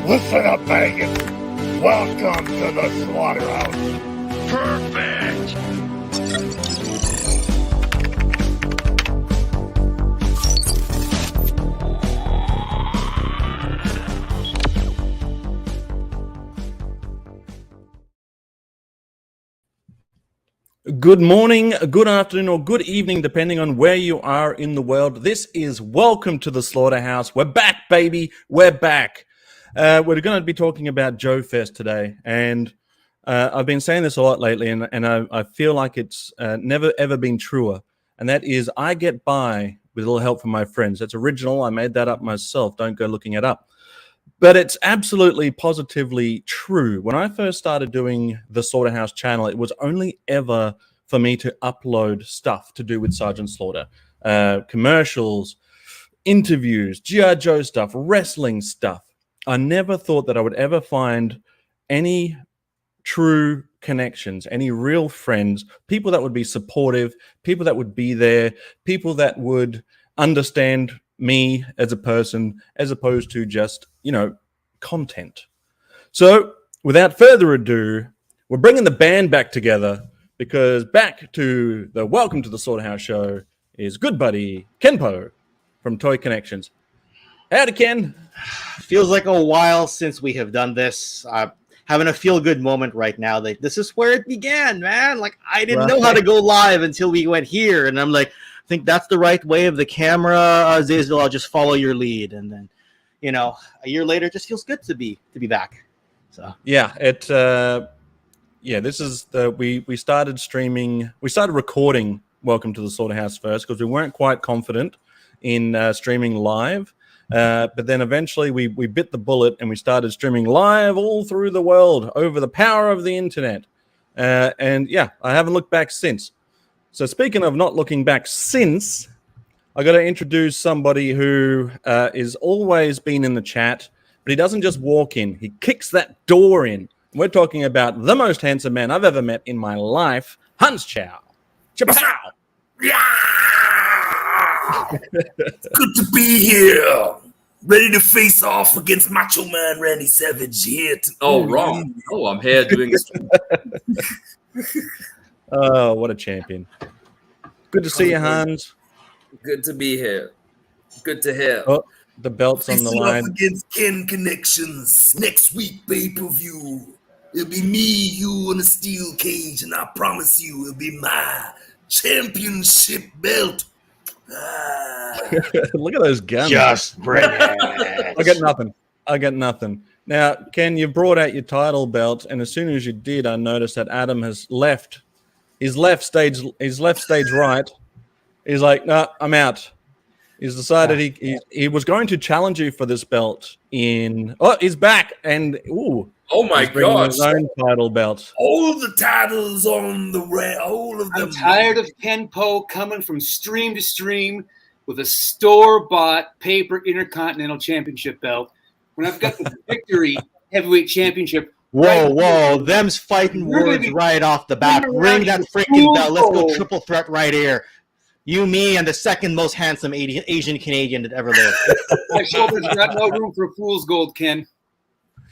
Listen up, Vegas. Welcome to the slaughterhouse. Perfect. Good morning, good afternoon, or good evening, depending on where you are in the world. This is Welcome to the Slaughterhouse. We're back, baby. We're back. We're going to be talking about Joefest today, and I've been saying this a lot lately, and I feel like it's never, ever been truer, and that is I get by with a little help from my friends. That's original. I made that up myself. Don't go looking it up. But it's absolutely positively true. When I first started doing the Slaughterhouse channel, it was only ever for me to upload stuff to do with Sergeant Slaughter. Commercials, interviews, G.I. Joe stuff, wrestling stuff. I never thought that I would ever find any true connections, any real friends, people that would be supportive, people that would be there, people that would understand me as a person, as opposed to just, content. So without further ado, we're bringing the band back together, because back to the Welcome to the Slaughterhouse show is good buddy Kenpo from Toykennections. Howdy, Ken. Feels like a while since we have done this. Having a feel-good moment right now. Like, this is where it began, man. Like, I didn't know how to go live until we went here, and I'm like, I think that's the right way of the camera. Zazel, I'll just follow your lead, and then, a year later, it just feels good to be back. So yeah, this is we started streaming. We started recording Welcome to the Slaughterhouse first because we weren't quite confident in streaming live. But then eventually we bit the bullet and we started streaming live all through the world over the power of the internet. And yeah, I haven't looked back since. So speaking of not looking back since, I got to introduce somebody who is always been in the chat, but he doesn't just walk in. He kicks that door in. We're talking about the most handsome man I've ever met in my life, Chow. Chapow! Yeah! Good to be here. Ready to face off against Macho Man Randy Savage here. Wrong. Oh, I'm here doing this. Oh, what a champion. Good to see you, Hans. Good to be here. Good to hear. Oh, the belt's on the line. Against Connections next week pay-per-view. It'll be me, you, and a steel cage, and I promise you it'll be my championship belt. Look at those guns. just bring it. I got nothing. Now, Ken, you brought out your title belt, and as soon as you did, I noticed that Adam has left. He's left stage right. He's like, no, I'm out. He's decided he was going to challenge you for this belt in. Oh, he's back, and oh my gosh, his own title belt. All the titles on the way, all of them. I'm tired of Kenpo coming from stream to stream with a store-bought paper Intercontinental Championship belt when I've got the Victory Heavyweight Championship. Whoa, them's fighting words right off the bat. Ring that freaking belt. Let's go triple threat right here. You, me, and the second most handsome Asian Canadian that ever lived. My shoulders got no room for fool's gold, Ken.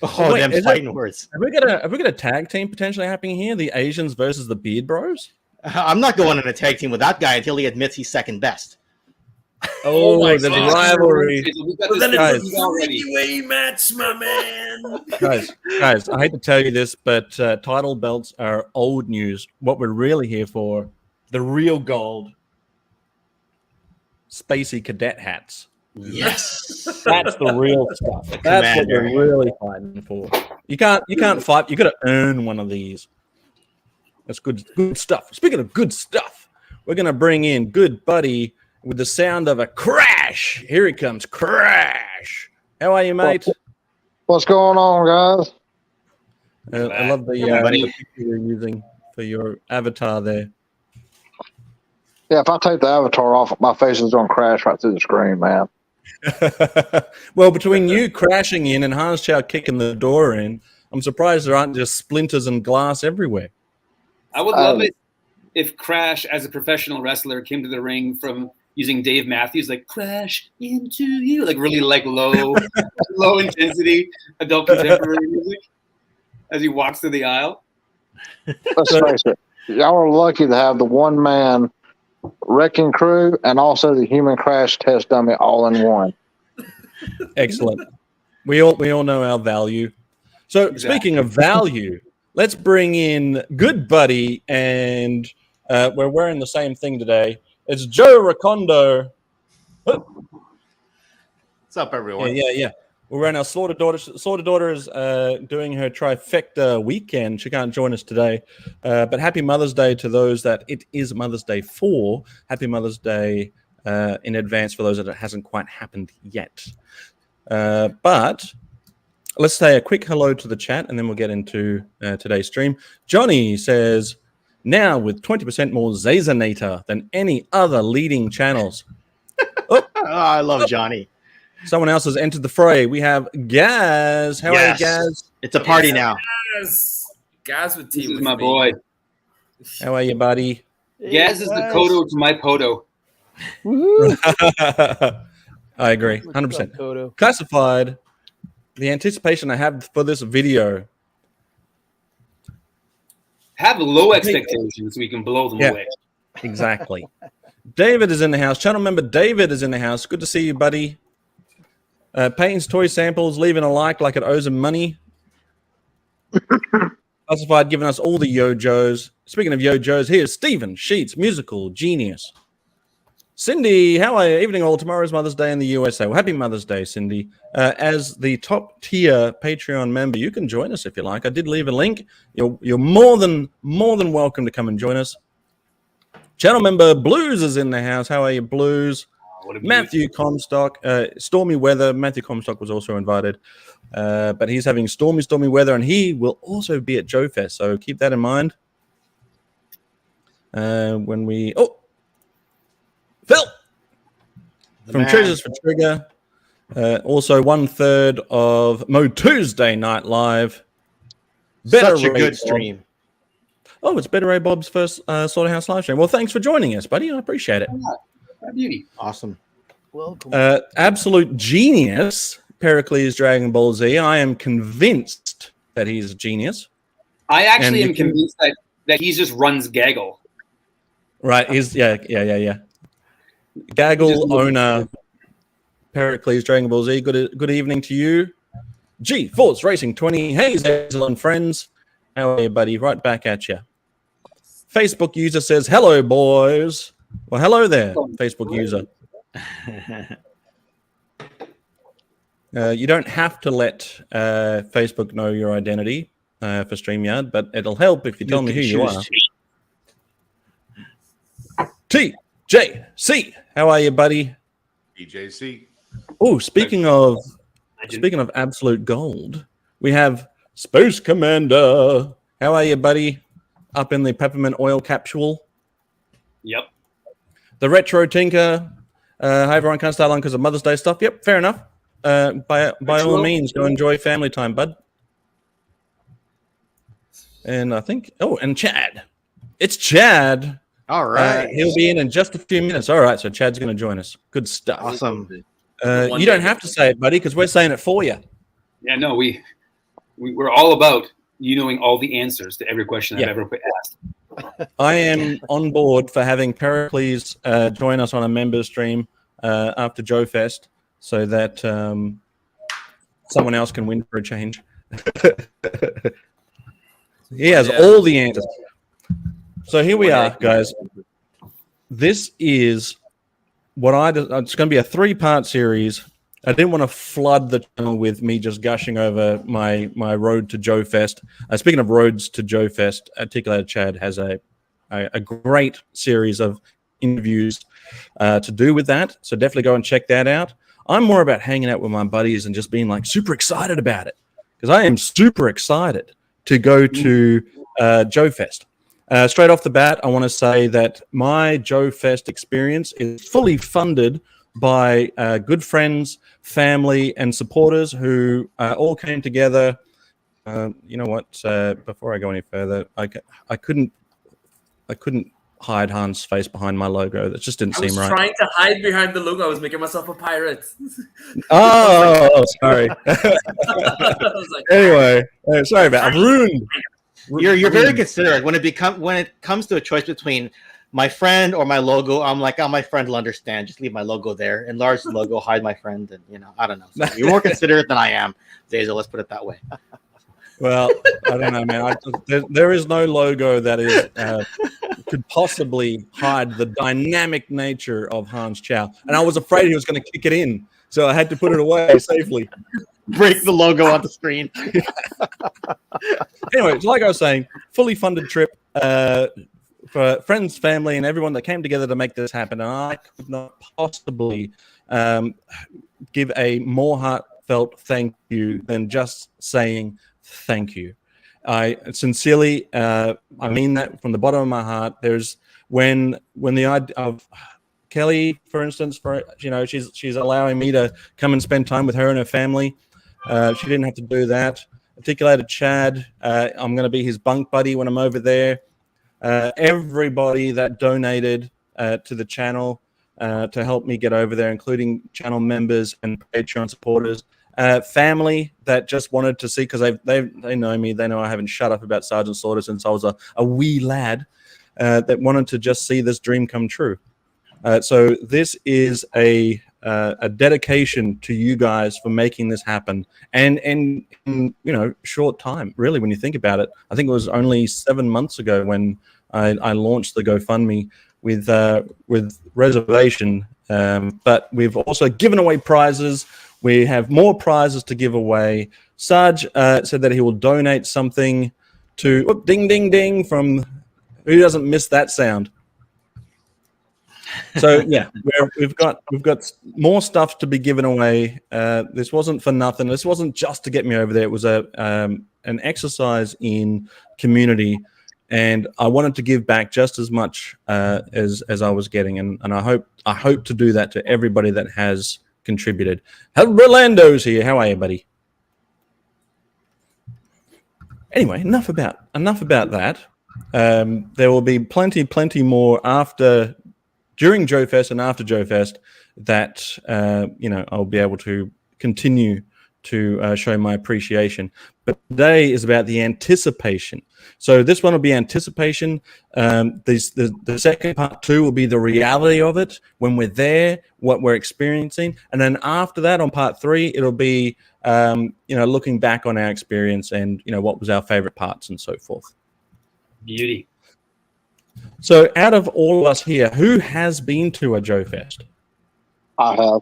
Oh, them fighting words. Have we got a tag team potentially happening here? The Asians versus the Beard Bros? I'm not going in a tag team with that guy until he admits he's second best. Oh, the rivalry. Well, then it's a three-way match, my man. Guys, I hate to tell you this, but title belts are old news. What we're really here for, the real gold, Spacey cadet hats. Yes. That's the real stuff. That's what we're really fighting for. You can't fight. You got to earn one of these. That's good stuff. Speaking of good stuff, we're going to bring in good buddy with the sound of a crash. Here he comes. Crash. How are you, mate? What's going on, guys? I love the picture you're using for your avatar there. Yeah, if I take the avatar off, my face is going to crash right through the screen, man. Well, between you crashing in and Hans Chow kicking the door in, I'm surprised there aren't just splinters and glass everywhere. I would love it if Crash, as a professional wrestler, came to the ring from using Dave Matthews, like crash into you, like really like low intensity adult contemporary music as he walks through the aisle. Let's face it, y'all are lucky to have the one-man wrecking crew and also the human crash test dummy all in one. Excellent. We all know our value. So speaking of value, let's bring in good buddy, and we're wearing the same thing today. It's Joe Recondo. What's up, everyone? Yeah. We're around our Slaughter Daughter. Slaughter Daughter is doing her trifecta weekend. She can't join us today. But happy Mother's Day to those that it is Mother's Day for. Happy Mother's Day in advance for those that it hasn't quite happened yet. But let's say a quick hello to the chat, and then we'll get into today's stream. Johnny says, now with 20% more Zazonator than any other leading channels. I love Johnny. Someone else has entered the fray. We have Gazz. How are you, Gazz? It's a party now. Gazz with This team. is my boy. How are you, buddy? Gazz is the Kodo to my Podo. I agree, 100%. Classified. The anticipation I have for this video. Have low expectations so we can blow them away. Exactly. David is in the house. Channel member David is in the house. Good to see you, buddy. Payton's toy samples, leaving a like it owes him money. Classified giving us all the Yo-Joes. Speaking of Yo-Joes, here's Stephen Sheets, musical genius. Cindy, how are you? Evening all. Tomorrow's Mother's Day in the USA. Well, happy Mother's Day, Cindy. As the top tier Patreon member, you can join us if you like. I did leave a link. You're more than welcome to come and join us. Channel member Blewz is in the house. How are you, Blewz? Matthew Comstock. Stormy weather. Matthew Comstock was also invited. But he's having stormy weather, and he will also be at Joefest. So keep that in mind. When we... Oh! Phil! From Treasures for Trigger. Also 1/3 of Mo Tuesday Night Live. Such a good stream. Oh, it's Better Ray Bob's first Slaughterhouse live stream. Well, thanks for joining us, buddy. I appreciate it. What a beauty. Awesome. Welcome. Absolute genius, Pericles Dragon Ball Z. I am convinced that he's a genius. I actually am convinced that he just runs Gaggle. Right. Yeah. Gaggle owner, Pericles Dragon Ball Z. Good evening to you. G-Force Racing 20. Hey, Zazel and friends. How are you, buddy? Right back at you. Facebook user says, hello, boys. Well, hello there, Facebook user. You don't have to let Facebook know your identity for StreamYard, but it'll help if you tell me who you are. TJC, how are you, buddy? TJC. Oh, speaking of absolute gold, we have Space Commander. How are you, buddy? Up in the Peppermint Oil Capsule. Yep. The RetroTinker. Hi, everyone. Can't start on because of Mother's Day stuff. Yep, fair enough. By all means, go enjoy family time, bud. And I think, and Chad. It's Chad. All right. He'll be in just a few minutes. All right, so Chad's going to join us. Good stuff. Awesome. You don't have to say it, buddy, because we're saying it for you. Yeah, no, we're all about you knowing all the answers to every question I've ever asked. I am on board for having Pericles join us on a member stream after Joefest so that someone else can win for a change. He has all the answers. So here we are, guys. This is it's going to be a 3-part series. I didn't want to flood the channel with me just gushing over my road to Joefest. Speaking of roads to Joefest, Articulated Chad has a great series of interviews to do with that. So definitely go and check that out. I'm more about hanging out with my buddies and just being like super excited about it because I am super excited to go to Joefest. Straight off the bat, I want to say that my Joefest experience is fully funded by good friends, family, and supporters who all came together. You know what? Before I go any further, I couldn't hide Han's face behind my logo. That just didn't I seem was right. trying to hide behind the logo. I was making myself a pirate. Oh, sorry. I was like, Anyway, sorry about ruined. You're very considerate when it comes to a choice between my friend or my logo. I'm like, oh, my friend will understand. Just leave my logo there, enlarge the logo, hide my friend, and I don't know. So you're more considerate than I am, Zazel. Let's put it that way. Well, I don't know, man. There is no logo that is could possibly hide the dynamic nature of Hans Chow, and I was afraid he was going to kick it in, so I had to put it away safely. Break the logo on the screen. Anyway, so like I was saying, fully funded trip for friends, family, and everyone that came together to make this happen. And I could not possibly give a more heartfelt thank you than just saying thank you. I sincerely, I mean that from the bottom of my heart. There's when the idea of Kelly, for instance, she's allowing me to come and spend time with her and her family. She didn't have to do that. Articulated Chad, I'm going to be his bunk buddy when I'm over there. Everybody that donated to the channel to help me get over there, including channel members and Patreon supporters. Family that just wanted to see, because they know me, they know I haven't shut up about Sergeant Slaughter since I was a wee lad, that wanted to just see this dream come true. So this is a dedication to you guys for making this happen, and in short time, really, when you think about it. I think it was only 7 months ago when I launched the GoFundMe with reservation, but we've also given away prizes. We have more prizes to give away. Sarge said that he will donate something to ding ding ding from who doesn't miss that sound. So yeah, we've got more stuff to be given away. This wasn't for nothing. This wasn't just to get me over there. It was an exercise in community, and I wanted to give back just as much as I was getting, and I hope to do that to everybody that has contributed. Rolando's here. How are you, buddy? Anyway, enough about that. There will be plenty more during Joefest and after Joefest that I'll be able to continue to show my appreciation. But today is about the anticipation. So this one will be anticipation. The second part 2 will be the reality of it when we're there, what we're experiencing, and then after that, on part 3, it'll be looking back on our experience and what was our favorite parts and so forth. Beauty. So out of all of us here, who has been to a Joefest? I have.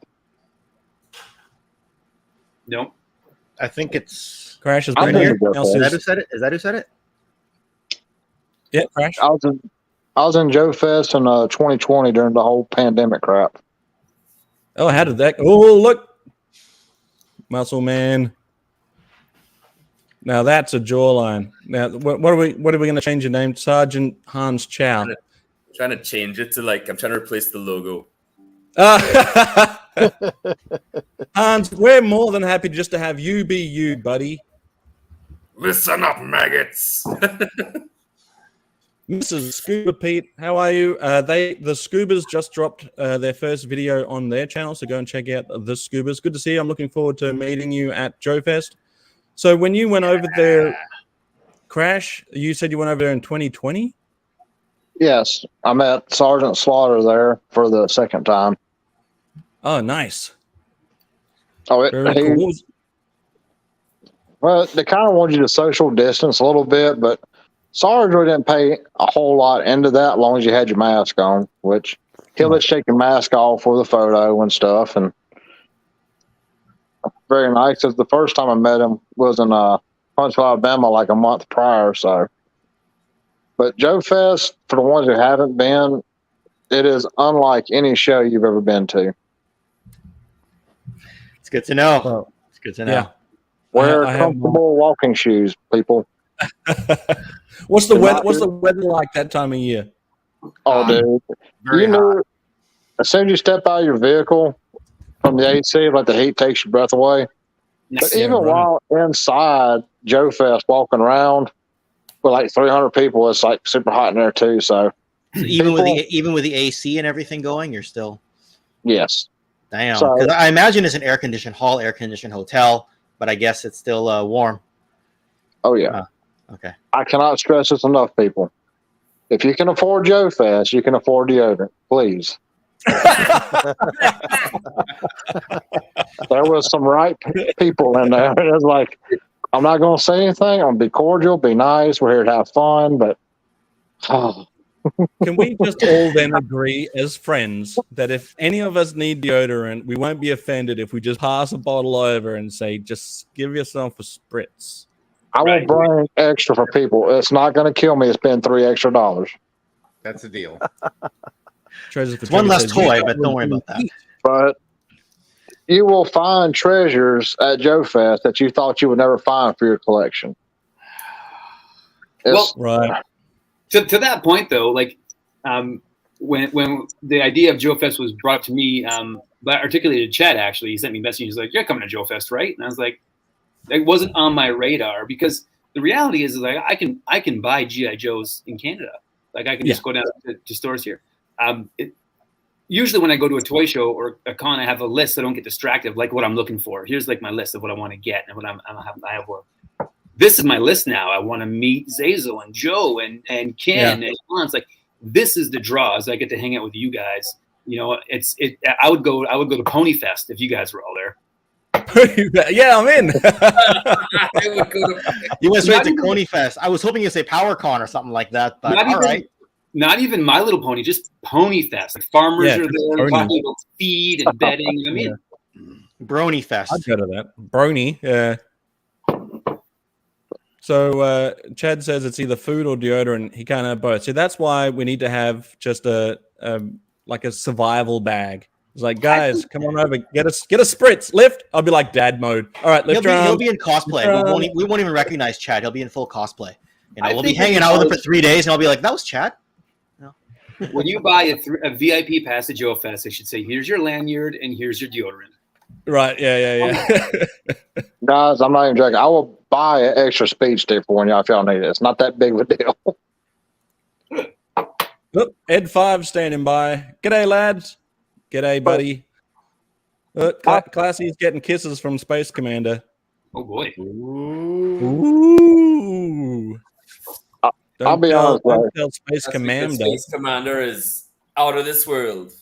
Nope. I think it's Crash has I've been been here. to Joefest. Is that who said it? Is that who said it? Yeah, Crash. I was in Joefest in 2020 during the whole pandemic crap. Oh, how did that? Oh, look, Muscle Man. Now that's a jawline. Now, what are we going to change your name? Sergeant Hans Chow. Trying to change it to I'm trying to replace the logo. Hans, we're more than happy just to have you be you, buddy. Listen up, maggots. Mrs. Scuba Pete, how are you? The Scubas just dropped their first video on their channel, so go and check out the Scubas. Good to see you. I'm looking forward to meeting you at Joefest. So when you went over there, Crash, you said you went over there in 2020? Yes, I met Sergeant Slaughter there for the second time. Oh, nice. Oh, Very cool. Well, they kind of wanted you to social distance a little bit, but Sarge really didn't pay a whole lot into that as long as you had your mask on, which he'll let you take your mask off for the photo and stuff. And very nice. Because the first time I met him was in Huntsville, Alabama, like a month prior. So, but Joefest, for the ones who haven't been, it is unlike any show you've ever been to. It's good to know. It's good to know. Yeah. Wear comfortable walking shoes, people. What's the weather? What's the weather like that time of year? Oh, dude! Very You know, as soon as you step out of your vehicle from the AC, like the heat takes your breath away. But even while inside Joefest, walking around with like 300 people, it's like super hot in there too. So So even with the AC and everything going, you're still Yes. damn. So- Because I imagine it's an air conditioned hall, air conditioned hotel, but I guess it's still warm. Oh yeah. Okay. I cannot stress this enough, people. If you can afford Joefest, you can afford deodorant. Please. There was some right people in there. It was like, I'm not going to say anything. I'm going to be cordial, be nice. We're here to have fun, but Can we just all then agree as friends that if any of us need deodorant, we won't be offended if we just pass a bottle over and say, just give yourself a spritz? I will bring extra for people. It's not going to kill me to spend $3 extra. That's the deal. It's one less toy, but don't worry about that. But you will find treasures at Joefest that you thought you would never find for your collection. Well, Right. To that point, though, like when the idea of Joefest was brought up to me, but articulated Chad, actually, he sent me a message. He's like, "You're coming to Joefest, right?" And I was like, it wasn't on my radar, because the reality is like I can buy GI Joes in Canada. Like I can just go down to stores here. Usually when I go to a toy show or a con, I have a list so I don't get distracted, like what I'm looking for. Here's like my list of what I want to get and what I have work. This is my list now. I want to meet Zazel and Joe and Ken and Hans. It's like, this is the draws. I get to hang out with you guys. You know, I would go to Pony Fest if you guys were all there. Yeah, I'm in. You went straight to Coney Fest. I was hoping you'd say PowerCon or something like that, but not even My Little Pony, just Pony Fest. Like farmers are there talking about feed and bedding. I mean, Brony Fest. I'd go to that. Brony, yeah. So Chad says it's either food or deodorant. He can't have both. So that's why we need to have just a survival bag. It's like, guys, come on over, get a spritz, lift. I'll be like dad mode. All right, lift. He'll be in cosplay. We won't even recognize Chad. He'll be in full cosplay. You know, we'll be hanging out with him for 3 days, and I'll be like, "That was Chad." No. When you buy a VIP pass to Joefest, they should say, "Here's your lanyard and here's your deodorant." Right? Yeah. Guys, I'm not even joking. I will buy an extra speed stick for when y'all if y'all need it. It's not that big of a deal. Look, EdFive standing by. G'day, lads. G'day, buddy. Classy's getting kisses from Space Commander. Oh boy. Ooh. I'll be honest. Don't tell Space Commander. Space Commander is out of this world.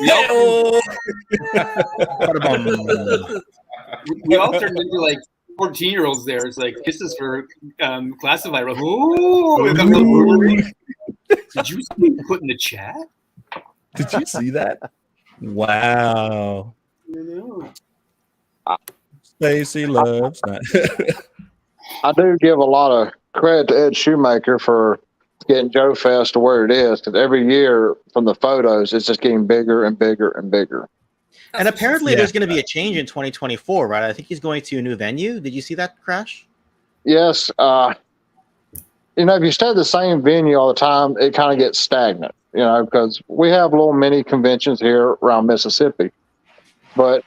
Yeah. We all turned into like 14-year-olds there. It's like kisses for classified. Ooh. Did you see me put in the chat? Did you see that? Wow. Stacy loves that. I do give a lot of credit to Ed Shoemaker for getting Joefest to where it is, because every year from the photos, it's just getting bigger and bigger and bigger. And apparently there's going to be a change in 2024, right? I think he's going to a new venue. Did you see that, Crash? Yes. You know, if you stay at the same venue all the time, it kind of gets stagnant, you know, because we have little mini conventions here around Mississippi, but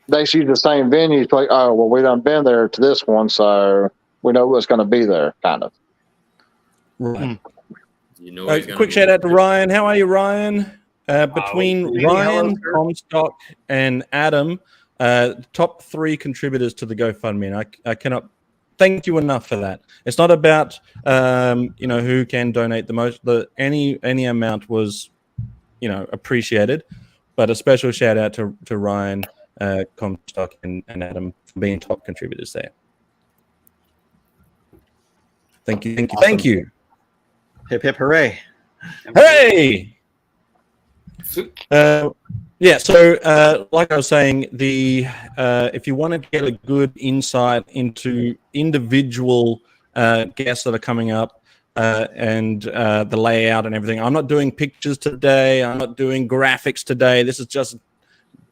they use the same venues. Like, oh, well, we done been there to this one, so we know what's going to be there, kind of. Right. You know, Quick shout out to Ryan. How are you, Ryan? Between Ryan, Comstock, and Adam, top 3 contributors to the GoFundMe, and I cannot thank you enough for that. It's not about who can donate the most. Any amount was appreciated, but a special shout out to Ryan, Comstock, and Adam for being top contributors there. Thank you. Awesome. Thank you. Hip hip hooray! Hey. So like I was saying, if you want to get a good insight into individual guests that are coming up and the layout and everything, I'm not doing pictures today. I'm not doing graphics today. This is just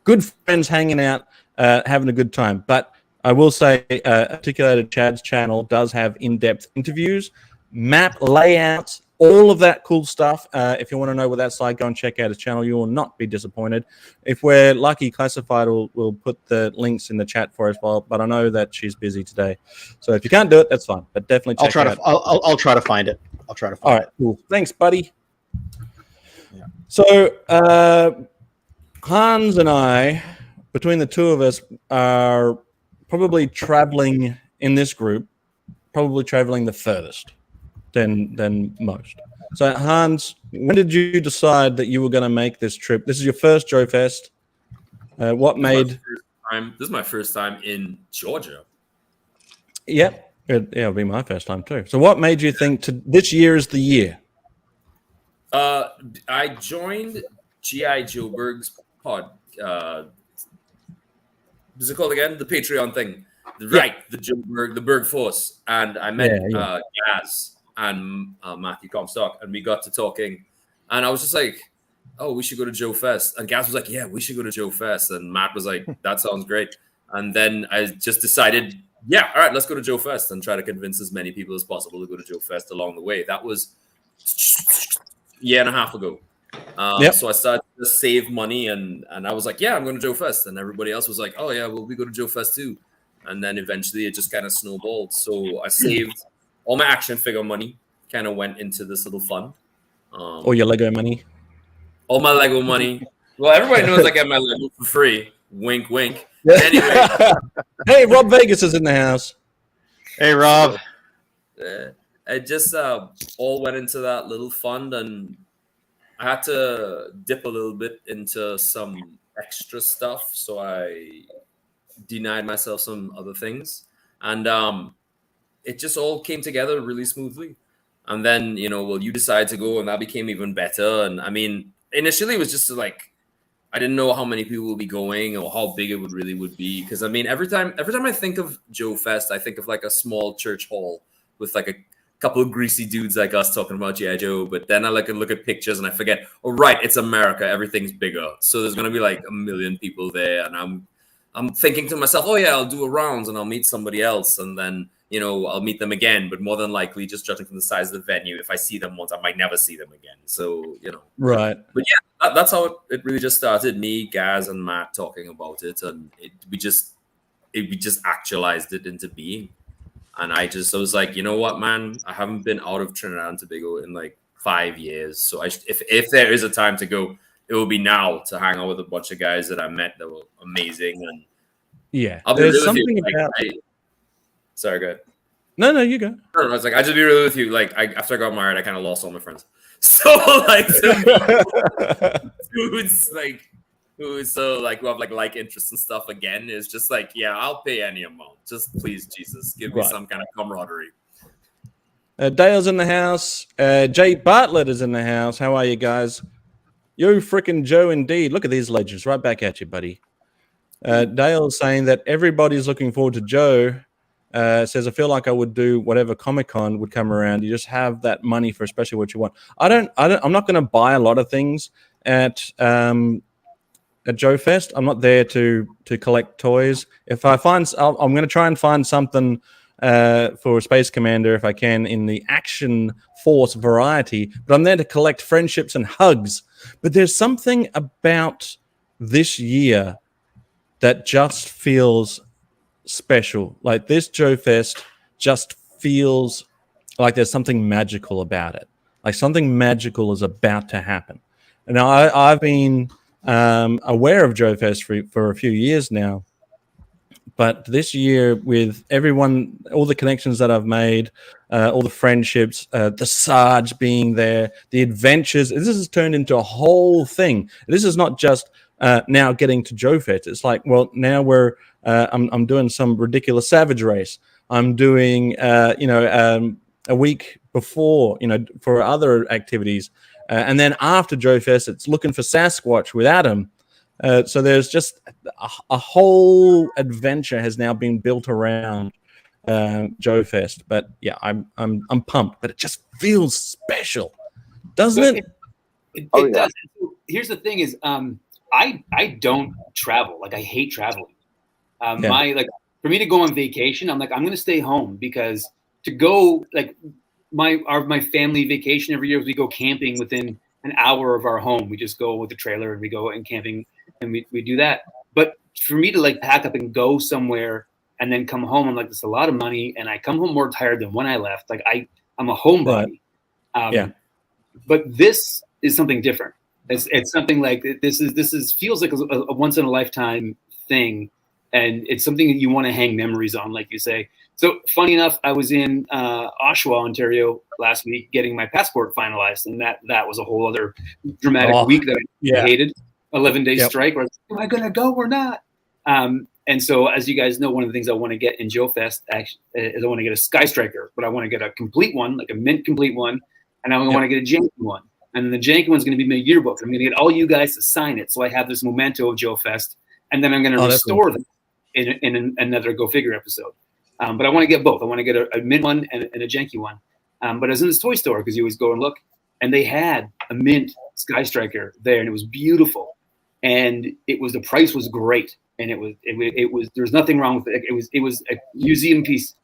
good friends hanging out, having a good time. But I will say, Articulated Chad's channel does have in-depth interviews, map layouts, all of that cool stuff. If you want to know what that's like, go and check out his channel. You will not be disappointed. If we're lucky, Classified will put the links in the chat for us. Well, but I know that she's busy today, so if you can't do it, that's fine. But definitely check it out. I'll try to find it. All right, cool. Thanks, buddy. So Hans and I, between the two of us, are probably traveling in this group, probably traveling the furthest than most. So Hans, when did you decide that you were going to make this trip? This is your first Joefest. What made? This is my first time in Georgia. Yep, it'll be my first time too. So what made you think this year is the year? I joined G.I. Joe Berg's pod. What's it called again? The Patreon thing. Right, the Joe Berg, the Berg Force. And I met Gazz and Matthew Comstock, and we got to talking. And I was just like, oh, we should go to Joefest. And Gazz was like, yeah, we should go to Joefest. And Matt was like, that sounds great. And then I just decided, yeah, all right, let's go to Joefest and try to convince as many people as possible to go to Joefest along the way. That was a year and a half ago. So I started to save money, and I was like, yeah, I'm going to Joefest. And everybody else was like, oh, yeah, well, we go to Joefest too. And then eventually it just kind of snowballed. So I saved all my action figure money, kind of went into this little fund. All your Lego money? All my Lego money. Well, everybody knows I get my Lego for free. Wink, wink. Anyway. Hey, Rob Vegas is in the house. Hey, Rob. It just all went into that little fund, and I had to dip a little bit into some extra stuff. So I denied myself some other things. And it just all came together really smoothly. And then, you decide to go, and that became even better. And I mean, initially it was just like, I didn't know how many people would be going or how big it would be. Because I mean, every time I think of Joefest, I think of like a small church hall with like a couple of greasy dudes like us talking about G.I. Joe. But then I look at pictures and I forget, oh, right, it's America. Everything's bigger. So there's going to be like 1 million people there. And I'm thinking to myself, oh yeah, I'll do a rounds and I'll meet somebody else. And then, I'll meet them again. But more than likely, just judging from the size of the venue, if I see them once, I might never see them again. So, Right. But yeah, that's how it really just started. Me, Gazz, and Matt talking about it. And we just actualized it into being. And I was like, you know what, man? I haven't been out of Trinidad and Tobago in like 5 years. So if there is a time to go, it will be now to hang out with a bunch of guys that I met that were amazing. And yeah, I'll be there's real something with you. about. Sorry, go ahead. No, you go. I was like, I just be real with you. Like, after I got married, I kind of lost all my friends. So like, dudes who have like interests and stuff again is just like, yeah, I'll pay any amount. Just please, Jesus, give me some kind of camaraderie. Dale's in the house. Jay Bartlett is in the house. How are you guys? Yo, frickin' Joe, indeed. Look at these legends right back at you, buddy. Dale's saying that everybody's looking forward to Joe. Says, I feel like I would do whatever Comic-Con would come around. You just have that money for especially what you want. I'm not going to buy a lot of things at Joefest. I'm not there to collect toys. If I find, I'm going to try and find something for Space Commander if I can in the Action Force variety. But I'm there to collect friendships and hugs. But there's something about this year that just feels special. Like this Joefest just feels like there's something magical about it. Like something magical is about to happen. And I've been aware of Joefest for a few years now. But this year, with everyone, all the connections that I've made, all the friendships, the Sarge being there, the adventures, this has turned into a whole thing. This is not just now getting to Joefest. It's like, well, now I'm doing some ridiculous Savage Race. I'm doing, a week before, for other activities. And then after Joefest, it's looking for Sasquatch with Adam. So there's just a whole adventure has now been built around Joefest. But yeah, I'm pumped. But it just feels special, doesn't it? It does. Here's the thing: is I don't travel. Like I hate traveling. For me to go on vacation, I'm like I'm going to stay home because to go like my family vacation every year we go camping within an hour of our home. We just go with the trailer and we go and camping. And we do that. But for me to like pack up and go somewhere and then come home, I'm like, it's a lot of money. And I come home more tired than when I left. Like I'm a homebody. Right. But this is something different. It's something like this is feels like a once in a lifetime thing, and it's something that you want to hang memories on, like you say. So funny enough, I was in Oshawa, Ontario last week getting my passport finalized, and that was a whole other dramatic week that I hated. 11-day strike. Where am I going to go or not? And so, as you guys know, one of the things I want to get in Joefest actually is I want to get a Sky Striker, but I want to get a complete one, like a mint complete one, and I want to get a janky one. And the janky one's going to be my yearbook. I'm going to get all you guys to sign it, so I have this memento of Joefest, and then I'm going to restore them in another GoFigure episode. But I want to get both. I want to get a mint one and a janky one. But I was in this toy store because you always go and look, and they had a mint Sky Striker there, and it was beautiful, and the price was great, and it was there was nothing wrong with it. It was a museum piece,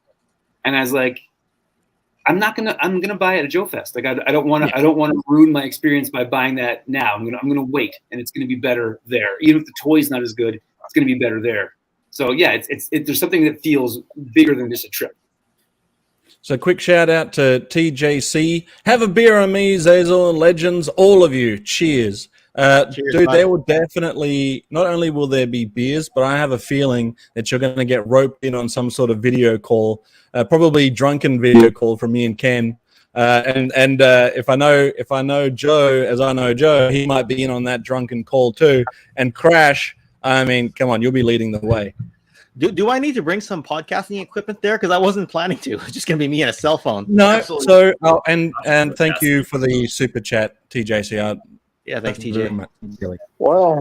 and I was like, I'm gonna buy it at Joefest. Like I don't want to ruin my experience by buying that now. I'm gonna wait, and it's gonna be better there. Even if the toy's not as good, it's gonna be better there. So yeah, there's something that feels bigger than just a trip. So quick shout out to TJC. Have a beer on me, Zazel and Legends, all of you. Cheers. Cheers, dude, there will definitely, not only will there be beers, but I have a feeling that you're going to get roped in on some sort of video call, probably drunken video call from me and Ken. And if I know Joe, as I know Joe, he might be in on that drunken call too. And Crash, I mean, come on, you'll be leading the way. Do I need to bring some podcasting equipment there? Because I wasn't planning to. It's just going to be me and a cell phone. No. Absolutely. So, and thank you for the super chat, TJC. Yeah, thanks, TJ. Well,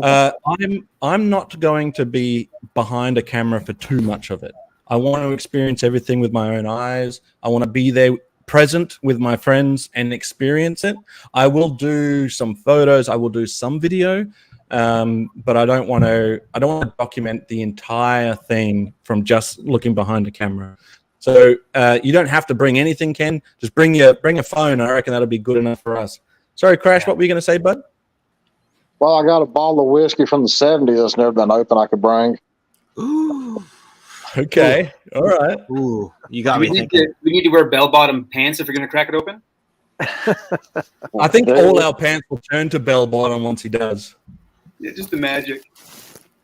I'm not going to be behind a camera for too much of it. I want to experience everything with my own eyes. I want to be there, present with my friends, and experience it. I will do some photos. I will do some video. But I don't want to document the entire thing from just looking behind the camera. So you don't have to bring anything, Ken. Just bring a phone. I reckon that'll be good enough for us. Sorry, Crash, what were you going to say, bud? well, I got a bottle of whiskey from the 70s that's never been open I could bring. Ooh. Okay. Ooh. All right. Ooh, you got me thinking. We need to wear bell-bottom pants if you're going to crack it open? I think all our pants will turn to bell-bottom once he does. Yeah, just the magic.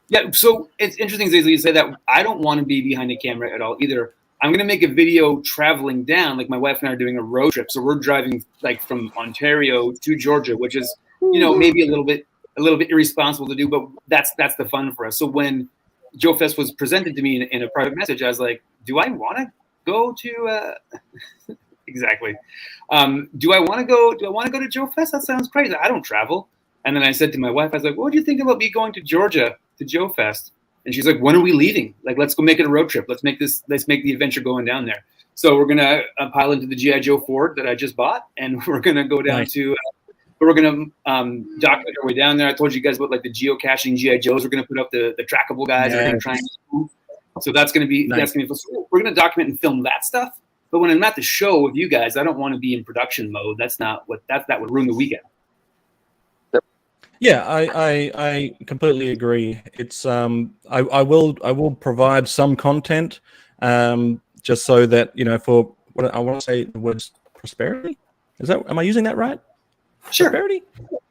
Yeah, so it's interesting, Zazel, you say that. I don't want to be behind the camera at all either. I'm going to make a video traveling down, like my wife and I are doing a road trip. So we're driving like from Ontario to Georgia, which is, maybe a little bit irresponsible to do, but that's the fun for us. So when Joefest was presented to me in a private message, I was like, do I want to go to exactly. Do I want to go to Joefest? That sounds crazy. I don't travel. And then I said to my wife, I was like, what do you think about me going to Georgia to Joefest? And she's like, when are we leaving? Like, let's go make it a road trip. Let's make the adventure going down there. So we're going to pile into the G.I. Joe Ford that I just bought. And we're going to go down to, we're going to document our way down there. I told you guys about like the geocaching G.I. Joes. We're going to put up the trackable guys. We're going to try and so that's going to be, that's going to be, so we're going to document and film that stuff. But when I'm at the show with you guys, I don't want to be in production mode. That's not what, that would ruin the weekend. Yeah, I completely agree. It's I will provide some content just so that for what I want to say the words prosperity. Am I using that right? Sure. Prosperity?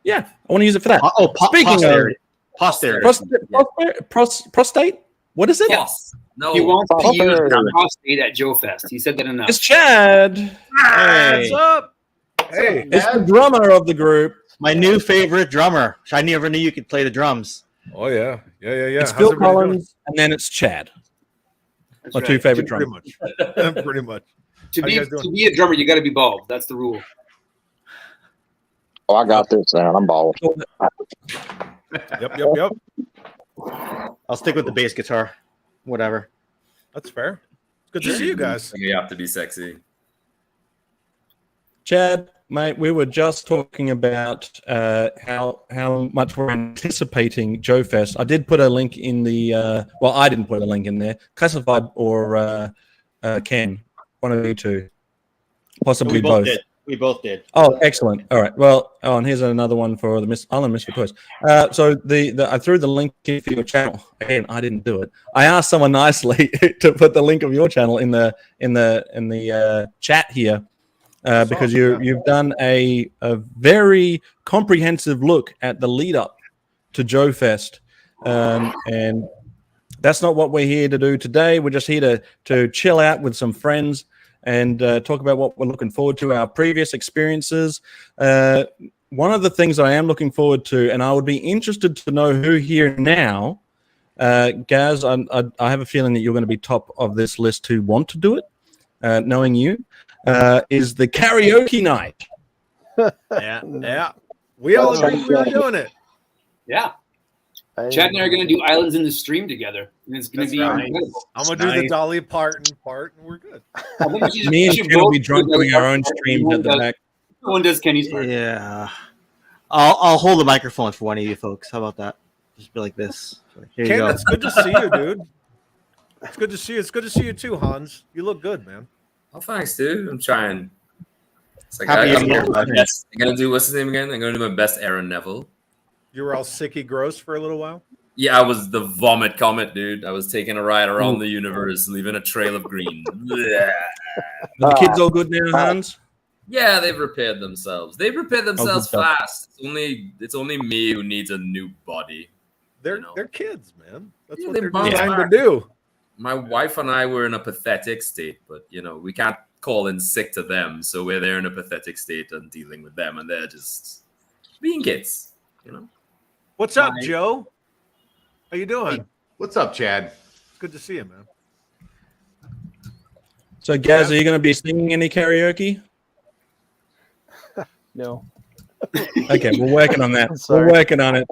Yeah, I want to use it for that. Speaking posterity. Prostate? What is it? Yes. No. He wants to use prostate at Joefest. He said that enough. It's Chad. Hey. What's up? Hey, It's the drummer of the group. My new favorite drummer. I never knew you could play the drums. Oh yeah. It's Phil Collins, and then it's Chad. That's My right. two favorite drummers. Pretty much. To be a drummer, you got to be bald. That's the rule. Oh, I got this down. I'm bald. Yep. I'll stick with the bass guitar. Whatever. That's fair. Good to see you guys. You have to be sexy. Chad, mate, we were just talking about how much we're anticipating Joefest. I did put a link in the I didn't put a link in there. Classified or Ken, one of you two, possibly both. We both did. Oh, excellent. All right. Well, and here's another one for the Island Mystery Toys. So I threw the link in for your channel. Again, I didn't do it. I asked someone nicely to put the link of your channel in the chat here. because you've done a very comprehensive look at the lead up to Joefest, and that's not what we're here to do today. We're just here to chill out with some friends and talk about what we're looking forward to, our previous experiences. One of the things I am looking forward to, and I would be interested to know who here now, Gazz, I have a feeling that you're going to be top of this list who want to do it, knowing you, is the karaoke night. Yeah. We all agree we were doing it. Yeah. Chad and I are going to do Islands in the Stream together. And it's going to be incredible. I'm going to do the Dolly Parton part, and we're good. Me and Ken will be drunk doing our own streams at the back. One does Kenny's part. Yeah. I'll hold the microphone for one of you folks. How about that? Just be like this. Here you Ken, go. it's good to see you, dude. It's good to see you. It's good to see you too, Hans. You look good, man. Oh, thanks, dude. I'm trying. It's like Happy I'm you're my here. best. I'm gonna do what's his name again? I'm gonna do my best Aaron Neville. You were all sicky gross for a little while. Yeah, I was the vomit comet, dude. I was taking a ride around the universe, leaving a trail of green. Are the kids all good now, Hans? Yeah, they've repaired themselves. They've repaired themselves good stuff. fast. It's only me who needs a new body. They're kids, man. That's Yeah, what they they're bounce designed to back. do. My wife and I were in a pathetic state, but we can't call in sick to them, so we're there in a pathetic state and dealing with them, and they're just being kids, What's up, Joe? How you doing? Hey, what's up, Chad? It's good to see you, man. So, Gazz, are you going to be singing any karaoke? No. Okay, we're working on that. Sorry. We're working on it.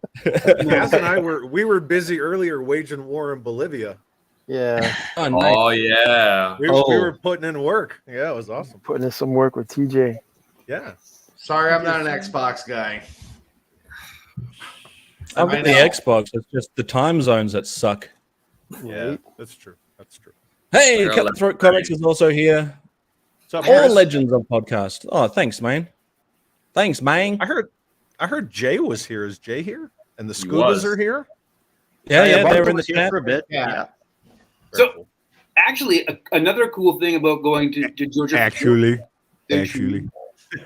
Gaz and I were busy earlier waging war in Bolivia. Yeah. Oh, nice. Oh yeah. We were putting in work. Yeah, it was awesome. Putting in some work with TJ. Yeah. Sorry, I'm not an Xbox guy. I'm with the know. Xbox. It's just the time zones that suck. Yeah, that's true. That's true. Hey, Girl, Cutthroat Comics is also here. What's up, All Chris? legends of podcast. Oh, thanks, man. Thanks, man. I heard Jay was here. Is Jay here? And the He Scubas was. are here? Yeah, Barker they were in the was here chat. for a bit. Yeah. So, actually, another cool thing about going to Georgia. Actually.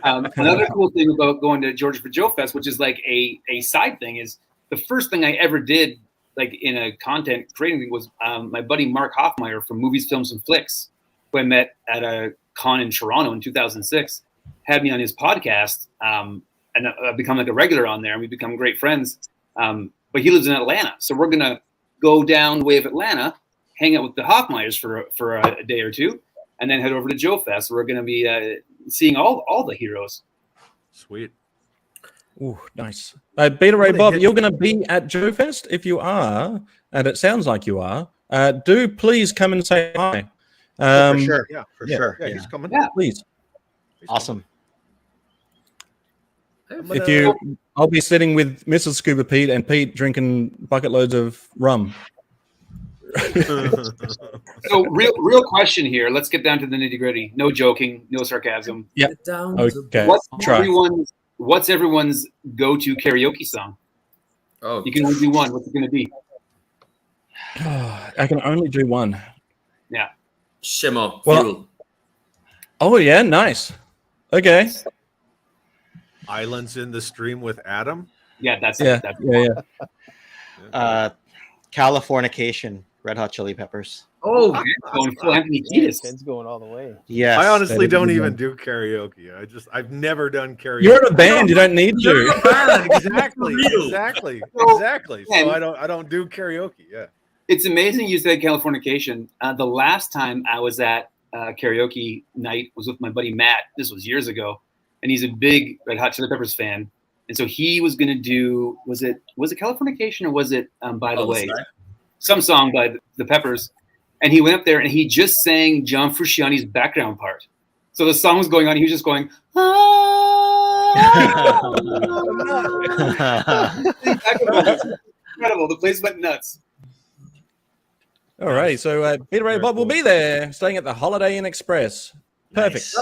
Another cool thing about going to Georgia for Joe Fest, which is like a side thing, is the first thing I ever did, like in a content creating thing, was my buddy Mark Hoffmeyer from Movies, Films, and Flicks, who I met at a con in Toronto in 2006, had me on his podcast, and I've become like a regular on there, and we've become great friends. But he lives in Atlanta, so we're gonna go down the way of Atlanta, hang out with the Hoffmeyers for a day or two, and then head over to Joe Fest. We're gonna be seeing all the heroes. Sweet. Ooh, nice. Beta Ray Bob, you're going to be at Joefest? If you are, and it sounds like you are, do please come and say hi. For sure. Yeah, For sure. Yeah, Yeah. he's coming. Yeah. Please. Awesome. I'll be sitting with Mrs. Scuba Pete and Pete drinking bucket loads of rum. So, real question here. Let's get down to the nitty gritty. No joking, no sarcasm. Yep. Get down Okay. What's everyone's go-to karaoke song? Oh, You can only do one. What's it going to be? I can only do one. Yeah. Shimmer. Well- Fuel. Oh, yeah, nice. Okay. Islands in the Stream with Adam. Yeah, that's Yeah, that's yeah. Californication, Red Hot Chili Peppers. Oh, going full Anthony Kiedis. Ken's going all the way. Yes. I honestly that is don't a good even one. do karaoke. I've never done karaoke. You're in a band. You don't need You're in to. a band. Exactly. So, So man. I don't do karaoke. Yeah. It's amazing you said Californication. The last time I was at karaoke night was with my buddy Matt. This was years ago, and he's a big Red Hot Chili Peppers fan. And so he was going to do, was it Californication or was it By the Way? Some song by the Peppers. And he went up there and he just sang John Frusciane's background part. So the song was going on. He was just going, incredible. The place went nuts. All right. So Peter Ray Bob will be there, staying at the Holiday Inn Express. Perfect.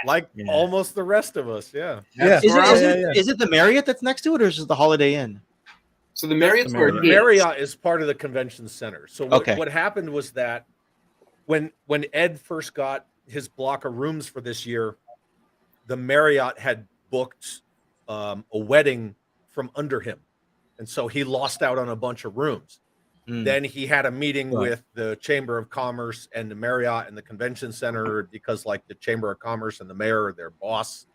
Like almost the rest of us. Yeah. Yeah. Is it the Marriott that's next to it, or is it the Holiday Inn? So the Marriott's where The it is. Marriott is part of the convention center. So Okay. what happened was that when Ed first got his block of rooms for this year, the Marriott had booked a wedding from under him, and so he lost out on a bunch of rooms. Then he had a meeting with the Chamber of Commerce and the Marriott and the Convention Center because, like, the Chamber of Commerce and the mayor are their boss,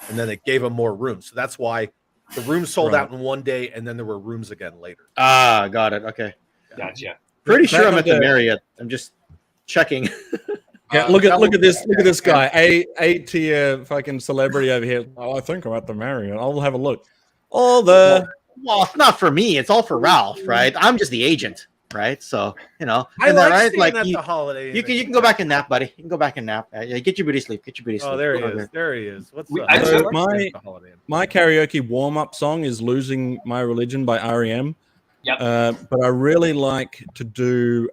and then they gave him more rooms. So that's why the rooms sold out in one day, and then there were rooms again later. Ah, got it. Okay. Gotcha. Pretty sure I'm at the Marriott. I'm just checking. Yeah, look at this guy, A tier fucking celebrity over here. Oh, I think I'm at the Marriott. I'll have a look. All the Well, it's not for me. It's all for Ralph, right? I'm just the agent, right? So, you know, I and like right? staying Like at you, the Holiday Inn. you can go back and nap, buddy. You can go back and nap. Yeah, get your booty sleep. Get your booty sleep. Oh, there he Okay. is. There he is. What's up? I I so like staying at the Holiday Inn. my karaoke warm-up song is "Losing My Religion" by REM. Yep. But I really like to do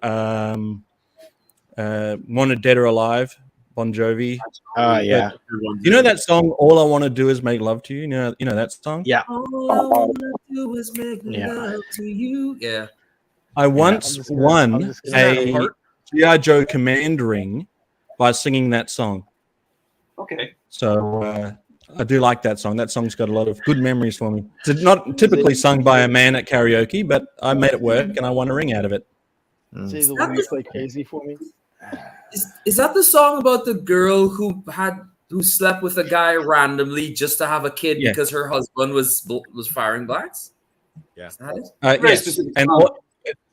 "Wanted Dead or Alive," Bon Jovi. Yeah. You know that song, "All I Want to Do Is Make Love to You." You know that song. Yeah. All I wanna do is make love to you. Yeah. I once I'm won just gonna- a G.I. Joe command ring by singing that song. Okay. So I do like that song. That song's got a lot of good memories for me. It's not typically sung by a man at karaoke, but I made it work and I won a ring out of it. Say the lyrics like crazy for me. Is that the song about the girl who slept with a guy randomly just to have a kid Yeah. because her husband was firing blacks? Yeah. Is that it? Very Yes, specific and song.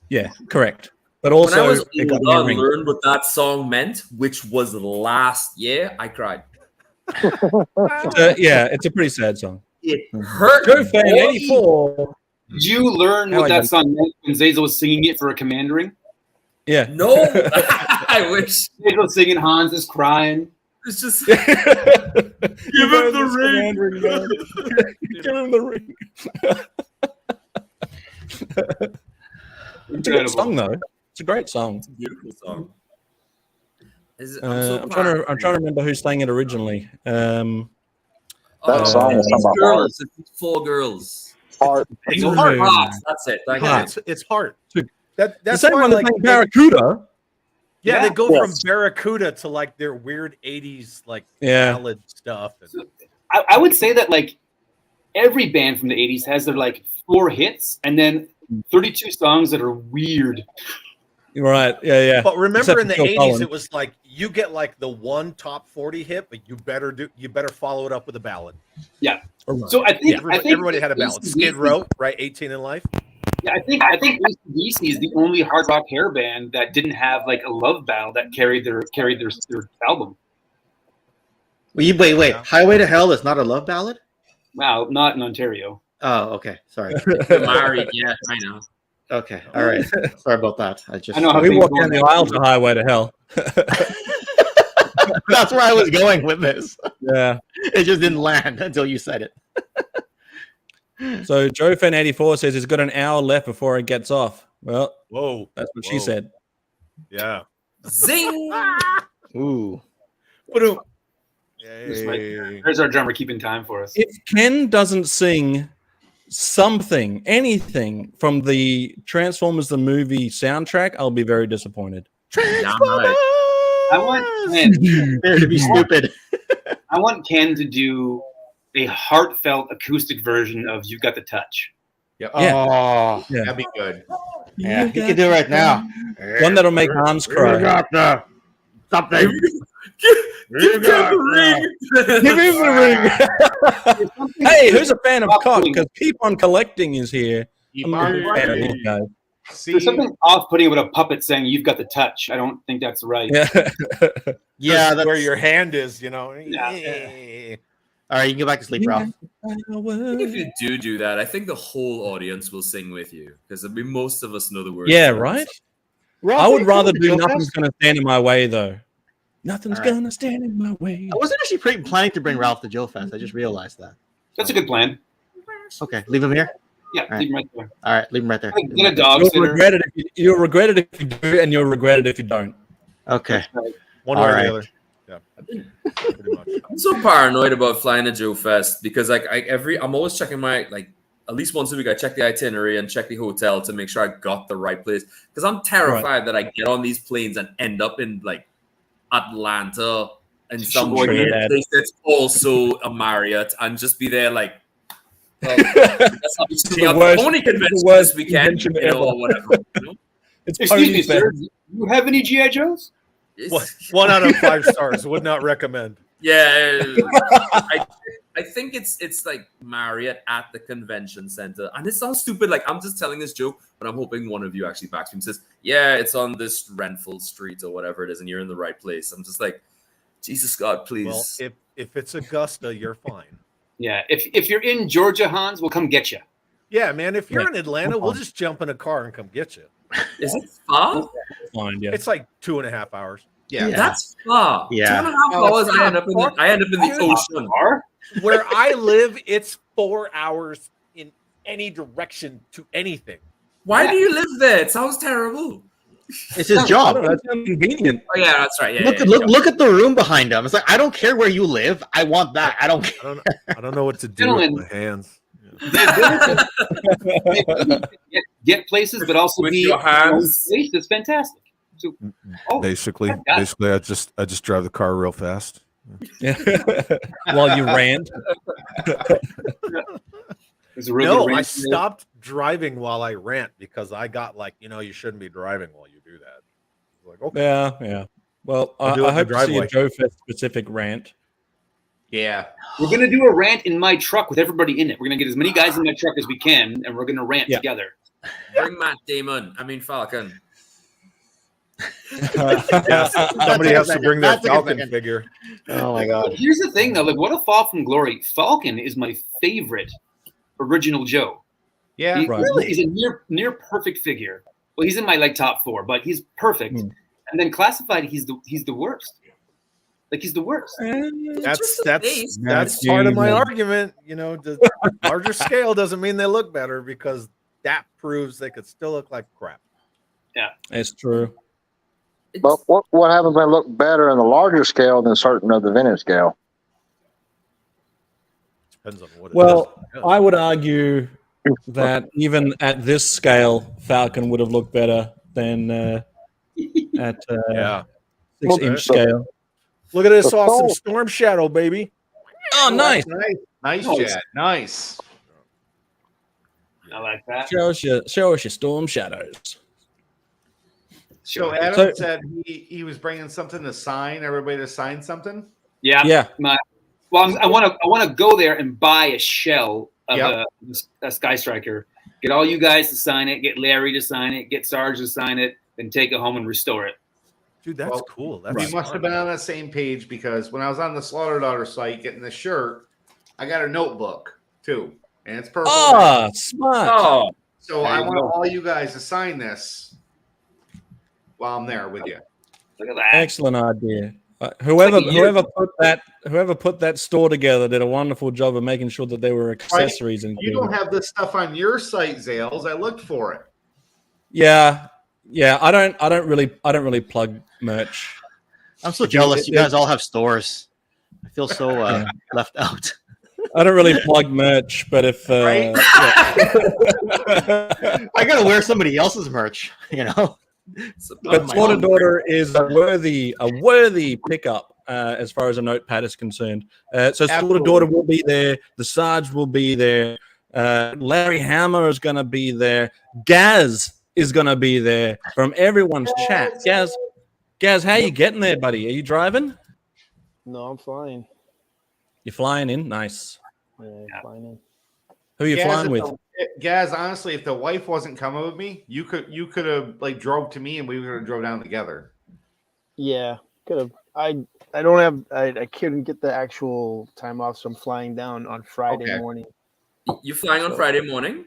yeah, correct. But When I also, was it got older, me a I ring. learned what that song meant, which was last year. I cried. Yeah, it's a pretty sad song. It hurt. Joe fan boy. 84. Did you learn How what I that done. song meant when Zazel was singing it for a command ring? Yeah. No, I wish. Zazel was singing, Hans is crying. It's just Give him the ring. Give him the ring. It's a good song, though. It's a great song. It's a beautiful song. I'm trying to remember who sang it originally. That song is these about girls. It's 4 girls. Heart. It's No. Heart. Heart. That's it. Thank Yeah, you. it's Heart. The That's same why, one that's like, like Barracuda. yeah, they go Yes. from Barracuda to like their weird 80s like Yeah. ballad stuff. And, I would say that like every band from the 80s has their like 4 hits and then 32 songs that are weird. Right. Yeah. but remember Except in the for Phil 80s, Collins. it was like you get like the one top 40 hit, but you better follow it up with a ballad. Yeah. So I think Everybody had a ballad. AC/DC Skid Row, right? 18 in Life. Yeah, I think AC/DC is the only hard rock hair band that didn't have like a love ballad that carried their album. Wait. Highway to Hell is not a love ballad? Wow, not in Ontario. Oh, okay. Sorry. You're married. Yeah, I know. Okay. All right. Sorry about that. I know how We things walked go down in the aisle to Highway to Hell. That's where I was going with this. Yeah. It just didn't land until you said it. So Joe fan 84 says he's got an hour left before it gets off. Well, Whoa. that's what she Whoa. said. Yeah. Zing. Ooh. Ba-doom. Just right Yay. There's our drummer keeping time for us. If Ken doesn't sing something, anything from the Transformers the movie soundtrack, I'll be very disappointed. Damn right. I want Ken. There to be stupid. I want Ken to do a heartfelt acoustic version of "You've Got the Touch." Yep. Yeah. Oh, Yeah. That'd be good. yeah. You can do it right now. One that'll make Hans cry. Something. Give him the ring. Give him the ring. Hey, who's a fan of cock? Because Keep On Collecting is here. I'm a big fan of these guys. See, There's something off-putting about a puppet saying "You've got the touch." I don't think that's right. Yeah. Yeah, that's where your hand is, you know. Yeah. All right, you can go back to sleep, Ralph. If you do that, I think the whole audience will sing with you because most of us know the words. Yeah, right? I would rather do Nothing's Gonna Stand in My Way, though. Nothing's All right. gonna stand in my way. I wasn't actually planning to bring Ralph to Joefest. I just realized that. That's a good plan. Okay, leave him here. Yeah, right. leave him right there. All right, leave him right there. Get a dog You'll sitter. regret it if you do, and you'll regret it if you don't. Okay. One All way or right. the other. Yeah. Pretty much. I'm so paranoid about flying to Joefest because I'm always checking my at least once a week I check the itinerary and check the hotel to make sure I got the right place because I'm terrified that I get on these planes and end up in like Atlanta in some Sure, weird Dad. place that's also a Marriott, and just be there like, well, that's how we see out the worst- pony convention the worst this weekend, convention you know, ever. or whatever. You know? It's Excuse me, Pony sir. Fest. Do you have any GI Joes? It's- 1 out of 5 stars. Would not recommend. Yeah, I think it's like Marriott at the convention center, and it sounds stupid. Like I'm just telling this joke, but I'm hoping one of you actually backs me and says, "Yeah, it's on this Renfrew Street or whatever it is, and you're in the right place." I'm just like, Jesus God, please. Well, if it's Augusta, you're fine. Yeah. If you're in Georgia, Hans, we'll come get you. Yeah, man. If you're Yeah. in Atlanta, we'll just jump in a car and come get you. Is it far? Fine, yeah. It's like 2.5 hours. Yeah. That's far. Yeah. 2.5 Oh, hours. I end up in the ocean. Where I live, it's 4 hours in any direction to anything. Why do you live there? It sounds terrible. It's his I job. don't know, it's inconvenient. Oh yeah, that's right. Yeah, Look, yeah, look, yeah. look at the room behind him. It's like I don't care where you live. I want that. I don't care. I don't know what to do Gentlemen. with my hands. Get places, but also With be your hands. place. It's fantastic. So, Basically, I got it. I just drive the car real fast. Yeah. While you rant. there's a real No, good I range. stopped driving while I rant because I got like, you shouldn't be driving while you do that. Like, okay. Yeah. Well, I'll do it I in the hope to see a driveway. Joefest specific rant. Yeah. We're gonna do a rant in my truck with everybody in it. We're gonna get as many guys in my truck as we can, and we're gonna rant Yeah. together. Bring Matt Damon. I mean Falcon. Somebody has to bring their That's a good Falcon second. figure. Oh my god. Here's the thing, though. Like, what a fall from glory! Falcon is my favorite original Joe. Yeah. He Right. really is a near perfect figure. Well, he's in my like top 4, but he's perfect. Mm. And then classified, he's the worst. Like he's the worst. That's That's part of my you, man. argument. The larger scale doesn't mean they look better because that proves they could still look like crap. It's true. But what happens when they look better in the larger scale than certain of the vintage scale? Depends on what. Well, it is. I would argue that even at this scale, Falcon would have looked better than at Yeah. 6-inch scale. Look at this The awesome soul. Storm Shadow, baby. Oh, nice. Nice, Nice. Chad. Nice. I like that. Show us your Storm Shadows. So Adam So- said he was bringing something to sign. Everybody to sign something. Yeah. Yeah. Well, I want to go there and buy a shell of Yep. a Sky Striker. Get all you guys to sign it. Get Larry to sign it. Get Sarge to sign it. Then take it home and restore it. Dude, that's Well, cool. That's We must smart. have been on the same page because when I was on the Slaughter Daughter site getting the shirt, I got a notebook too, and it's purple. Oh, smart. Oh, So There I you want go. all you guys to sign this while I'm there with you. Look at that. Excellent idea. Whoever like a year. whoever put that store together did a wonderful job of making sure that there were accessories and You don't have this stuff on your site, Zales. I looked for it. Yeah. I don't really plug merch. I'm so jealous. You guys all have stores. I feel so left out. I don't really plug merch, but if Right? I gotta wear somebody else's merch. it's a but my Slaughter own. Daughter is a worthy pickup as far as a notepad is concerned. So Slaughter Absolutely. Daughter will be there. The Sarge will be there. Larry Hammer is going to be there. Gazz is going to be there from everyone's chat. Gazz, how you getting there, buddy? Are you driving? No, I'm flying. You're flying in? Nice. Yeah, flying in. Who are you Gaz, flying if with? Gaz, honestly, if the wife wasn't coming with me, you could have like drove to me and we would have drove down together. Yeah, could have. I don't have. I couldn't get the actual time off, so I'm flying down on Friday Okay. morning. You flying on Friday morning?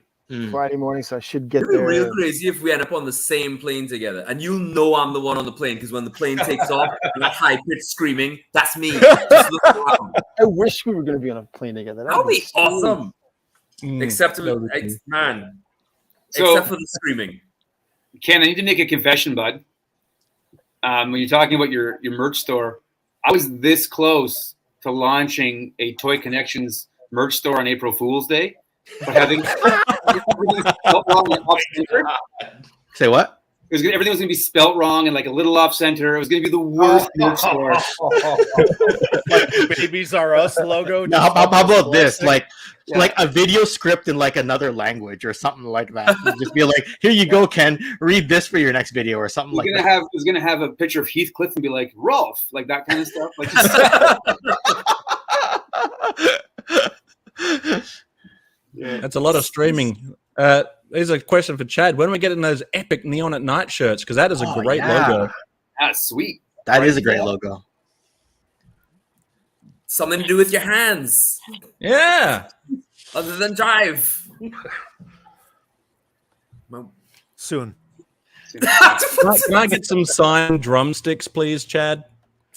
Friday morning, so I should get It'd be there. real crazy if we end up on the same plane together, and you'll know I'm the one on the plane because when the plane takes off, and that high pitched screaming, that's me. Just look around. I wish we were going to be on a plane together. That'll be so- awesome. Mm, Except that would be cool. man, So- except for the screaming. Ken, I need to make a confession, bud. When you're talking about your merch store, I was this close to launching a Toykennections merch store on April Fool's Day, but having Say what? everything was gonna be spelt wrong and like a little off center. It was gonna be the worst merch store. Like the Babies Are Us logo. Now, how about this? Like a video script in like another language or something like that. You'd just be like, here you go, Ken. Read this for your next video or something like that. It was gonna have a picture of Heathcliff and be like Rolf, like that kind of stuff. Like, That's a lot of streaming. Here's a question for Chad. When are we getting those epic Neon at Night shirts? Because that is a great logo. That's sweet. That is a great logo. Something to do with your hands. Yeah. Other than drive. Soon. Can I get some signed drumsticks, please, Chad?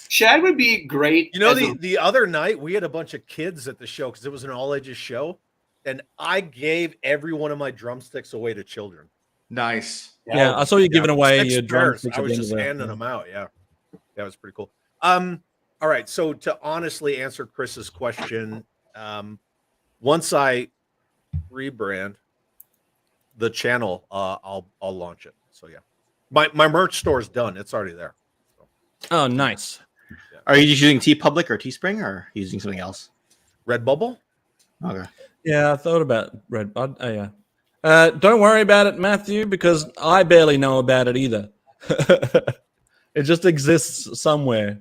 Chad would be great. You know, the other night we had a bunch of kids at the show because it was an all ages show, and I gave every one of my drumsticks away to children. Nice. Yeah, I saw you giving away your drumsticks. I was just handing them out. Yeah, that was pretty cool. All right. So to honestly answer Chris's question, once I rebrand the channel, I'll launch it. So yeah, my merch store is done. It's already there. So. Oh, nice. Yeah. Are you just using TeePublic or Teespring or using something else? Redbubble. Okay. Yeah, I thought about Redbud. Oh yeah. Don't worry about it, Matthew, because I barely know about it either. It just exists somewhere.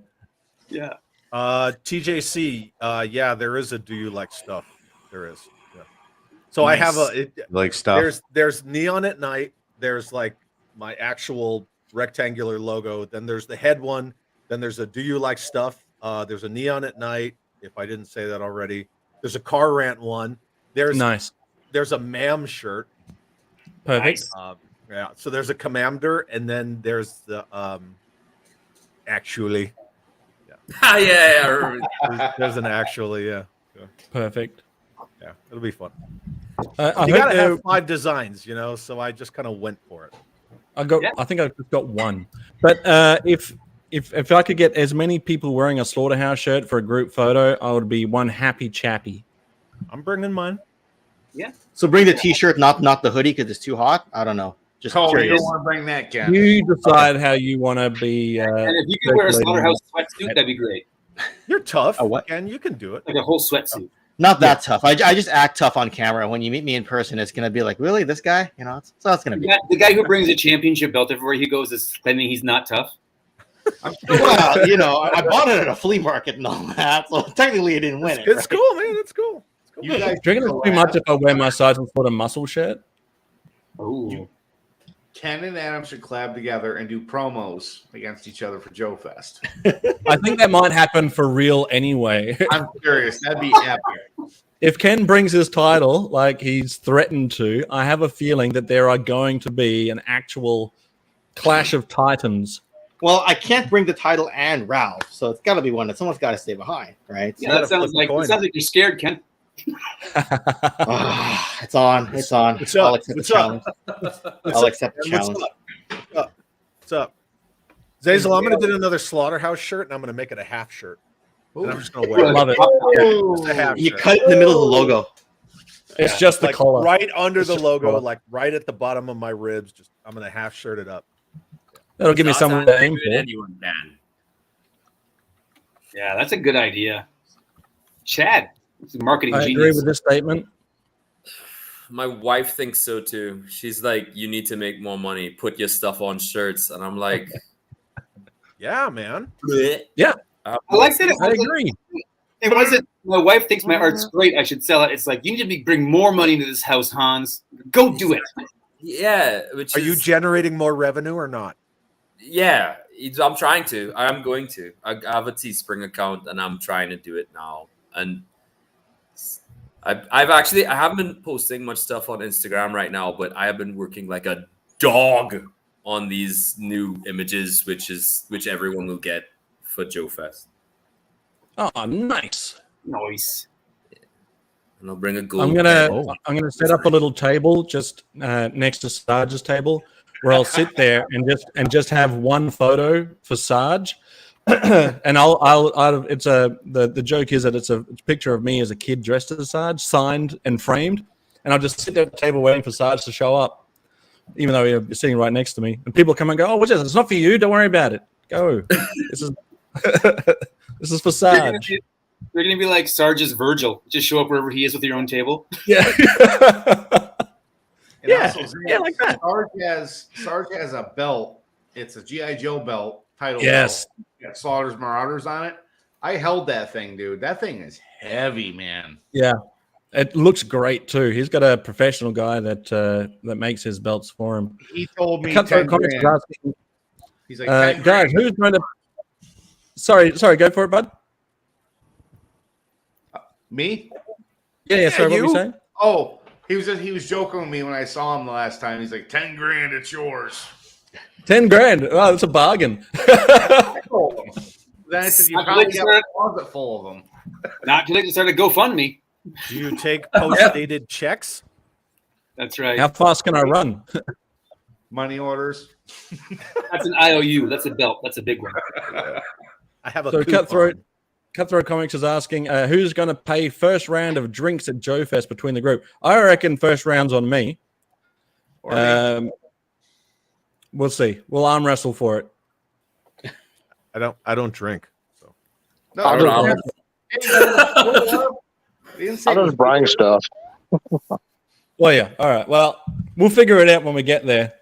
Yeah. TJC. Yeah, there is a Do You Like Stuff? There is. Yeah. So nice. I have like stuff. There's Neon at Night. There's like my actual rectangular logo. Then there's the head one. Then there's a Do You Like Stuff? There's a Neon at Night. If I didn't say that already, there's a Car Rant one. There's nice. There's a MAM shirt. Perfect. Yeah. So there's a Commander, and then there's the actually. Yeah. There's an actually. Yeah. Perfect. Yeah, it'll be fun. I you gotta have 5 designs, you know. So I just kind of went for it. I think I've just got one. But if I could get as many people wearing a Slaughterhouse shirt for a group photo, I would be one happy chappy. I'm bringing mine. Yeah. So bring the T-shirt, not the hoodie, because it's too hot. I don't know. Just curious. You don't want to bring that, Ken. You decide how you want to be. And if you could wear a Slaughterhouse sweatsuit, that'd be great. You're tough. What? Ken, you can do it. Like a whole sweatsuit. Not that tough. I just act tough on camera. When you meet me in person, it's gonna be like, really, this guy? You know, so that's gonna be. The guy who brings a championship belt everywhere he goes is claiming he's not tough. Well, you know, I bought it at a flea market and all that, so technically I didn't win it. It's cool, man. It's cool. You guys do you reckon it's too much if I wear my Sergeant Slaughter muscle shirt? Oh. Ken and Adam should collab together and do promos against each other for Joefest. I think that might happen for real anyway. I'm curious. That'd be epic. If Ken brings his title like he's threatened to, I have a feeling that there are going to be an actual clash of titans. Well, I can't bring the title and Ralph, so it's got to be one that someone's got to stay behind, right? Yeah, that sounds like you're scared, Ken. It's on. What's I'll up? accept the challenge. I'll accept the challenge. What's up? Zazel, I'm going to do another Slaughterhouse shirt, and I'm going to make it a half shirt. And I'm just going to wear it. Love it. Just a half You shirt. cut it in the middle of the logo. It's just the like collar. right under It's the just logo, collar. like right at the bottom of my ribs. Just I'm going to half shirt it up. That'll give me someone to aim for. Anyone can. Yeah, that's a good idea. Chad, it's a marketing I genius. agree with this statement. My wife thinks so too. She's like, you need to make more money. Put your stuff on shirts. And I'm like, Yeah, man. Yeah, I like that. I agree. It wasn't. My wife thinks my art's great. I should sell it. It's like, you need to bring more money to this house, Hans. Go do it. yeah. Are you generating more revenue or not? Yeah, I'm trying to. I'm going to. I have a Teespring account, and I'm trying to do it now. And I haven't been posting much stuff on Instagram right now, but I have been working like a dog on these new images, which everyone will get for Joefest. Oh, nice. Nice. And I'll bring a gold. I'm gonna set up a little table just next to Sarge's table, where I'll sit there and just have one photo for Sarge, and the joke is that it's a picture of me as a kid dressed as Sarge, signed and framed, and I'll just sit there at the table waiting for Sarge to show up. even though you're sitting right next to me. And people come and go, "Oh, what's this? It's not for you. Don't worry about it. Go. This is this is for Sarge." They're gonna be like Sarge's Virgil. Just show up wherever he is with your own table. Yeah. Yeah, like that. Sarge has a belt. It's a GI Joe belt title. Yes. Belt. Got Slaughter's Marauders on it. I held that thing, dude. That thing is heavy, man. Yeah. It looks great too. He's got a professional guy that makes his belts for him. He told me Cutthroat 10 Comics is grand. asking, He's like, 10 guys, grand. who's going to? Sorry, go for it, bud. Me? Yeah. Sorry, what were you saying? Oh, he was joking with me when I saw him the last time. He's like, 10 grand, it's yours. 10 grand. Wow, that's a bargain. Then I said, you probably got a closet full of them. Not too late to start a GoFundMe. Do you take post-dated checks? That's right. How fast can I run? Money orders. That's an IOU. That's a belt. That's a big one. I have a So coupon. Cutthroat Comics is asking, who's going to pay first round of drinks at Joefest between the group? I reckon first round's on me. We'll see. We'll arm wrestle for it. I don't drink. So. No, I just bring stuff. Well, yeah. All right. Well, we'll figure it out when we get there.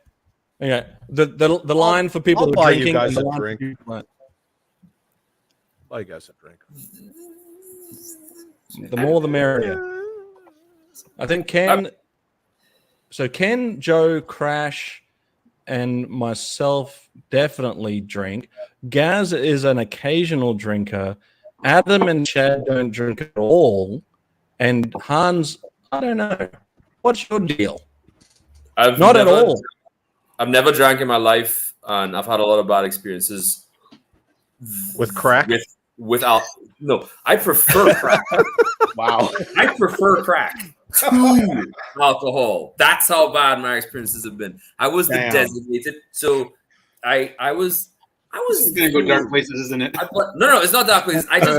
Okay. The line for people I'll who buy are you drinking. guys and the a line drink. for people who Buy you guys a drink. aren't. The more, the merrier. I think Ken, Joe, Crash, and myself definitely drink. Gazz is an occasional drinker. Adam and Chad don't drink at all. And Hans, I don't know. What's your deal? Not at all. I've never drank in my life, and I've had a lot of bad experiences With crack? Without. No, I prefer crack. Wow. I prefer crack to alcohol. That's how bad my experiences have been. I was the designated, so I was This is gonna go dark places, isn't it? No, it's not dark places. I just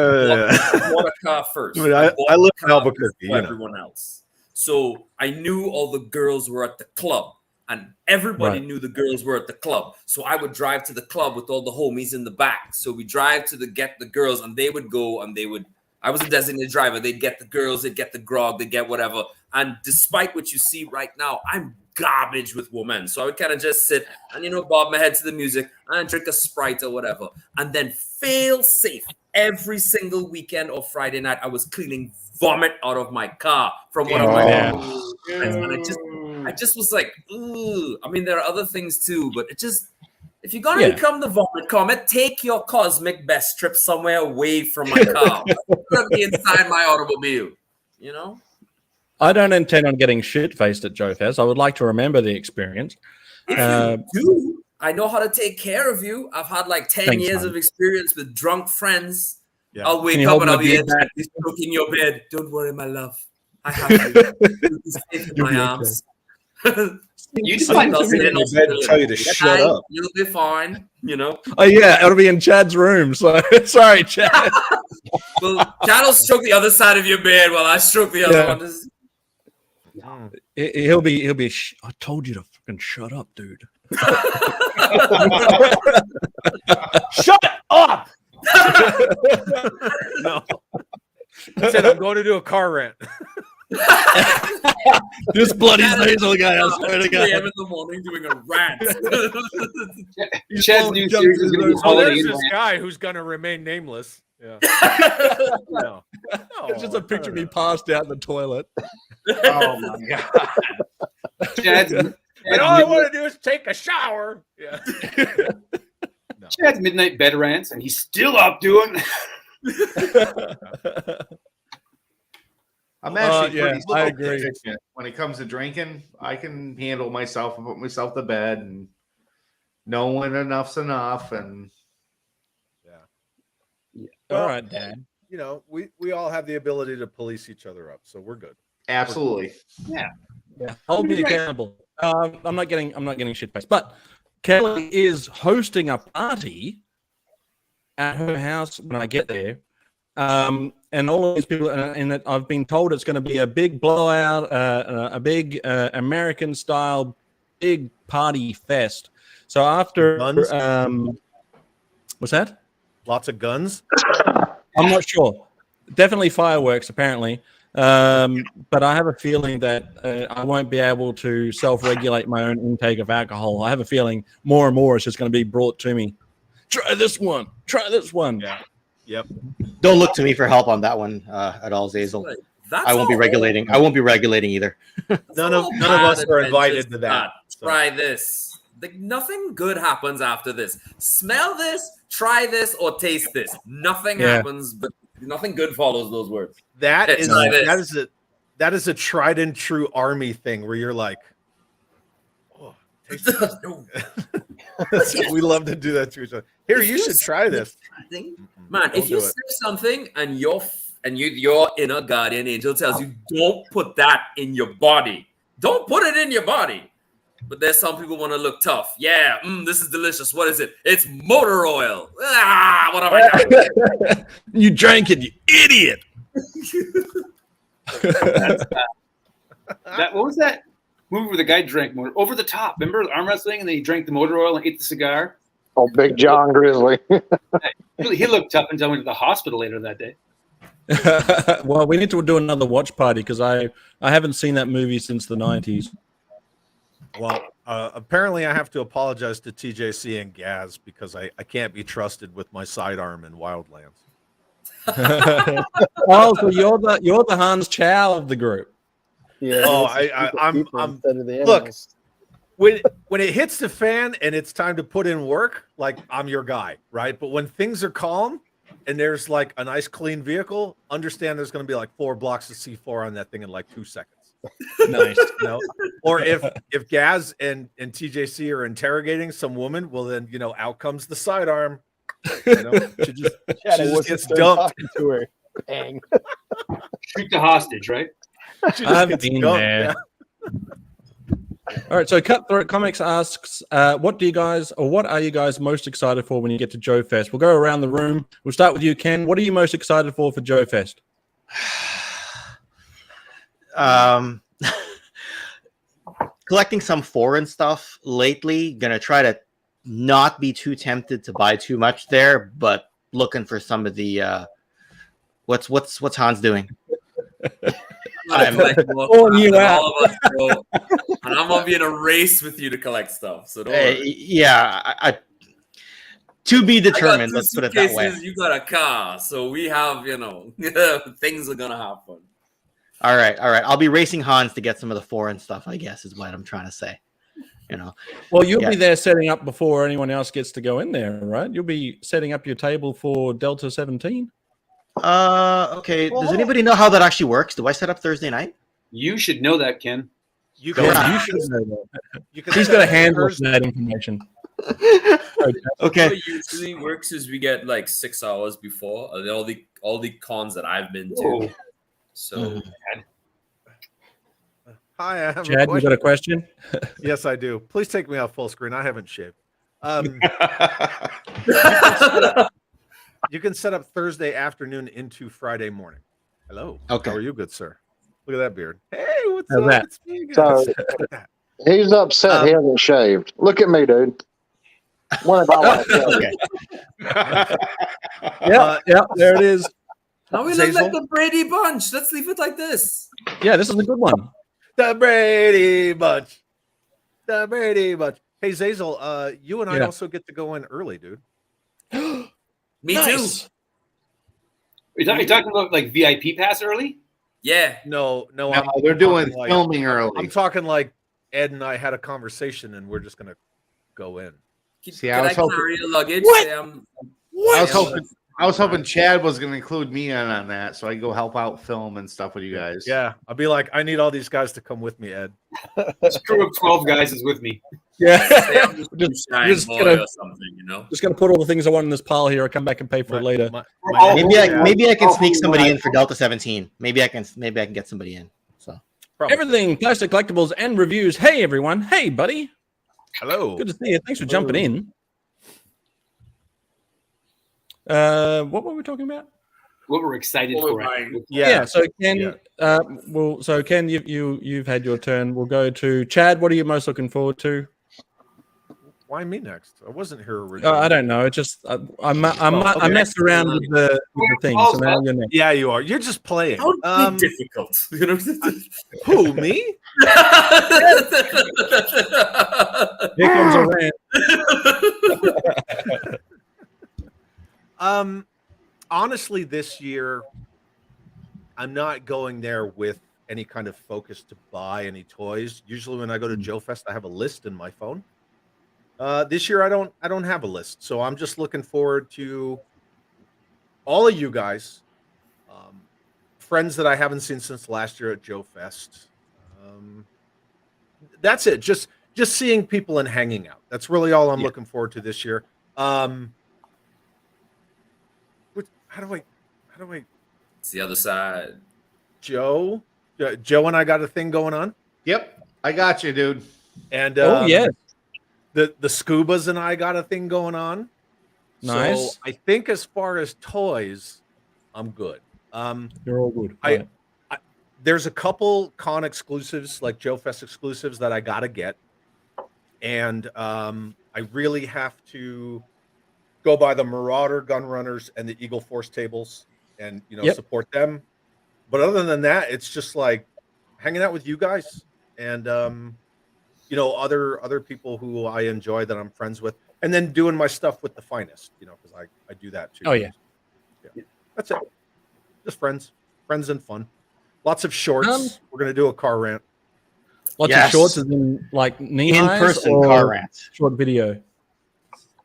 bought a car first. I mean, I live in Albuquerque. For everyone else, so I knew all the girls were at the club, and everybody knew the girls were at the club. So I would drive to the club with all the homies in the back. So we drive to get the girls, and they would go, and they would. I was a designated driver. They'd get the girls, they'd get the grog, they'd get whatever. And despite what you see right now, I'm garbage with women. So I would kind of just sit and, bob my head to the music and drink a Sprite or whatever. And then fail safe every single weekend or Friday night, I was cleaning vomit out of my car from one of my friends. And I just was like, ooh. I mean, there are other things too, but it just... If you're going to become the vomit comet, take your cosmic best trip somewhere away from my car. It's going to be inside my automobile, I don't intend on getting shit-faced at Joefest. I would like to remember the experience. If you do, I know how to take care of you. I've had like 10 years of experience with drunk friends. Yeah. I'll wake up and I'll be stroking your bed. Don't worry, my love. I have you. You'll be safe in my arms. You just find tell you to shut up. You'll be fine, Oh yeah, it'll be in Chad's room. So sorry, Chad. Well, Chad will stroke the other side of your bed while I stroke the other one. He'll be. I told you to fucking shut up, dude. Shut up! No. I said I'm going to do a car rent. This bloody Hazel guy, I swear to God. 3 a.m. in the morning doing a rant. Chad's new series is going to be there's this guy who's going to remain nameless. Yeah. No. It's just a picture of me passed out in the toilet. Oh my God. And all I want to do is take a shower. Yeah. No. Chad's midnight bed rants, and he's still up doing. I'm actually pretty I agree. efficient. When it comes to drinking, I can handle myself and put myself to bed and know when enough's enough. And all right, Dad. We all have the ability to police each other up, so we're good. Absolutely. Yeah. Hold me accountable. I'm not getting shit faced. But Kelly is hosting a party at her house when I get there. And all of these people, and I've been told it's going to be a big blowout, a big American-style big party fest. So after Guns? what's that? Lots of guns. I'm not sure. Definitely fireworks, apparently. But I have a feeling that I won't be able to self-regulate my own intake of alcohol. I have a feeling more and more it's just going to be brought to me. Try this one. Try this one. Yeah. Yep. Don't look to me for help on that one at all, Zazel. I won't be regulating. I won't be regulating either. None of us are invited to that. Try this. Like, nothing good happens after this. Smell this, try this, or taste this. Nothing happens, but nothing good follows those words. That is a tried and true army thing where you're like, oh, taste this. We love to do that to each other. Here, you should try this. Man, if you say something and your inner guardian angel tells you, don't put that in your body. Don't put it in your body. But there's some people want to look tough. Yeah, this is delicious. What is it? It's motor oil. Ah, what have I done? You drank it, you idiot. What was that movie where the guy drank motor over the top? Remember arm wrestling, and then he drank the motor oil and ate the cigar. Oh, Big John Grizzly. He looked tough until I went to the hospital later that day. Well, we need to do another watch party because I haven't seen that movie since the 90s. Well, apparently I have to apologize to TJC and Gazz because I can't be trusted with my sidearm in Wildlands. Oh, so you're the Hans Chow of the group. Yeah. Oh, I'm look, when it hits the fan and it's time to put in work, like, I'm your guy, right? But when things are calm and there's like a nice clean vehicle, understand there's going to be like 4 blocks of C4 on that thing in like 2 seconds. Nice. You know? Or if Gazz and TJC are interrogating some woman, well then, out comes the sidearm. She just gets dumped to her. Bang. Shoot the hostage, right? I've been there. Yeah. All right, so Cutthroat Comics asks, what are you guys most excited for when you get to Joefest? We'll go around the room. We'll start with you, Ken. What are you most excited for Joefest? Collecting some foreign stuff lately. Gonna try to not be too tempted to buy too much there, but looking for some of the what's Hans doing? I'm pulling you out. All of us, bro. And I'm gonna be in a race with you to collect stuff. So don't worry. Yeah, I to be determined. Let's put it that way. You got a car, so we have things are gonna happen. All right. I'll be racing Hans to get some of the foreign stuff, I guess, is what I'm trying to say. Well, you'll be there setting up before anyone else gets to go in there, right? You'll be setting up your table for Delta 17. Okay. Does anybody know how that actually works? Do I set up Thursday night? You should know that, Ken. You should know that. He's got to handle that information. Okay. What usually works is we get like 6 hours before all the cons that I've been to. Whoa. So, hi, I have Chad, you got a question? Yes, I do. Please take me off full screen. I haven't shaved. You can set up Thursday afternoon into Friday morning. Hello. Okay. How are you, good sir? Look at that beard. Hey, what's How's up? that? It's me again. So he's upset he hasn't shaved. Look at me, dude. One of our Okay. Yeah, there it is. now we look like the Brady Bunch. Let's leave it like this. Yeah, this is a good one. The Brady Bunch. The Brady Bunch. Hey, Zazel, you and I also get to go in early, dude. Me too. Are you talking about like VIP pass early? Yeah. No, they're doing filming early. I'm talking like Ed and I had a conversation and we're just gonna go in. See, Can I carry your luggage? What? I was hoping Chad was going to include me on that, so I go help out film and stuff with you guys. Yeah, I'll be like, I need all these guys to come with me, Ed. This crew of 12 guys is with me. Yeah, just gonna put all the things I want in this pile here. I'll come back and pay for it later. Maybe I can sneak somebody in for Delta 17. Maybe I can get somebody in. So everything plastic collectibles and reviews. Hey everyone. Hey buddy. Hello. Good to see you. Thanks for jumping in. What were we talking about? what we're excited What for. we're buying. Yeah. So Ken, Ken, you've had your turn. We'll go to Chad. What are you most looking forward to? Why me next? I wasn't here originally. I don't know. It just I messed around with the thing. So now you're next. Yeah, you are. You're just playing. How difficult. You know? Who, me? Here comes a rant. Honestly, this year, I'm not going there with any kind of focus to buy any toys. Usually when I go to Joefest, I have a list in my phone. This year I don't have a list, so I'm just looking forward to all of you guys, friends that I haven't seen since last year at Joefest. That's it. Just seeing people and hanging out. That's really all I'm looking forward to this year. How do I? It's the other side. Joe and I got a thing going on. Yep, I got you, dude. And yes. The Scubas and I got a thing going on. Nice. So I think as far as toys, I'm good. You're all good. There's a couple con exclusives, like Joefest exclusives, that I gotta get, and I really have to go by the Marauder Gun Runners and the Eagle Force tables, and support them. But other than that, it's just like hanging out with you guys and other people who I enjoy that I'm friends with, and then doing my stuff with the finest, because I do that too. Oh yeah. That's it. Just friends and fun. Lots of shorts. We're gonna do a car rant. Lots of shorts, as in like knee highs, in-person or car rants. short video.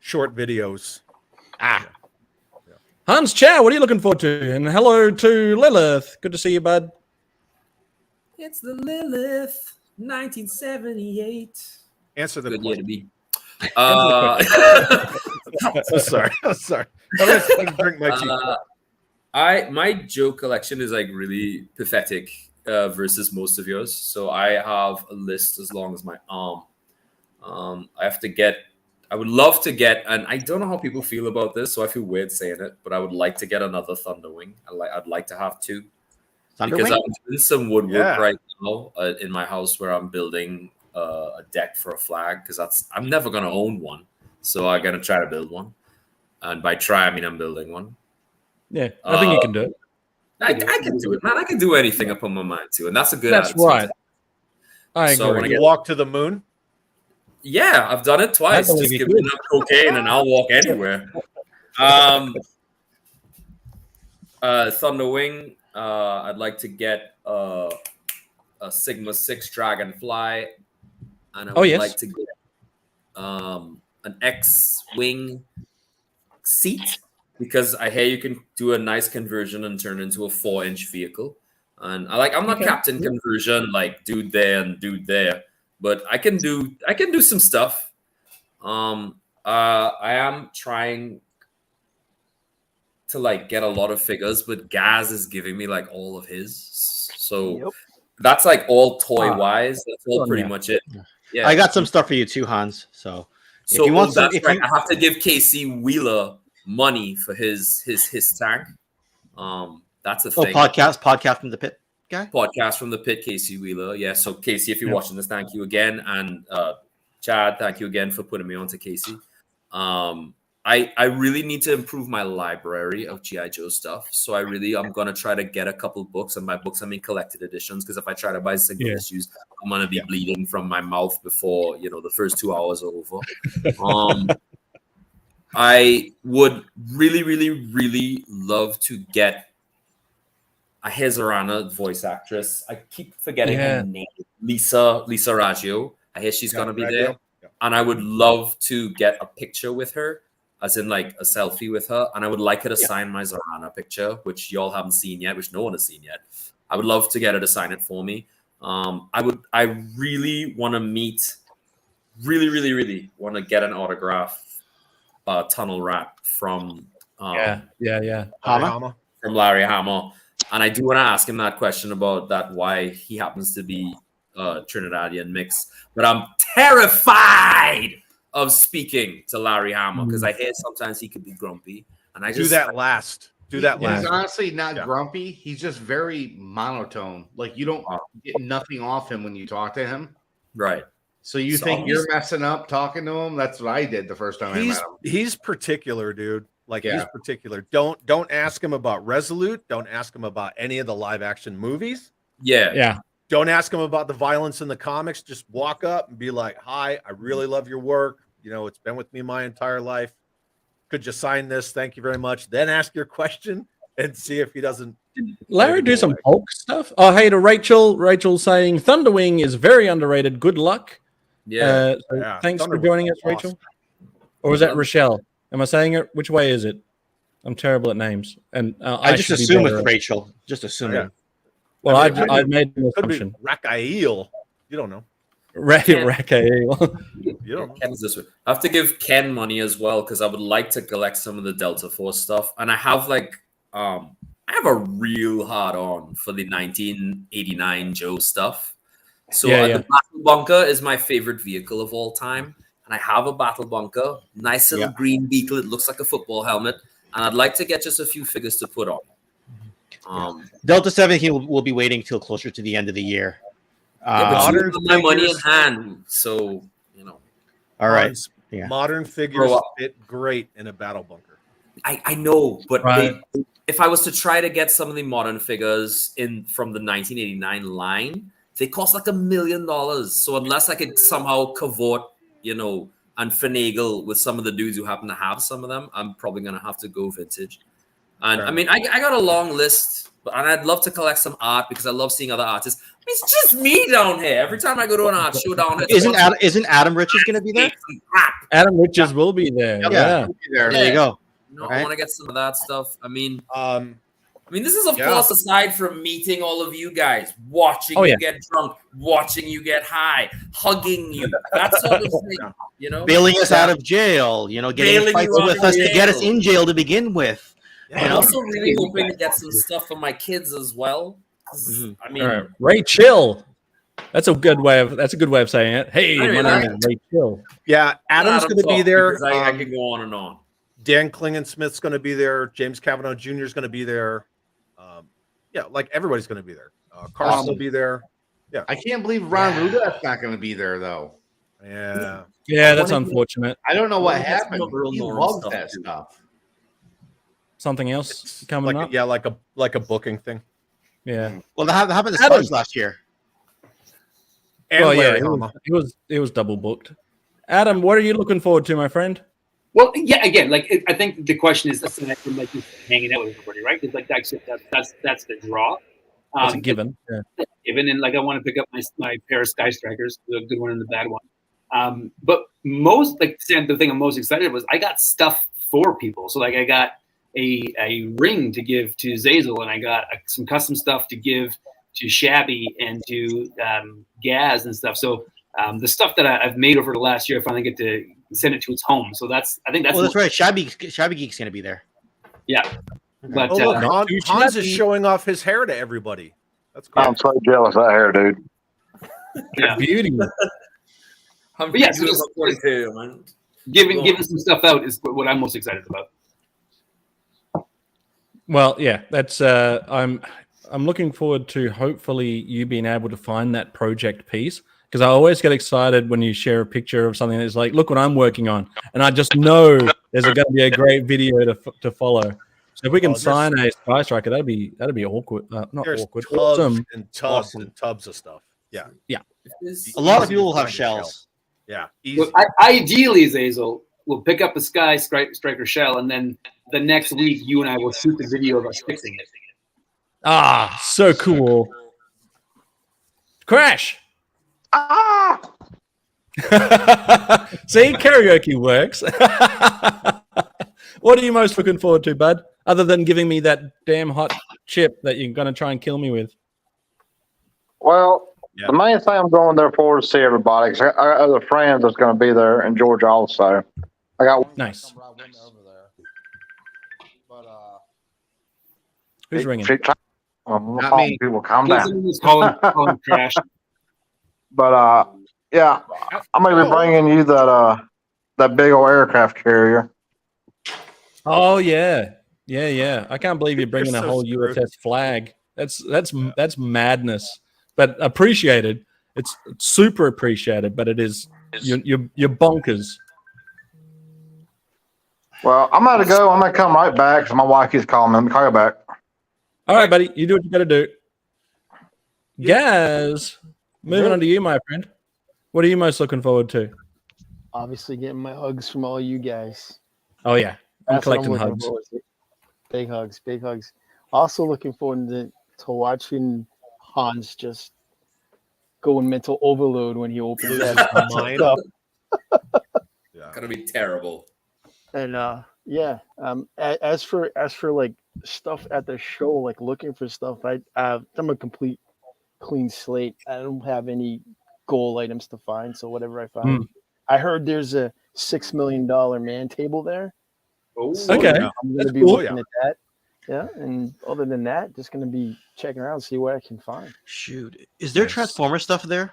Short videos. Hans Chow, what are you looking forward to? And hello to Lilith. Good to see you, bud. It's the Lilith, 1978. Answer the Good year to question. be. So sorry. I'm sorry. I'm gonna drink my tea. My Joe collection is like really pathetic versus most of yours. So I have a list as long as my arm. I would love to get, and I don't know how people feel about this, so I feel weird saying it, but I would like to get another Thunderwing. I'd like to have two. Because I'm doing some woodwork right now in my house where I'm building a deck for a flag, because I'm never gonna own one, so I'm gonna try to build one. And by try, I mean I'm building one. Yeah, I think you can do it. I can do it, man. I can do anything I put my mind to, and that's a good. That's attitude. right. I agree. So when you walk to the moon. Yeah, I've done it twice. Just give me enough cocaine and I'll walk anywhere. Thunderwing. I'd like to get a Sigma 6 Dragonfly, and I would like to get an X-Wing seat, because I hear you can do a nice conversion and turn into a 4-inch vehicle. And I'm not Captain Conversion, like dude there and dude there, but I can do some stuff. I am trying to get a lot of figures, but Gazz is giving me all of his. So that's all toy wise. That's all pretty much it. Yeah. I got some stuff for you too, Hans. So if you want I have to give Casey Wheeler money for his tank. That's a thing. Podcast from the pit guy. Podcast from the pit, Casey Wheeler. Yeah. So Casey, if you're watching this, thank you again, and Chad, thank you again for putting me on to Casey. I really need to improve my library of G.I. Joe stuff. So I'm going to try to get a couple books, and by books, I mean collected editions, because if I try to buy single issues, I'm going to be bleeding from my mouth before, the first 2 hours are over. I would really, really, really love to get a Hezarana voice actress. I keep forgetting her name. Lisa Raggio. I hear she's going to be there. Yeah. And I would love to get a picture with her, as in a selfie with her, and I would like her to sign my Zorana picture, which y'all haven't seen yet, which no one has seen yet. I would love to get her to sign it for me. I really want to meet, really want to get an autograph, Tunnel Rat from Hama. From Larry Hama. And I do want to ask him that question about that, why he happens to be Trinidadian mix, but I'm terrified of speaking to Larry Hama, because I hear sometimes he could be grumpy, and I just do that last. Do that He's last. honestly not grumpy. He's just very monotone. Like you don't get nothing off him when you talk to him. Right. So you think you're messing up talking to him? That's what I did the first time I met him. He's particular, dude. Like he's particular. Don't ask him about Resolute. Don't ask him about any of the live action movies. Yeah. Don't ask him about the violence in the comics. Just walk up and be like, "Hi, I really love your work. You know, it's been with me my entire life. Could you sign this? Thank you very much." Then ask your question and see if he doesn't. Larry do some Hulk stuff. Oh, hey to Rachel. Rachel saying Thunderwing is very underrated. Good luck. Yeah. Thanks for joining us, Rachel. Or is that Rochelle? Am I saying it? Which way is it? I'm terrible at names, and I just assume it's Rachel. Just assume it. Well, I made an assumption. Rakael. You don't know. Rakael. You don't know. Ken's this way. I have to give Ken money as well because I would like to collect some of the Delta Force stuff, and I have I have a real hard on for the 1989 Joe stuff. So the Battle Bunker is my favorite vehicle of all time, and I have a Battle Bunker, nice little green beetle. It looks like a football helmet, and I'd like to get just a few figures to put on. Delta 17 will be waiting till closer to the end of the year. Modern my money in hand, so you know. All right. Modern figures fit great in a Battle Bunker. I know, but if I was to try to get some of the modern figures from the 1989 line, they cost like $1 million. So unless I could somehow cavort, and finagle with some of the dudes who happen to have some of them, I'm probably gonna have to go vintage. And I mean, I got a long list, and I'd love to collect some art because I love seeing other artists. It's just me down here. Every time I go to an art show down here, isn't Adam Richards going to be there? Adam Richards will be there. Yeah. There you go. I want to get some of that stuff. I mean, this is of course aside from meeting all of you guys, watching you get drunk, watching you get high, hugging you, that sort of thing. Bailing us out of jail. Getting fights with us to get us in jail to begin with. I'm also really hoping to get some stuff for my kids as well. I mean, Ray Chill. That's a good way of saying it. Hey, my name is Ray Chill. Yeah, Adam's going to be there. I can go on and on. Dan Klingensmith's going to be there. James Cavanaugh Jr. is going to be there. Everybody's going to be there. Carson will be there. Yeah, I can't believe Ron Ruda's not going to be there though. Yeah, that's unfortunate. I don't know what happened. He loves that stuff. Something else coming up? Yeah, like a booking thing. Yeah. Well, how happened to Sponge last year? And it was double booked. Adam, what are you looking forward to, my friend? Well, yeah, again, I think the question is aside from just hanging out with everybody, right? Because that's the draw. That's a given. Yeah. Given, and I want to pick up my pair of Sky Strikers, the good one and the bad one. But the thing I'm most excited about was I got stuff for people. So I got a ring to give to Zazel, and I got some custom stuff to give to Shabby and to Gazz and stuff. So the stuff that I've made over the last year, I finally get to send it to its home. So that's right. Shabby Geek's gonna be there. Yeah. But Hans is showing off his hair to everybody. That's cool. I'm so jealous of that hair, dude. Yeah. Beauty. Giving some stuff out is what I'm most excited about. Well, yeah, that's I'm looking forward to hopefully you being able to find that project piece, because I always get excited when you share a picture of something that's like, look what I'm working on, and I just know there's going to be a great video to follow. So if we can sign a Sky Striker, that'd be awkward. Not awkward. Tubs and tubs and tubs of stuff. Yeah. A lot of people will have shells. Yeah. Easy. Well, ideally, Zazel will pick up a Sky Striker shell, and then the next week you and I will shoot the video of us fixing it. Ah, so cool. Crash. See, karaoke works. What are you most looking forward to, bud? Other than giving me that damn hot chip that you're going to try and kill me with. Well, the main thing I'm going there for is to see everybody. Cause I got other friends that's going to be there in Georgia also. I got nice. Who's ringing? Not me. People, calm down. Calling Crash. But yeah, I'm going to be bringing you that big old aircraft carrier. Oh yeah. Yeah. I can't believe you're bringing You're a so whole screwed. USS flag. That's madness, but appreciated. It's super appreciated, but it is you're bonkers. Well, I'm going to go. I'm going to come right back because my wife keeps calling me. Let me call you back. All right, buddy. You do what you got to do. Gazz, moving on to you, my friend. What are you most looking forward to? Obviously, getting my hugs from all you guys. Oh, yeah. I'm That's what collecting looking hugs. forward to. Big hugs, big hugs. Also looking forward to watching Hans just go in mental overload when he opens Loses that his mind. stuff. Yeah. Gonna be terrible. And as for like stuff at the show, like looking for stuff, I'm a complete clean slate. I don't have any goal items to find, so whatever I find. I heard there's a $6 million man table there. So Okay. I'm That's gonna be cool. looking at that. Yeah, and other than that, just gonna be checking around, see what I can find. Shoot, is there Nice. Transformer stuff there?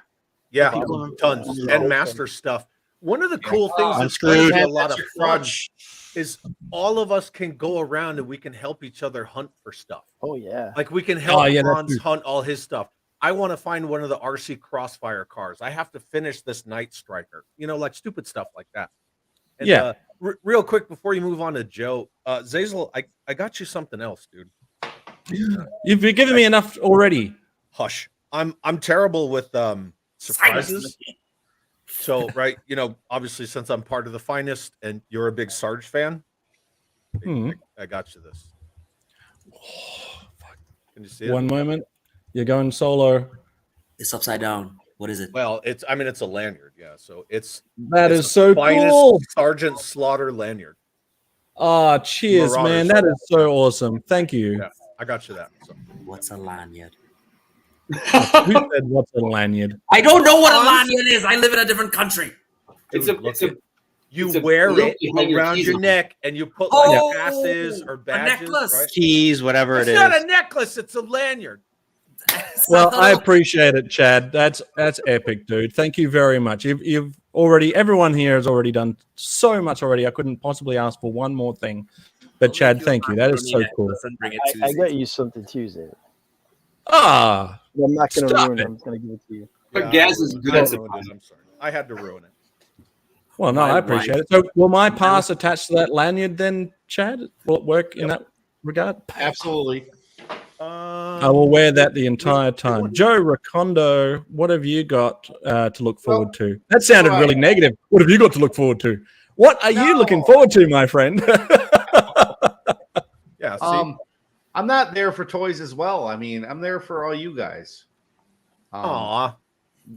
Yeah, People- tons Yeah. and master stuff. One of the cool things I'm that's going to screwed. be a lot That's of your fun crutch. is all of us can go around and we can help each other hunt for stuff. Oh yeah. Like we can help yeah, that's Hans true. hunt all his stuff. I want to find one of the RC Crossfire cars. I have to finish this Night Striker. Like stupid stuff like that. And, Yeah. Real quick before you move on to Joe, Zazel, I got you something else, dude. You've given me enough already. Hush. I'm terrible with surprises. So, right, obviously, since I'm part of the finest and you're a big Sarge fan, I got you this. Can you see it? One moment. You're going solo. It's upside down. What is it? Well, it's a lanyard, yeah. So it's That it's is the so finest cool. Sergeant Slaughter lanyard. Oh, cheers, Marauders. man. That is so awesome. Thank you. Yeah, I got you that. So. What's a lanyard? Who said what's a lanyard? I don't know what a lanyard is. I live in a different country. It's Dude, a- look it's a- at- you it's a wear rope it you hang your around keys your on. neck and you put Oh, passes or a badges. necklace. Right? Keys, whatever It's it is. not a necklace, it's a lanyard. Well, I appreciate it, Chad. That's epic, dude. Thank you very much. You've already, everyone here has already done so much already. I couldn't possibly ask for one more thing. But Chad, thank you. That is so cool. I got you something Tuesday. Ah, I'm not gonna Stop ruin it. it. I'm just gonna give it to you. But Gazz is good I at ruined it. I'm sorry. I had to ruin it. well, no, I appreciate it. So, will my pass attach to that lanyard then, Chad? Will it work in that regard? Absolutely. I will wear that the entire time. Joe Recondo, what have you got to look forward to? That sounded really negative. What have you got to look forward to? What are you looking forward to, my friend? Yeah. See? I'm not there for toys as well. I mean, I'm there for all you guys. Aw.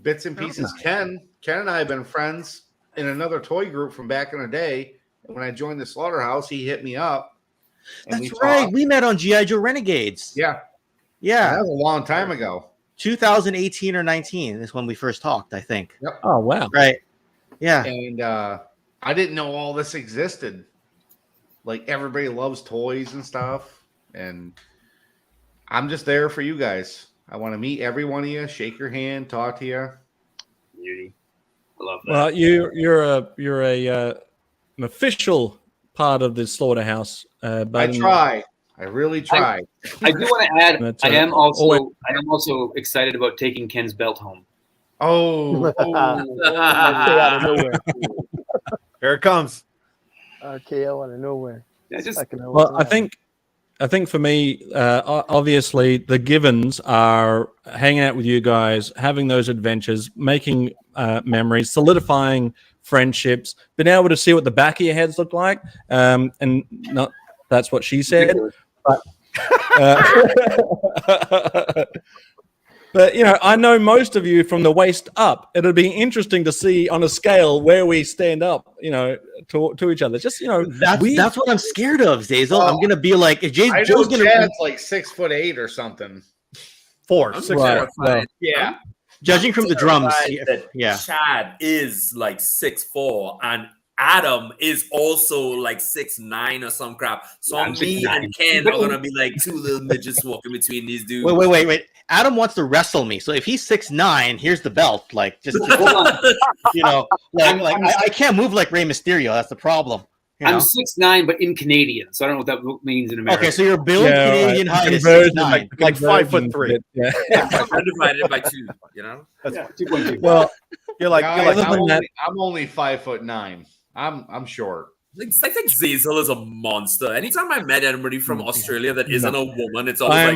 Bits and pieces. Ken and I have been friends in another toy group from back in the day. And when I joined the Slaughterhouse, he hit me up. And That's we right. talked. We met on G.I. Joe Renegades. Yeah. That Yeah. was a long time ago. 2018 or 19 is when we first talked, I think. Oh, wow. Right. Yeah. And I didn't know all this existed. Like everybody loves toys and stuff. And I'm just there for you guys. I want to meet every one of you, shake your hand, talk to you. Beauty. I love that. Well, you're an official part of the Slaughterhouse. But I try. I really try. I do want to add. That's I am also. always- I am also excited about taking Ken's belt home. Oh, Okay, out of nowhere. Here it comes. Okay, out of nowhere. Yeah, just Well, I think for me, obviously, the givens are hanging out with you guys, having those adventures, making memories, solidifying friendships, being able to see what the back of your heads look like, and not that's what she said. But, but I know most of you from the waist up. It'll be interesting to see on a scale where we stand up, to each other. Just That's what I'm scared of, Zazel. I'm gonna be like, if I know Joe's gonna Chad's like 6'8" or something. 6 Right. Well, Yeah. judging from the drums. That Yeah. Chad is like 6'4", and Adam is also like 6'9" or some crap. So I'm me 6'9". and Ken are gonna be like two little midgets walking between these dudes. Wait. Adam wants to wrestle me. So if he's 6'9", here's the belt. Like, just hold on. like I can't move like Rey Mysterio. That's the problem. I'm 6'9", but in Canadian, so I don't know what that means in America. Okay, so your build Canadian height is Conversion, 6'9". Like 5'3". Yeah. I divided by 2. You know. That's 2.2. Well, You're like, Guys, you're I'm, like only 5'9". I'm short. I think Zazel is a monster. Anytime I met anybody from Australia that isn't a woman, it's always I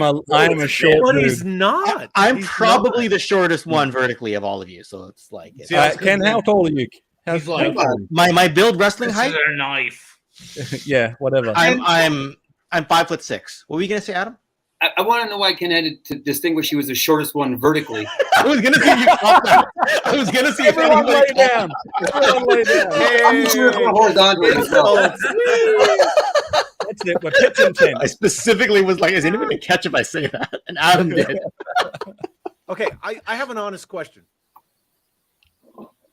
am a short but dude. he's not. I'm He's probably not. the shortest one vertically of all of you, so it's like See, I was Ken, gonna- how tall are you? He's like, my build wrestling this height. is a knife. Yeah, whatever. I'm 5'6". What were you gonna say, Adam? I want to know why Ken had to distinguish he was the shortest one vertically. I was gonna see if you caught that. I was gonna see if Everyone lay anybody down. Everyone lay down. I'm sure it's more horizontally as well. That's it. We're pitching 10. I specifically was like, is anyone gonna catch if I say that? And Adam did. Okay, I have an honest question.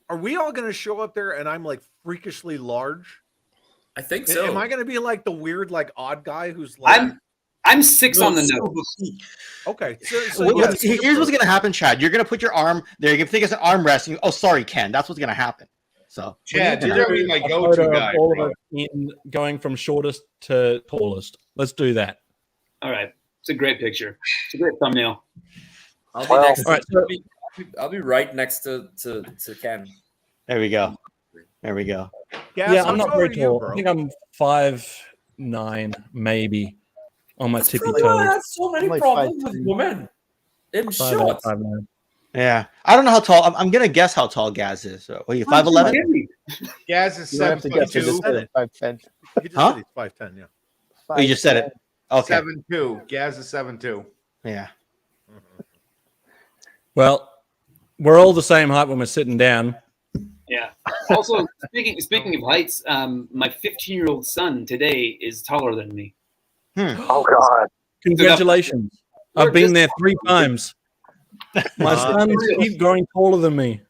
Are we all going to show up there and I'm like freakishly large? I think so. Am I going to be like the weird, like odd guy who's like? I'm 6 on the nose. Okay, Here's what's gonna happen, Chad. You're gonna put your arm there. You're gonna think it's an arm rest. Oh, sorry, Ken. That's what's gonna happen. So, Chad, you're gonna be my A go-to photo of guy. all bro. of us in going from shortest to tallest. Let's do that. All right, it's a great picture. It's a great thumbnail. I'll be next. all right, so- I'll be right next to Ken. there we go. There we go. Yeah, I'm not very tall. bro? I think I'm 5'9", maybe, on my tippy Probably why I toes. have so many I'm like problems 5'10". with women. I'm 5'8", short. 5'9". Yeah, I don't know how tall. I'm gonna guess how tall Gazz is. So, what are you, 5'11"? Gazz is You don't have to guess. You just 7'2". said it. 5'10". He just Huh? said he's 5'10", yeah. Oh, you just said it. Okay. 7'2". Gazz is 7'2". Yeah. Well, we're all the same height when we're sitting down. Yeah. Also, speaking of heights, my 15-year-old son today is taller than me. Oh God. Congratulations. I've been there 3 times. My sons Really? keep growing taller than me.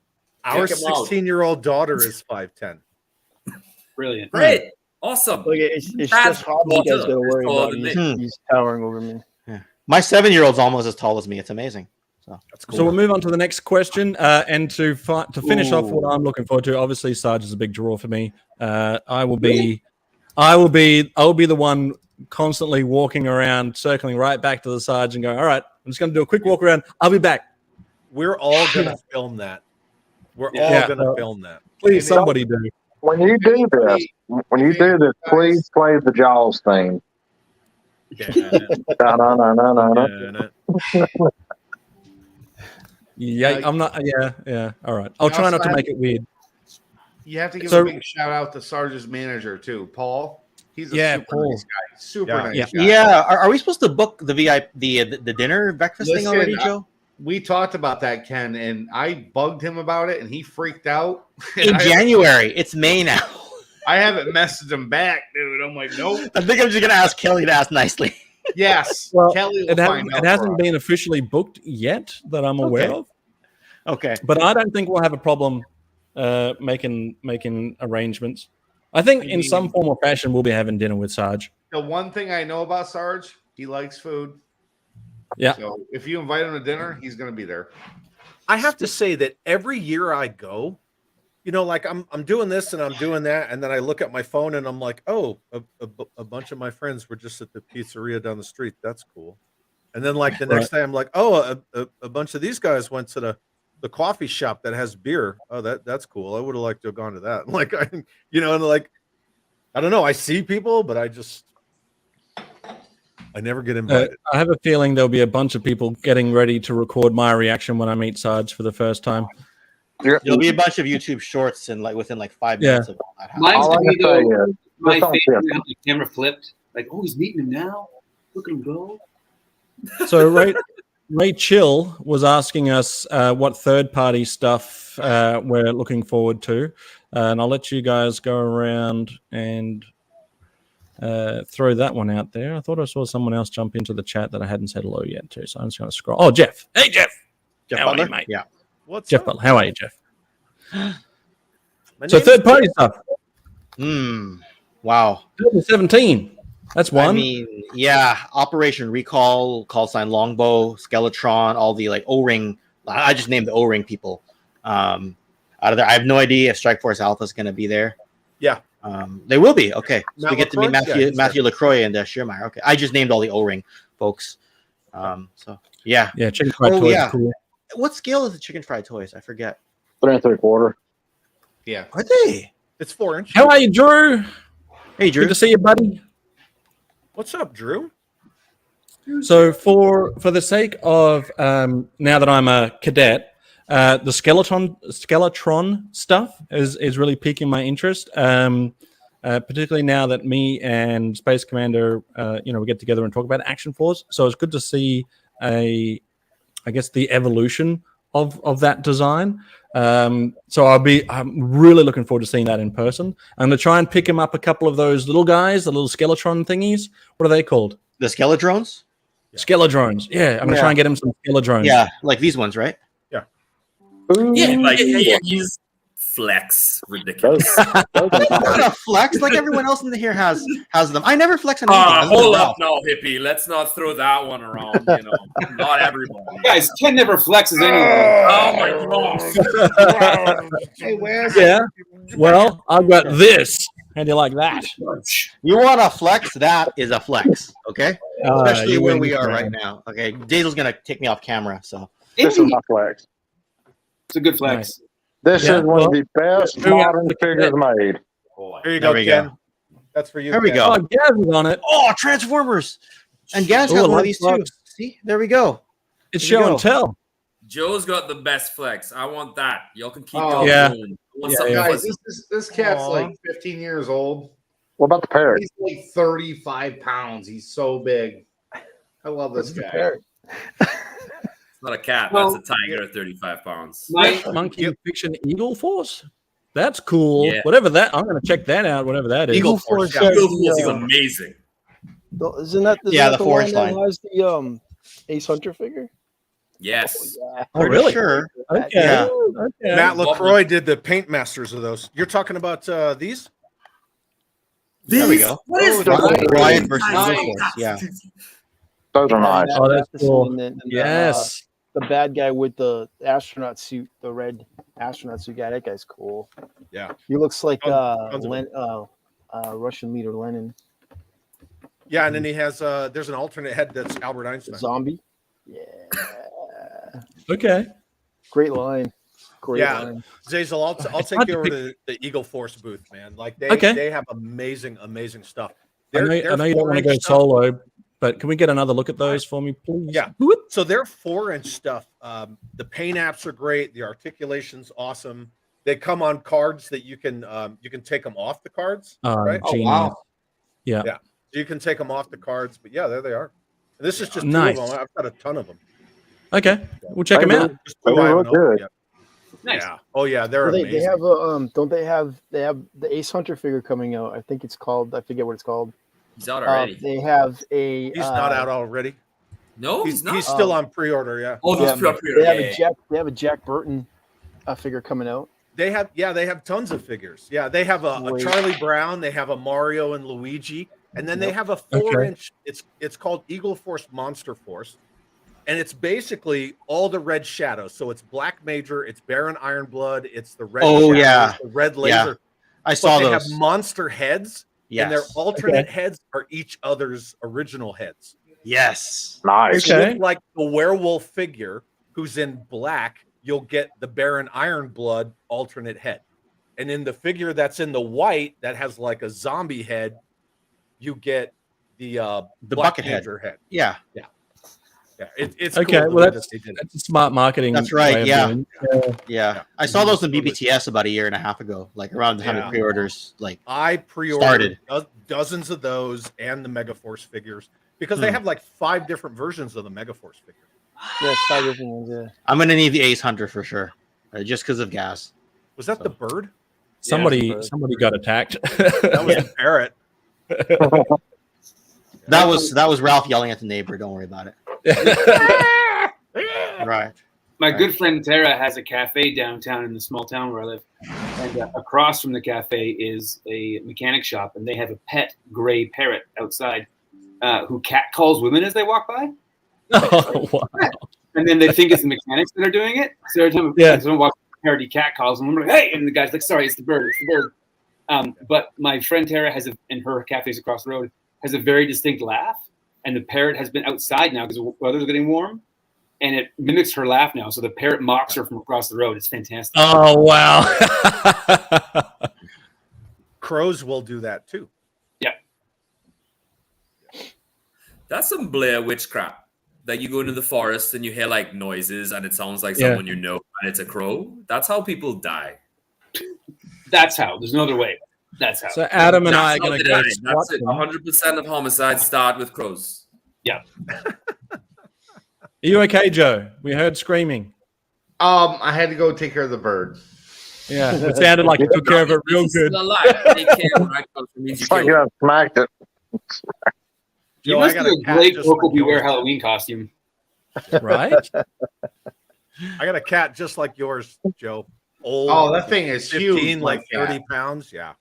Our Check him out. 16-year-old daughter is 5'10". Brilliant. Great. Awesome. Look, it's That's just Hobbs you guys water. gotta worry It's taller about. than me. He's towering over me. My 7-year-old's almost as tall as me. It's amazing. That's cool. So we'll move on to the next question, and to finish off what I'm looking forward to. Obviously, Sarge is a big draw for me. I will be the one constantly walking around, circling right back to the Sarge and going, "All right, I'm just going to do a quick walk around. I'll be back." We're all gonna film that. We're Yeah. all gonna film that. Please, somebody do. When you do this, please play the Jaws theme. Da-na-na-na-na-na. Yeah, I'm not. Yeah. All right, I'll You try also not to have- make it weird. You have to give So- a big shout out to Sarge's manager too, Paul. He's a super Paul. nice guy. Super Yeah. nice guy. Yeah. Are we supposed to book the VIP the dinner breakfast thing Listen, already, Joe? We talked about that, Ken, and I bugged him about it, and he freaked out. In January. It's May now. I haven't messaged him back, dude. I'm like, nope. I think I'm just gonna ask Kelly to ask nicely. Yes, Well, Kelly will It find out. hasn't been officially booked yet that I'm aware of, Okay. but I don't think we'll have a problem making arrangements. I think in some form or fashion we'll be having dinner with Sarge. The one thing I know about Sarge, he likes food. Yeah. So if you invite him to dinner, he's going to be there. I have to say that every year I go, you know, like I'm doing this and I'm doing that, and then I look at my phone and I'm like, oh, a bunch of my friends were just at the pizzeria down the street. That's cool. And then like the next day I'm like, oh, a bunch of these guys went to the coffee shop that has beer. Oh, that's cool. I would have liked to have gone to that. Like and like I don't know. I see people, but I never get invited. I have a feeling there'll be a bunch of people getting ready to record my reaction when I meet Sarge for the first time. There'll be a bunch of YouTube shorts and within 5 Yeah. minutes of all that. Mine's All I gonna be can say though. is, My just don't favorite, tip. how the camera flipped. Like, oh, he's meeting him now. Look at him go. So Ray Chill was asking us what third-party stuff we're looking forward to, and I'll let you guys go around and throw that one out there. I thought I saw someone else jump into the chat that I hadn't said hello yet to, so I'm just going to scroll. Oh, Jeff. Hey, Jeff. Jeff How are you, Butler? mate? Yeah. What's Jeff up? Butler. How are you, Jeff? My So name's third-party stuff. Wow. 17. That's one. I mean, yeah. Operation Recall, call sign Longbow, Skeletron, all the O-ring. I just named the O-ring people. Out of there, I have no idea if Strike Force Alpha is going to be there. Yeah. They will be. Okay. So Matt we get to meet LaCroix? Yeah, Matthew LaCroix and Schiermeyer. Okay. I just named all the O-ring folks. So yeah. Yeah, chicken fried toys is cool. What scale is the chicken fried toys? I forget. 3 3/4. Yeah. Are they? It's 4-inch. How are you, Drew? Hey, Drew. Good to see you, buddy. What's up, Drew? So for the sake of now that I'm a cadet, the Skeletron stuff is really piquing my interest. Particularly now that me and Space Commander, we get together and talk about Action Force. So it's good to see the evolution of that design. So I'm really looking forward to seeing that in person. I'm going to try and pick him up a couple of those little guys, the little Skeletron thingies. What are they called? The Skeledrones? Skeledrones. Yeah, I'm going to try and get him some Skeledrones. Yeah, like these ones, right? Yeah. He's flex. Ridiculous. That's not a flex. Like everyone else in here has them. I never flex on anything. Hold up, no, hippie. Let's not throw that one around. Not everybody. Guys, Ken never flexes anything. Oh my god. Hey, Wes. Yeah. Well, I've got this. How do you like that? You want a flex? That is a flex. Okay. Especially you where win we this are round. right now. Okay. Diesel's gonna take me off camera. So This is my flex. It's a good flex. This Yeah, is one of the best modern figures made. Here you There go, we Ken. go. That's for you. There we Ken. go. Oh, Gazz is on it. Oh, Transformers. And Gazz Ooh, got one of let's these too. look. See, there we go. It's Here we show go. and tell. Joe's got the best flex. I want that. Y'all can keep Oh, going. yeah. I want Yeah, something yeah. Guys, fuzzy. this cat's Aw. like 15 years old. What about the parrot? He's like 35 pounds. He's so big. I love this guy. It's not a cat. Well- That's a tiger at 35 pounds. My, Monkey Fiction Eagle Force. That's cool. Yeah. Whatever that. I'm going to check that out. Whatever that is. Eagle Force. yeah. Eagle Force is amazing. Isn't that Yeah, that the Force one that line. has the Ace Hunter figure? Yes. Yeah. Oh, really? Sure. Okay. Yeah. Okay. Matt LaCroix did the paint masters of those. You're talking about these? There we go. What is Riot versus Nice. Eagle Force. Yeah. Those are nice. Oh, that's the cool. scene and then Yes. the bad guy with the astronaut suit, the red astronaut suit guy. That guy's cool. Yeah. He looks like Tons of Russian leader Lenin. Yeah, and then he has there's an alternate head that's Albert Einstein. Zombie. Yeah. Okay. Great line. Great Yeah. line. Zazel, I'll take you over to the Eagle Force booth, man. Like they have amazing stuff. I know you don't want to go 4-inch stuff. solo, but can we get another look at those for me, please? Yeah. Whoop. So they're 4-inch stuff. The paint apps are great. The articulation's awesome. They come on cards that you can take them off the cards. Right? Genius. wow. Yeah. Yeah. You can take them off the cards, but yeah, there they are. And this is just Nice. 2 of them. I've got a ton of them. Okay. We'll check them out. Just They two I haven't look opened good. yet. Nice. Yeah. Oh yeah, they're They amazing. have don't they have the Ace Hunter figure coming out? I think it's called. I forget what it's called. He's out already. They have a. He's not out already. No, He's he's not. still on pre-order. Yeah. Oh, Yeah, he's pre-order. They have Yeah, a Jack. They have a Jack Burton figure coming out. They have tons of figures. Yeah, they have a Great. Charlie Brown. They have a Mario and Luigi, and then they have a 4-inch. It's called Eagle Force Monster Force, and it's basically all the red shadows. So it's Black Major, it's Baron Ironblood, it's the red. Oh, shadows, yeah. the red Yeah. laser. I But saw they those. have monster heads, and their Yes. alternate heads are each other's original heads. Yes. Nice. Okay. Look like the werewolf figure who's in black, you'll get the Baron Ironblood alternate head. And in the figure that's in the white that has like a zombie head, you get the Black bucket head. Major head. Yeah. Yeah, it's Okay. cool the Well, way that's that they did it. a smart marketing. That's right, way of yeah. doing it. Yeah. I saw those in BBTS about a year and a half ago, like around the time Yeah. of pre-orders. Like, I pre-ordered dozens of those and the Megaforce figures because they have like 5 different versions of the Megaforce figure. Yeah, it's 5 different ones. Yeah. I'm gonna need the Ace Hunter for sure, just because of gas. Was that the bird? Somebody got attacked. That was the parrot. That was Ralph yelling at the neighbor. Don't worry about it. Right. My good friend Tara has a cafe downtown in the small town where I live, and across from the cafe is a mechanic shop, and they have a pet gray parrot outside who catcalls women as they walk by, Oh, wow. and then they think it's the mechanics that are doing it. So every time someone walks by, the parrot, he catcalls, and I'm like, "Hey!" And the guy's like, "Sorry, it's the bird. It's the bird." But my friend Tara in her cafes across the road, has a very distinct laugh. And the parrot has been outside now because the weather's getting warm. And it mimics her laugh now. So the parrot mocks her from across the road. It's fantastic. Oh, wow. Crows will do that too. Yeah. That's some Blair Witch crap. Like you go into the forest and you hear like noises and it sounds like someone you know and it's a crow. That's how people die. That's how. There's no other way. That's how. So Adam and I are That's how going to they go. die. That's it. 100% of homicides start with crows. Yeah. Are you okay, Joe? We heard screaming. I had to go take care of the bird. Yeah, it sounded like you took care of it real He's good. still alive. Take care when I come to meet you. It's like you smacked it. You Joe, must I got do a a cat great just Coco like yours. Beware Halloween costume. Right? I got a cat just like yours, Joe. Old. Oh, that thing is 15, huge. like that. 30 pounds. Yeah.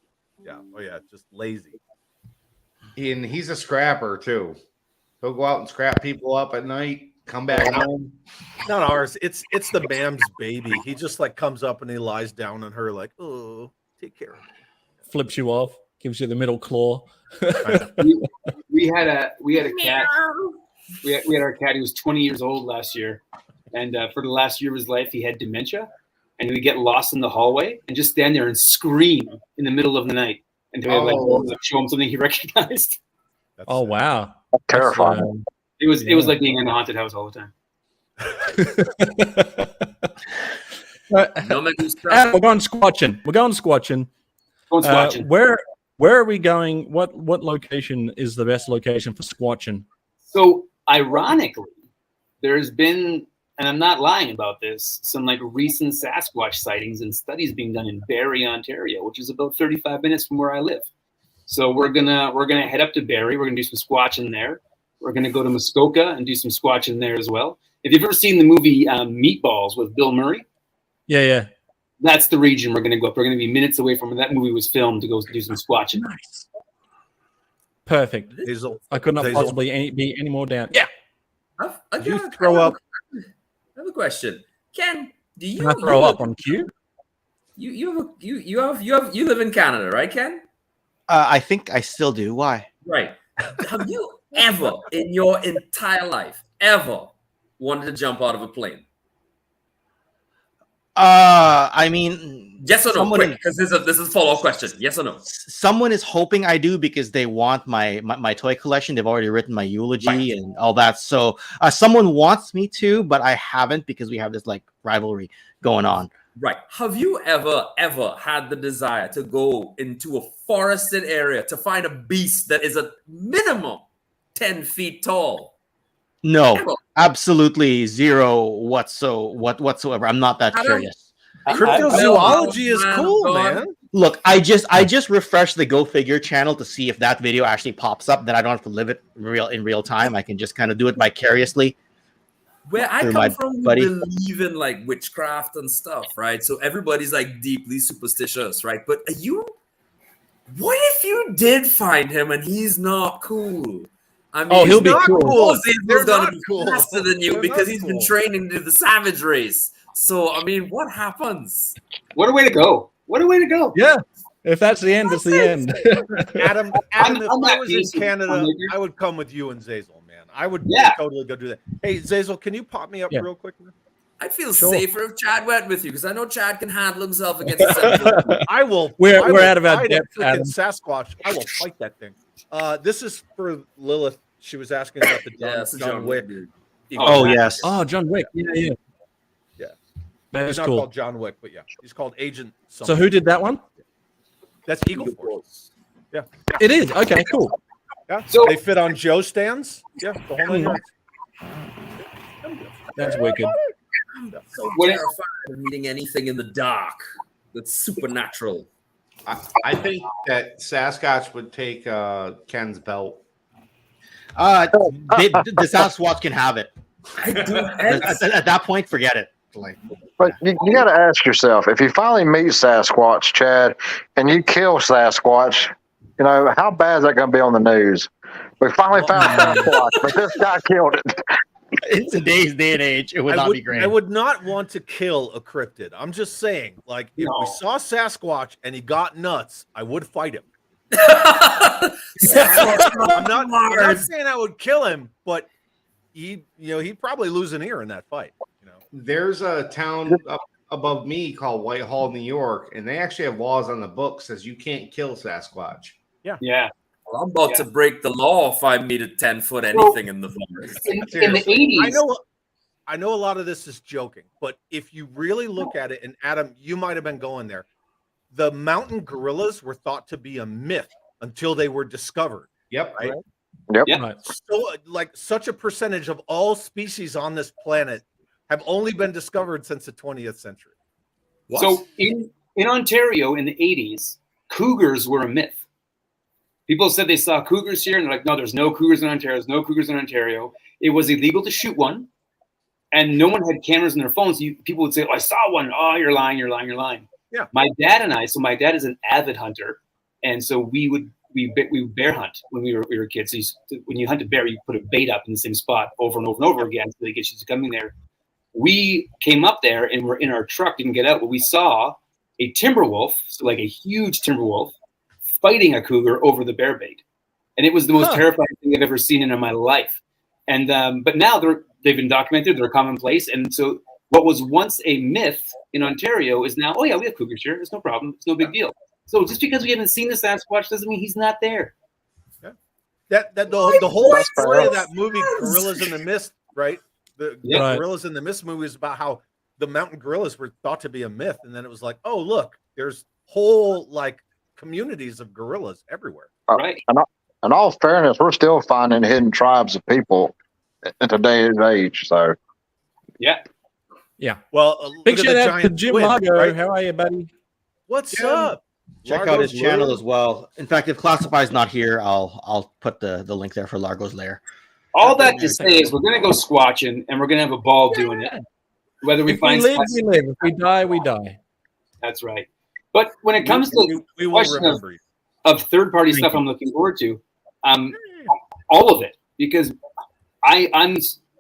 Yeah. Oh, yeah. Just lazy. And he's a scrapper too. He'll go out and scrap people up at night, come back home. Not ours. It's the mam's baby. He just like comes up and he lies down on her like, oh, take care of me. Flips you off, gives you the middle claw. we had a cat. We had our cat. He was 20 years old last year, and for the last year of his life, he had dementia, and he would get lost in the hallway and just stand there and scream in the middle of the night until we like show him something he recognized. Oh wow, That's terrifying. It was like being in a haunted house all the time. No man who's We're going squatching. Going squatching. Where are we going? What location is the best location for squatching? So ironically, there's been, and I'm not lying about this, some like recent Sasquatch sightings and studies being done in Barrie, Ontario, which is about 35 minutes from where I live. So we're gonna head up to Barrie. We're gonna do some squatching there. We're gonna go to Muskoka and do some squatching there as well. If you've ever seen the movie Meatballs with Bill Murray, Yeah. that's the region we're gonna go up. We're gonna be minutes away from where that movie was filmed to go do some squatching. Nice. Perfect. Hazel, I could not Hazel. possibly be any more down. Yeah. I you throw up. I have a question. Ken, do you Can I throw up on cue? You live in Canada, right, Ken? I think I still do. Why? Right. Have you ever in your entire life ever wanted to jump out of a plane? I mean, Yes or no? someone Quick, is- because this is a follow-up question. Yes or no? someone is hoping I do because they want my toy collection. They've already written my eulogy Right. and all that. So someone wants me to, but I haven't because we have this like rivalry going on. Right. Have you ever had the desire to go into a forested area to find a beast that is a minimum 10 feet tall? No, Ever? absolutely zero whatsoever. I'm not that I don't- curious. Cryptozoology is Man, cool, God. man. Look, I just refreshed the GoFigure channel to see if that video actually pops up. Then I don't have to live it in real time. I can just kind of do it vicariously. Where I Through my come from, we buddy. believe in like witchcraft and stuff, right? So everybody's like deeply superstitious, right? But what if you did find him and he's not cool? I mean, He'll be not cool. cool. He's They're gonna not be cool. faster than you They're because not he's been cool. training to the savage race. So I mean, what happens? What a way to go! What a way to go! Yeah. If that's the end, it's the end. Adam, if I'm I not was in facing Canada, filmmaker. I would come with you and Zazel, man. I would Yeah. totally go do that. Hey, Zazel, can you pop me up Yeah. real quick? Man? I feel Sure. safer if Chad went with you because I know Chad can handle himself against a 7-foot. I will. We're I will out of our fight a depth, Adam. freaking Sasquatch. I will fight that thing. This is for Lilith. She was asking about the Yeah, that's a John Wick. dude. Oh yes. Oh, John Wick. Yeah. Yeah. That's He's not cool. called John Wick, but yeah, he's called Agent. So Something. who did that one? That's Eagle Force. Yeah, It is. Okay, cool. yeah. So- They fit on Joe stands. Yeah, the whole nine yards. That's wicked. So What- terrified of meeting anything in the dark that's supernatural. I think that Sasquatch would take Ken's belt. The Sasquatch can have it. I do. At that point, forget it. Like, But you got to ask yourself, if you finally meet Sasquatch, Chad, and you kill Sasquatch, you know, how bad is that going to be on the news? We finally found Sasquatch, but this guy killed it. In today's day and age, it would not be great. I would not want to kill a cryptid. I'm just saying, like, if we saw Sasquatch and he got nuts, I would fight him. I'm not saying I would kill him, but he'd probably lose an ear in that fight. There's a town up above me called Whitehall, New York, and they actually have laws on the books says you can't kill Sasquatch. Yeah. Well, I'm about to break the law if I meet a 10-foot anything in the forest. In the 80s. I know a lot of this is joking, but if you really look at it, and Adam, you might have been going there, the mountain gorillas were thought to be a myth until they were discovered. Yep. Right? Yep. Yeah. So, like, such a percentage of all species on this planet have only been discovered since the 20th century. What? So in Ontario in the 80s, cougars were a myth. People said they saw cougars here, and they're like, no, there's no cougars in Ontario. There's no cougars in Ontario. It was illegal to shoot one, and no one had cameras in their phones. People would say, oh, I saw one. Oh, you're lying, you're lying, you're lying. Yeah. My dad and I, so my dad is an avid hunter, and so we would bear hunt when we were kids. So when you hunt a bear, you put a bait up in the same spot over and over and over again so they get you to come in there. We came up there and we're in our truck, didn't get out, but we saw a timber wolf, so like a huge timber wolf, fighting a cougar over the bear bait. And it was the most terrifying thing I've ever seen in my life. And but now they've been documented, they're commonplace. And so what was once a myth in Ontario is now, oh yeah, we have cougars here. It's no problem. It's no big deal. So just because we haven't seen the Sasquatch doesn't mean he's not there. Yeah. The whole story of that movie, Gorillas in the Mist, right? The Gorillas in the Mist movie is about how the mountain gorillas were thought to be a myth. And then it was like, oh, look, there's whole, like, communities of gorillas everywhere. Right. In all fairness, we're still finding hidden tribes of people in today's age. So, yeah. Well, Big look at shout the out to giant Jim twin, Largo. right? How are you, buddy? What's up? Check out Largo's his channel Lair. as well. In fact, if Classify's not here, I'll put the link there for Largo's Lair. All that to say is we're going to go squatching and we're going to have a ball doing it. Whether we If find we live, we live. If we die, we die. That's right. But when it comes to we will question remember you. of third-party stuff I'm looking forward to, all of it, because I'm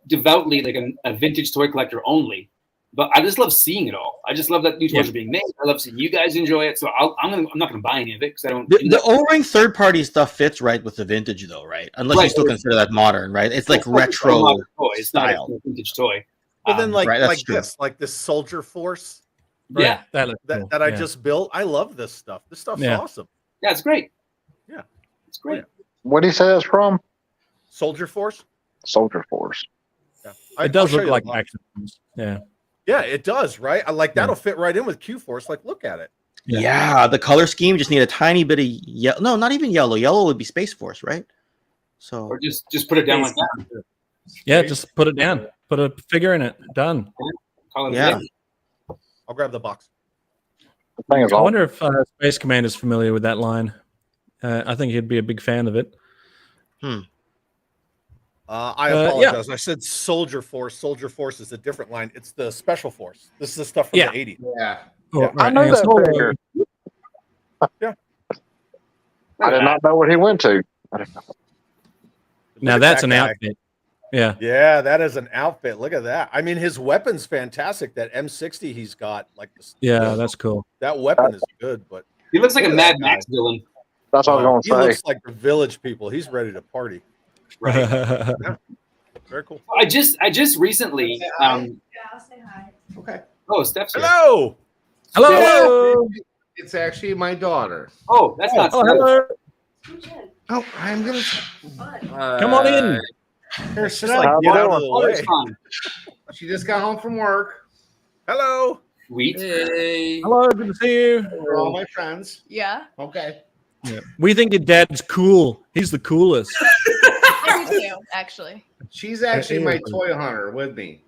devoutly like a vintage toy collector only, but I just love seeing it all. I just love that new toys are being made. I love seeing you guys enjoy it. So I'm not going to buy any of it because I don't. The O-ring third-party stuff fits right with the vintage, though, right? Unless you still consider that modern, right? It's like retro toy. It's style. not a vintage toy. But then, like true. this Soldier Force, right? Yeah, that looks cool. that I just built. I love this stuff. This stuff's awesome. Yeah, it's great. Yeah, it's great. what do you say it's from? Soldier Force. Soldier Force. Yeah, It does look like action. Yeah. Yeah, it does, right? I like that'll fit right in with Q Force. Like, look at it. Yeah, the color scheme just need a tiny bit of yellow. No, not even yellow. Yellow would be Space Force, right? So or just put it down like that. Yeah, just put it down. Put a figure in it. Done. Yeah. I'll grab the box. The thing is, I wonder if Space Command is familiar with that line. I think he'd be a big fan of it. I apologize. I said Soldier Force. Soldier Force is a different line. It's the Special Force. This is the stuff from the 80s. Yeah. Oh, right. I know And that figure. Yeah. I did not know what he went to. Now that's an outfit. Yeah. Yeah, that is an outfit. Look at that. I mean, his weapon's fantastic. That M60 he's got, like, Yeah, that's cool. that weapon is good. But He looks like a Look at Mad that Max guy. villain. That's what I was he going to looks say. like the Village People. He's ready to party. Right. Very cool. I just recently. Yeah, I'll say hi. Okay. Oh, Steph's here. Hello. Hello. It's actually my daughter. Oh, that's not. Oh, hello. Oh, I'm gonna Come on in. here. Sit Just like down. get out of the Oh, it's way. fine. She just got home from work. Hello. Sweet. Hey. Hello. Good to see you. We're all my friends. Yeah. Okay. Yeah. We think your dad's cool. He's the coolest. I do too, actually. She's actually my toy hunter with me.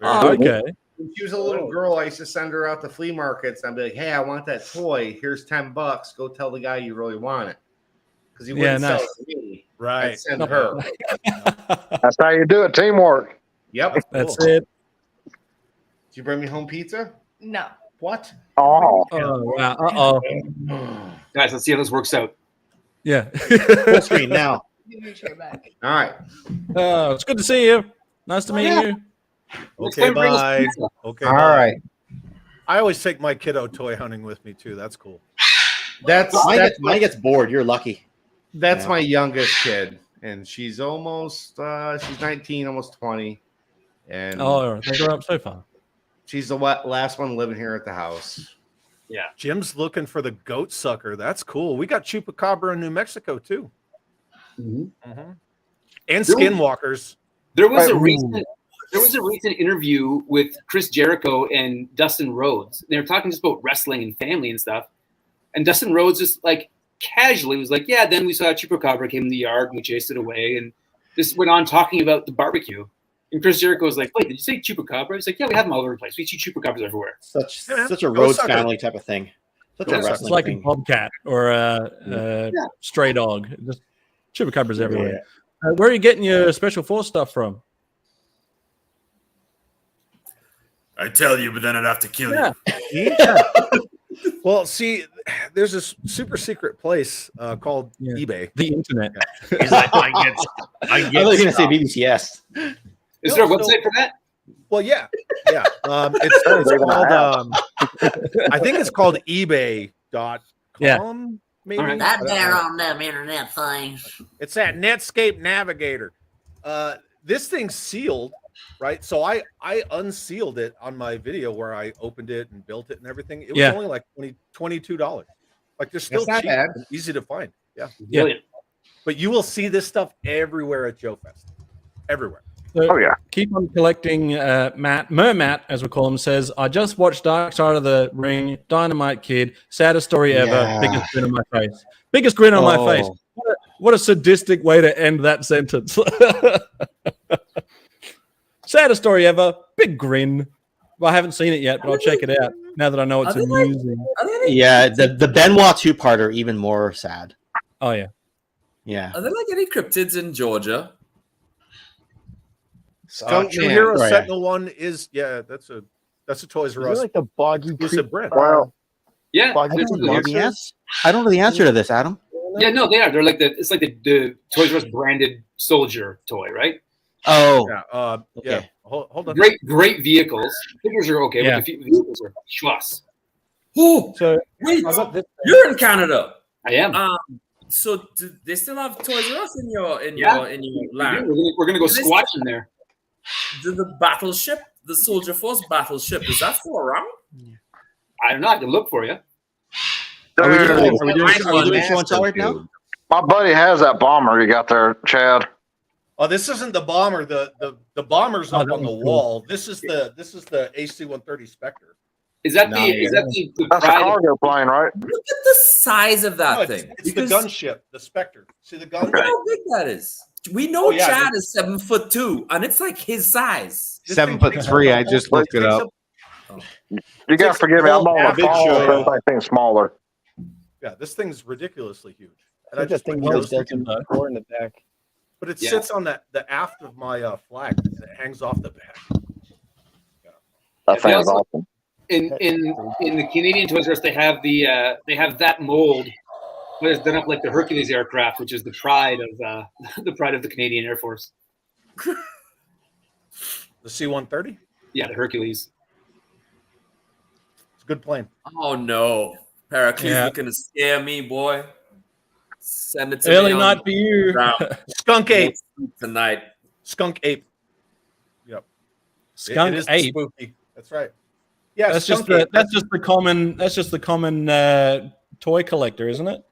Oh, okay. When she was a little girl, I used to send her out to flea markets. I'd be like, "Hey, I want that toy. Here's $10. Go tell the guy you really want it." Because he wouldn't sell it to me. Right. I'd send her. That's how you do it. Teamwork. Yep. That's Cool. it. Did you bring me home pizza? No. What? Oh, Oh, wow. Uh-oh. Guys, let's see how this works out. Yeah. Full screen now. Give me your chair back. All right. Oh, it's good to see you. Nice to meet you. Okay, bye. Okay, All bye. right. I always take my kiddo toy hunting with me too. That's cool. Mine gets bored. You're lucky. That's my youngest kid, and she's almost she's 19, almost 20, and they grew up so far. she's the last one living here at the house. Yeah. Jim's looking for the goat sucker. That's cool. We got chupacabra in New Mexico too. Mm-hmm. And skinwalkers. There was a recent interview with Chris Jericho and Dustin Rhodes. They were talking just about wrestling and family and stuff. And Dustin Rhodes just like casually was like, "Yeah." Then we saw a chupacabra came in the yard and we chased it away, and just went on talking about the barbecue. And Chris Jericho was like, "Wait, did you say chupacabra?" He's like, "Yeah, we have them all over the place. We see chupacabras everywhere." Such a Rhodes family type of thing. Such a wrestling It's like thing. a bobcat or a stray dog. Just chupacabras everywhere. Where are you getting your special force stuff from? I tell you, but then I'd have to kill you. Well, see, there's this super secret place called eBay. The internet. He's like, I get I was going to say BBCS. Is there a website for that? Well, yeah. It's called. I think it's called eBay.com. Yeah. Maybe That there on them internet things. it's that Netscape Navigator. This thing's sealed, right? So I unsealed it on my video where I opened it and built it and everything. It was only like $22. Like they're still That's not cheap bad. and easy to find. Yeah. Brilliant. But you will see this stuff everywhere at Joefest. Everywhere. So yeah. Keep on collecting. Mermat, as we call him, says, "I just watched Dark Side of the Ring, Dynamite Kid, saddest story ever, Yeah. biggest grin on my face." Biggest grin on my face. What a sadistic way to end that sentence. Saddest story ever, big grin. Well, I haven't seen it yet, but I'll check it out now that I know it's amusing. Yeah, the Benoit two-parter even more sad. Oh yeah. Yeah. Are there like any cryptids in Georgia? True Hero Sentinel one is that's a Toys R Is it Us like the boggy exclusive brand. Well, Yeah. I don't know the answer to this, Adam. Yeah, no, they are. They're like it's like the Toys R Us branded soldier toy, right? Oh, Yeah. okay. Hold on. Great vehicles. Figures are okay, Yeah. but the vehicles are schloss. Oh, So wait, I got this. you're in Canada. I am. So do they still have Toys R Us in your land? We're gonna go Is this- squatch in there. The battleship, the Soldier Force battleship, is that still around? I don't know. I can look for you. Are we dude, doing show and tell right now? my buddy has that bomber you got there, Chad. Oh, this isn't the bomber. The bomber's up that on the one's cool. wall. This is the AC-130 Spectre. Is that the That's a pride? cargo plane, right? Look at the size of that No, thing. it's the gunship, the Spectre. See the gun? Look how big that is. We know Oh, yeah, Chad is 7'2", and it's like his size. This thing 7'3". I just looked it up. You gotta forgive me. I'm on the Big phone, show. so everything's smaller. Yeah, this thing's ridiculously huge. And I I just think put there's those built in core in the back. but it Yeah. sits on the aft of my flag. And it hangs off the back. That They thing is also- awesome. In the Canadian Toys R Us, they have that mold, but it's done up like the Hercules aircraft, which is the pride of the Canadian Air Force. The C-130. Yeah, the Hercules. It's a good plane. Oh no, Pericles Yeah. looking to scare me, boy. Send it to Early me night for you. Skunk ape. tonight. Skunk ape. Yep. Skunk it is ape. spooky. That's right. Yeah, That's just skunk ape. the common toy collector, isn't it?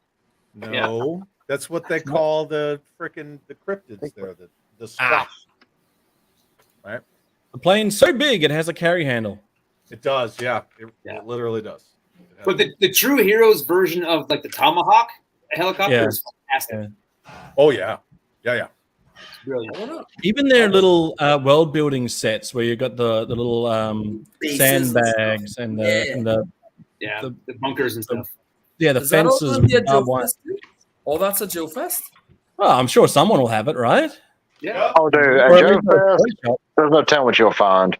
No, that's what they call the cryptids there. The squash. Right. The plane's so big it has a carry handle. It does. Yeah. It Yeah. literally does. But the True Heroes version of like the Tomahawk helicopter Yeah. is fantastic. Oh yeah. Yeah. Brilliant. Even their little world building sets where you got the little Bases and sandbags and the Yeah, The- the bunkers and stuff. the Is that all fences. gonna be a with barbed wire. Joefest too? Oh, that's a Joefest? Well, I'm sure someone will have it, right? Yeah. Oh, dude, at Or at Joe least a Fest, toy shop. there's no telling what you'll find.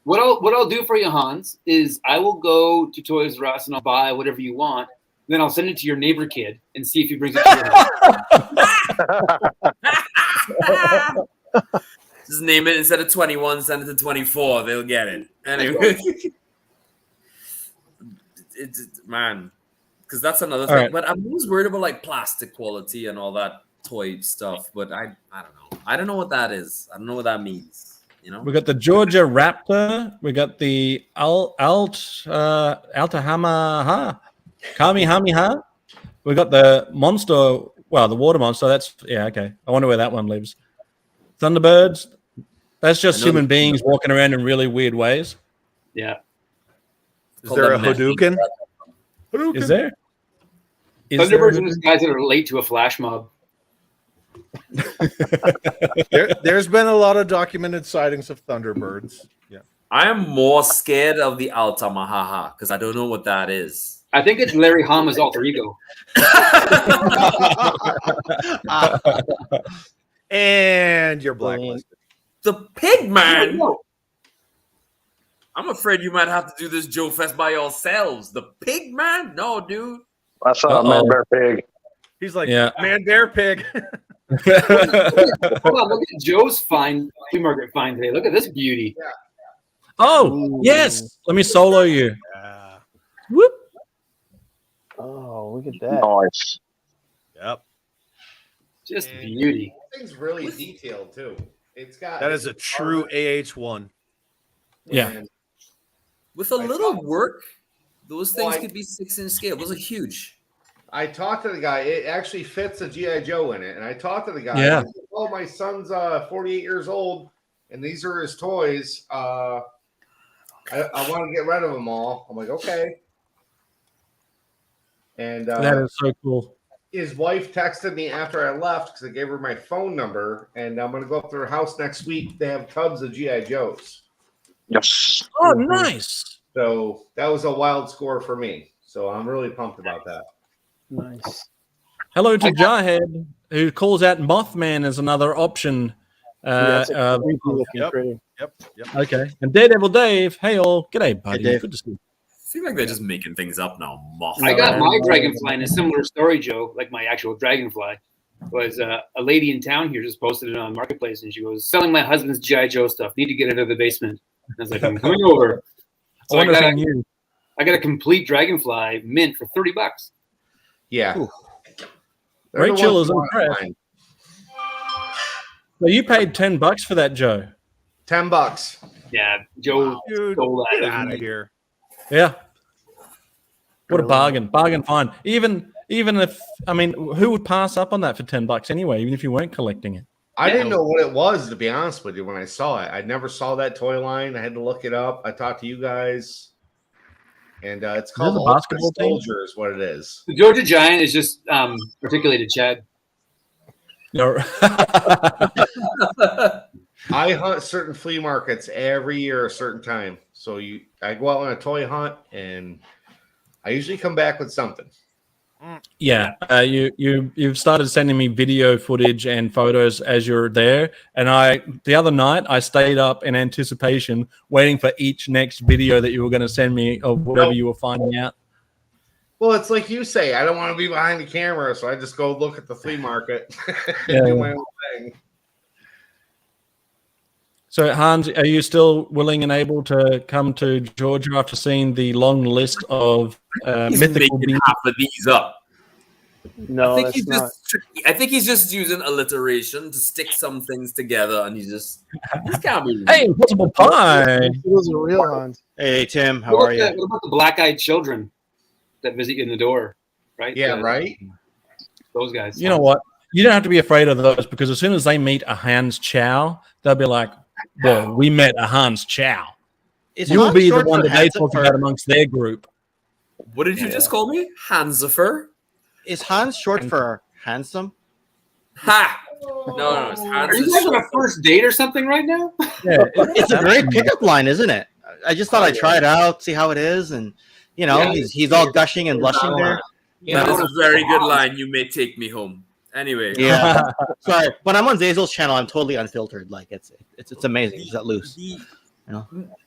What I'll do for you, Hans, is I will go to Toys R Us and I'll buy whatever you want. Then I'll send it to your neighbor kid and see if he brings it to your house. Just name it instead of 21, send it to 24. They'll get it. Anyway, man, because that's another thing. right. But I'm always worried about like plastic quality and all that toy stuff. But I don't know. I don't know what that is. I don't know what that means. You know, We got the Georgia Raptor. We got the Altahamaha, Kamehameha. We got the monster. Well, the water monster. That's okay. I wonder where that one lives. Thunderbirds. That's just human beings walking around in really weird ways. Yeah. Is there a Hadouken? Is there? Thunderbirds are just guys that are late to a flash mob. There's been a lot of documented sightings of Thunderbirds. Yeah. I am more scared of the Altamahaha because I don't know what that is. I think it's Larry Hama's alter ego. And you're blacklisted. The pig man. I'm afraid you might have to do this Joefest by yourselves. The pig man? No, dude. I saw a man bear pig. He's like, man, bear pig. Hold on, look at Joe's flea market find today. Look at this beauty. Oh, yes. Let me solo you. Whoop. Oh, look at that. Nice. Yep. Just beauty. This thing's really detailed too. It's got that is a true AH1. Yeah. With a little work, those things could be 6-inch scale. Those are huge. I talked to the guy. It actually fits a G.I. Joe in it. And I talked to the guy. Yeah. Said, oh, my son's 48 years old, and these are his toys. I want to get rid of them all. I'm like, okay. And that is so cool. His wife texted me after I left because I gave her my phone number, and I'm going to go up to her house next week. They have tubs of G.I. Joes. Yes. Oh, nice. So that was a wild score for me. So I'm really pumped about that. Nice. Hello to Jarhead, who calls out Mothman as another option. That's a creepy looking critter. Yep. Okay. And Daredevil Dave, hey all. G'day, buddy. Dave. Good to see you. I feel like they're just making things up now. I got my dragonfly in a similar story, Joe, like my actual dragonfly. Was a lady in town here just posted it on Marketplace, and she goes, selling my husband's G.I. Joe stuff. Need to get it out of the basement. And I was like, I'm coming over. So I got a complete dragonfly mint for $30. Yeah. Rachel is impressed. So you paid $10 for that, Joe? $10. Yeah, Joe stole that. Get out of here. Yeah. What a bargain. Bargain find. Even if, I mean, who would pass up on that for $10 anyway, even if you weren't collecting it? I didn't know what it was, to be honest with you, when I saw it. I never saw that toy line. I had to look it up. I talked to you guys. And it's called the basketball team? Soldier is what it is. The Georgia Giant is just articulated Chad. No. I hunt certain flea markets every year a certain time. So I go out on a toy hunt, and I usually come back with something. Yeah, you've started sending me video footage and photos as you're there, and the other night I stayed up in anticipation, waiting for each next video that you were going to send me of whatever you were finding out. Well, it's like you say, I don't want to be behind the camera, so I just go look at the flea market Yeah. and do my own thing. So, Hans, are you still willing and able to come to Georgia after seeing the long list of He's mythical making beings? half of these up. No, I think that's he's not. I think he's just using alliteration to stick some things together, and this can't be. Hey, Impossible Pie! Those are real Hans. Hey, Tim, how What are you? about the black-eyed children that visit you in the door? Right? Yeah, right? Those guys. You know what? You don't have to be afraid of those, because as soon as they meet a Hans Chow, they'll be like, well, we met a Hans Chow. You'll Hans be the short one for that they handsome talk or- about amongst their group. What did you just call me? Hansifer? Is Hans short for handsome? Ha! No, it's Hans. Are you guys on a first date or something right now? Yeah, It's a great pickup line, isn't it? I just thought I'd try it out, see how it is, and he's all gushing and blushing there. That is a very good line. You may take me home. Anyway. Yeah. Sorry, when I'm on Zazel's channel, I'm totally unfiltered. Like it's amazing. It's that loose.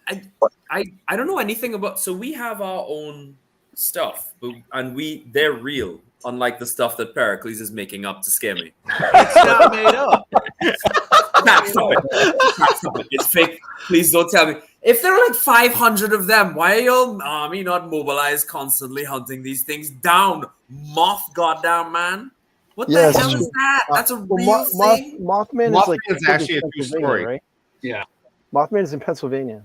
I don't know anything about. So we have our own stuff, and they're real. Unlike the stuff that Pericles is making up to scare me. It's not made up. Stop it. It's fake. Please don't tell me. If there are like 500 of them, why are your army not mobilized constantly hunting these things down? Moth goddamn man. What the hell is that? That's a real thing? Mothman is like actually a true story. right? Yeah. Mothman is in Pennsylvania.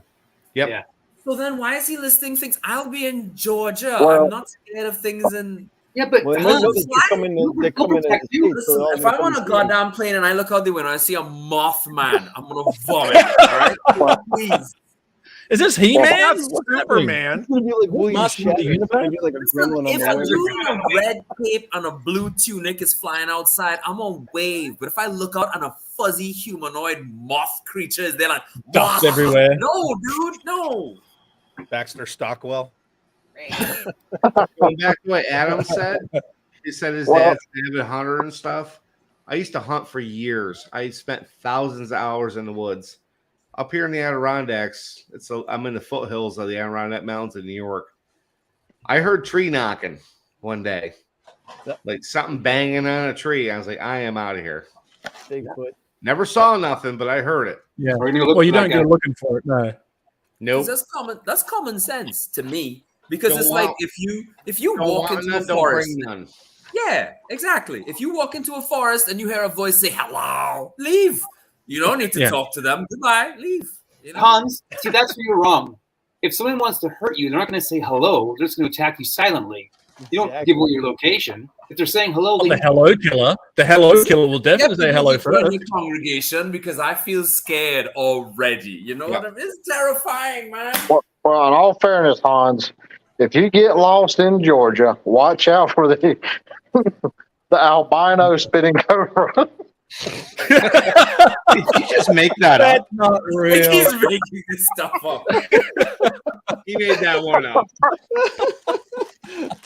Yep. Yeah. So then why is he listing things? I'll be in Georgia. Well- I'm not scared of things in... Yeah, but Well, they're coming in the States, so Listen, if I'm on a goddamn plane and I look out the window and I see a Mothman, I'm gonna vomit. All right? Please. Is this He-Man? Superman. It's gonna be like William Master of the Shatner. It's gonna be Universe? like a gremlin on If the a way. dude in a red cape and a blue tunic is flying outside, I'm gonna wave. But if I look out and a fuzzy humanoid moth creature is there, like Dust "Moth." everywhere. No, dude, no. Baxter Stockwell. Going back to what Adam said, he said his dad's an avid hunter and stuff. I used to hunt for years. I spent thousands of hours in the woods. Up here in the Adirondacks, I'm in the foothills of the Adirondack Mountains in New York. I heard tree knocking one day, like something banging on a tree. I was like, I am out of here. Bigfoot. Never saw nothing, but I heard it. Yeah. We're gonna look Well, you for don't that go guy. looking for it, no. Nope. That's common sense to me. Because Don't it's want- like if you Don't walk want into none, a don't forest. bring none. Yeah, exactly. If you walk into a forest and you hear a voice say hello, leave. You don't need to Yeah. talk to them. Goodbye, leave. You know? Hans, see, that's where you're wrong. If someone wants to hurt you, they're not going to say hello. They're just going to attack you silently. You don't Exactly. give away your location. If they're saying hello, Oh, the leave. hello killer. The hello killer will Yeah, definitely but say you hello need to run first. your congregation because I feel scared already. You know what I mean? It's terrifying, man. Well, in all fairness, Hans, if you get lost in Georgia, watch out for the the albino spitting cobra. Did you just make that That's up? not Like real. he's making this stuff up. He made that one up.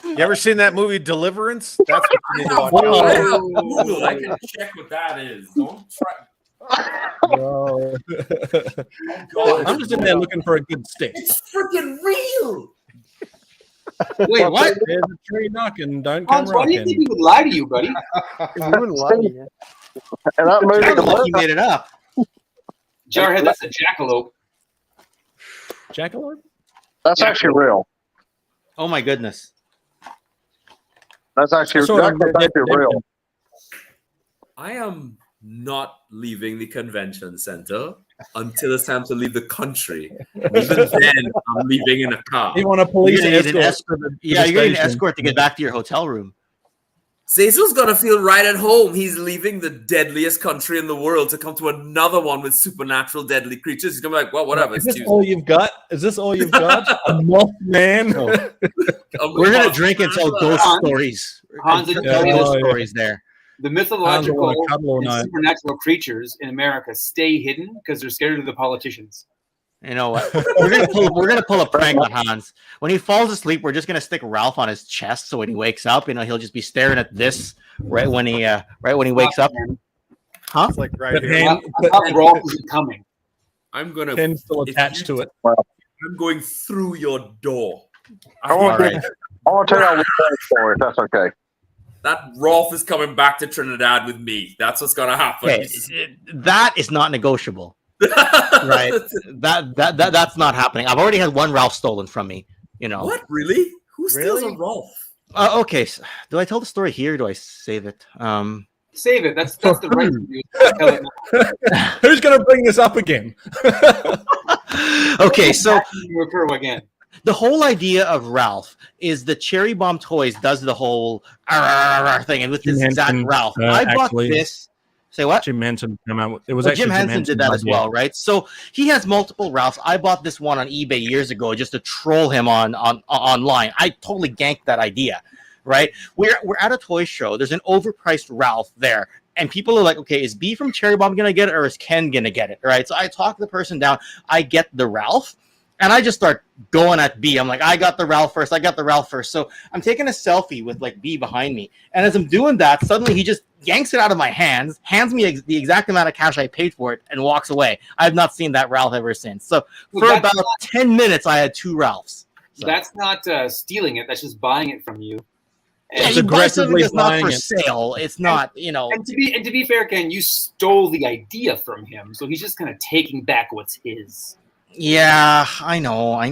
You ever seen that movie Deliverance? That's what you need to watch. Wow. I have Google. I can check what that is. Don't try. Whoa. God. I'm just in there looking for a good stick. It's freaking real. Wait, what? There's a tree knocking. Don't come Hans, why do you think rocking. he would lie to you, buddy? He wouldn't lie to you. And that movie, Sounded like he made it up. Jarhead, that's a jackalope. Jackalope? that's actually real. Oh my goodness. That's actually, Sort of that's actually real. I am not leaving the convention center until it's time to leave the country. Even then, I'm leaving in a car. You want a police You're gonna need an escort? escort. Yeah, you're going to need an escort to get back to your hotel room. Cecil's gonna feel right at home. He's leaving the deadliest country in the world to come to another one with supernatural deadly creatures. He's gonna be like, well, whatever. Is It's this all you've got? Is this all you've got? A Mothman? We're going to drink and tell ghost Hans, stories. Hans, Tell yeah, ghost yeah. stories there. The Hans will mythological wanna cuddle all and night. supernatural creatures in America stay hidden because they're scared of the politicians. You know what? We're gonna pull a prank on Hans. When he falls asleep, we're just gonna stick Ralph on his chest, so when he wakes up, he'll just be staring at this right when he wakes up. Huh? It's like right But here. hand- I thought Rolf was coming. I'm gonna. Pen's still if attached you- to it. I'm going through your door. I want All right. to tell you a good story, if that's okay. That Rolf is coming back to Trinidad with me. That's what's gonna happen. Okay, that is not negotiable. Right? That's not happening. I've already had one Ralph stolen from me. What? Really? Who steals Really? a Rolf? Okay. So, do I tell the story here? Or do I save it? Save it. That's the right to do. Tell it now. Who's going to bring this up again? Okay. So Recur again. the whole idea of Ralph is the Cherry Bomb Toys does the whole thing, and with this Jim exact Henson, Ralph, I bought actually- this. Say what? Jim Henson came out with it. Was Well, actually Jim Henson did that as idea. well, right? So he has multiple Ralphs. I bought this one on eBay years ago just to troll him on online. I totally ganked that idea, right? We're at a toy show. There's an overpriced Ralph there. And people are like, okay, is B from Cherry Bomb going to get it or is Ken going to get it, right? So I talk the person down. I get the Ralph. And I just start going at B. I'm like, I got the Ralph first. So I'm taking a selfie with like B behind me. And as I'm doing that, suddenly he just yanks it out of my hands, hands me the exact amount of cash I paid for it, and walks away. I have not seen that Ralph ever since. So for Well, about 10 minutes, I had two Ralphs. So, That's not stealing it. That's just buying it from you. Yeah, It's you buy something aggressively that's not buying for it. sale. It's not, you know. And to be fair, Ken, you stole the idea from him, so he's just kind of taking back what's his. Yeah, I know. I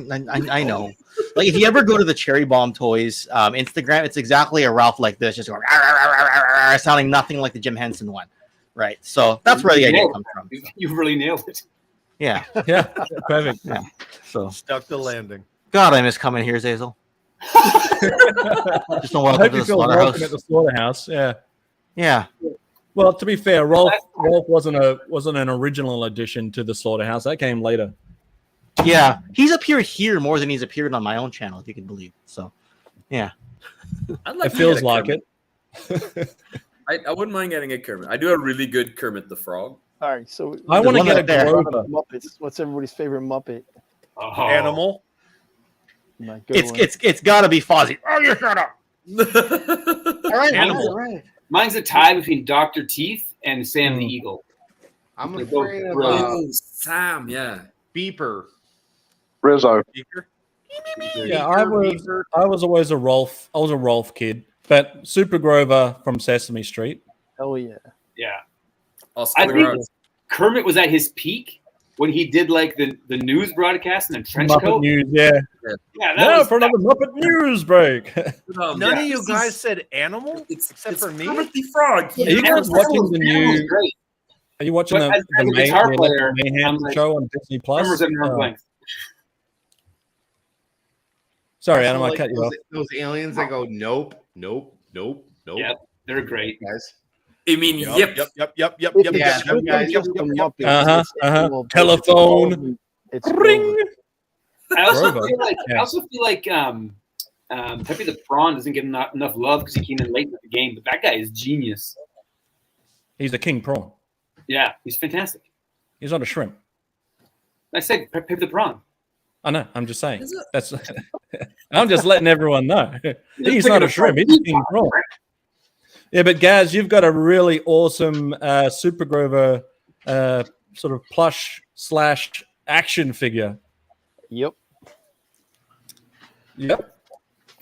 know. Like if you ever go to the Cherry Bomb Toys Instagram, it's exactly a Ralph like this, just going sounding nothing like the Jim Henson one, right? So that's where the idea comes from. You really nailed it. Yeah, Yeah, perfect. yeah. So Stuck the landing. God, I miss coming here, Zazel. Just don't I welcome hope to you the feel welcome slaughterhouse. at the slaughterhouse. Yeah. Yeah, Well, to be fair, Rolf wasn't an original addition to the slaughterhouse. That came later. yeah. He's appeared here more than he's appeared on my own channel, if you can believe. So, yeah. I'd like It to feels get a like Kermit. it. I wouldn't mind getting a Kermit. I do a really good Kermit the Frog. All right, so I want to one get a right there. Grover. Muppets. What's everybody's favorite Muppet? Oh. Animal. My good one. It's got to be Fozzie. Oh, you shut up. All right, Animal. all right. Mine's a tie between Dr. Teeth and Sam the Eagle. I'm They're both afraid of brilliant. Oh, Sam, yeah. Beeper. Rizzo. Speaker. Yeah, I was always a Rolf. I was a Rolf kid, but Super Grover from Sesame Street. Hell yeah. Yeah. Oscar I the think Grouch. Kermit was at his peak when he did like the news broadcast in a trench Muppet coat. News, yeah. Yeah, that Now was for another Muppet News break. None yeah, of you this guys is- said animal It's except for me. Kermit the Frog. Are you guys watching the Animal was new? great. Are you watching But the as a May, guitar the player, Mayhem I'm like, show on Disney Plus? Numbers at arm's length. Sorry, Also, Adam, I like cut you those, off. those aliens that go nope. Yep, they're great. Guys. I mean, yep. Yep. Yeah, It's them guys. just the Muppets. Uh-huh, It's uh-huh. animal, but Telephone. It's Ring. Grover. I also Grover. feel like Yeah. Peppy the Prawn doesn't get enough love because he came in late in the game, but that guy is genius. He's the king prawn. Yeah, he's fantastic. He's not a shrimp. I said Peppy the Prawn. I know. I'm just saying. Is it? That's. I'm just letting everyone know. He's Peppy not the a shrimp. Prawn. He's king prawn. Yeah, but Gaz, you've got a really awesome Super Grover sort of plush / action figure. Yep. Yep.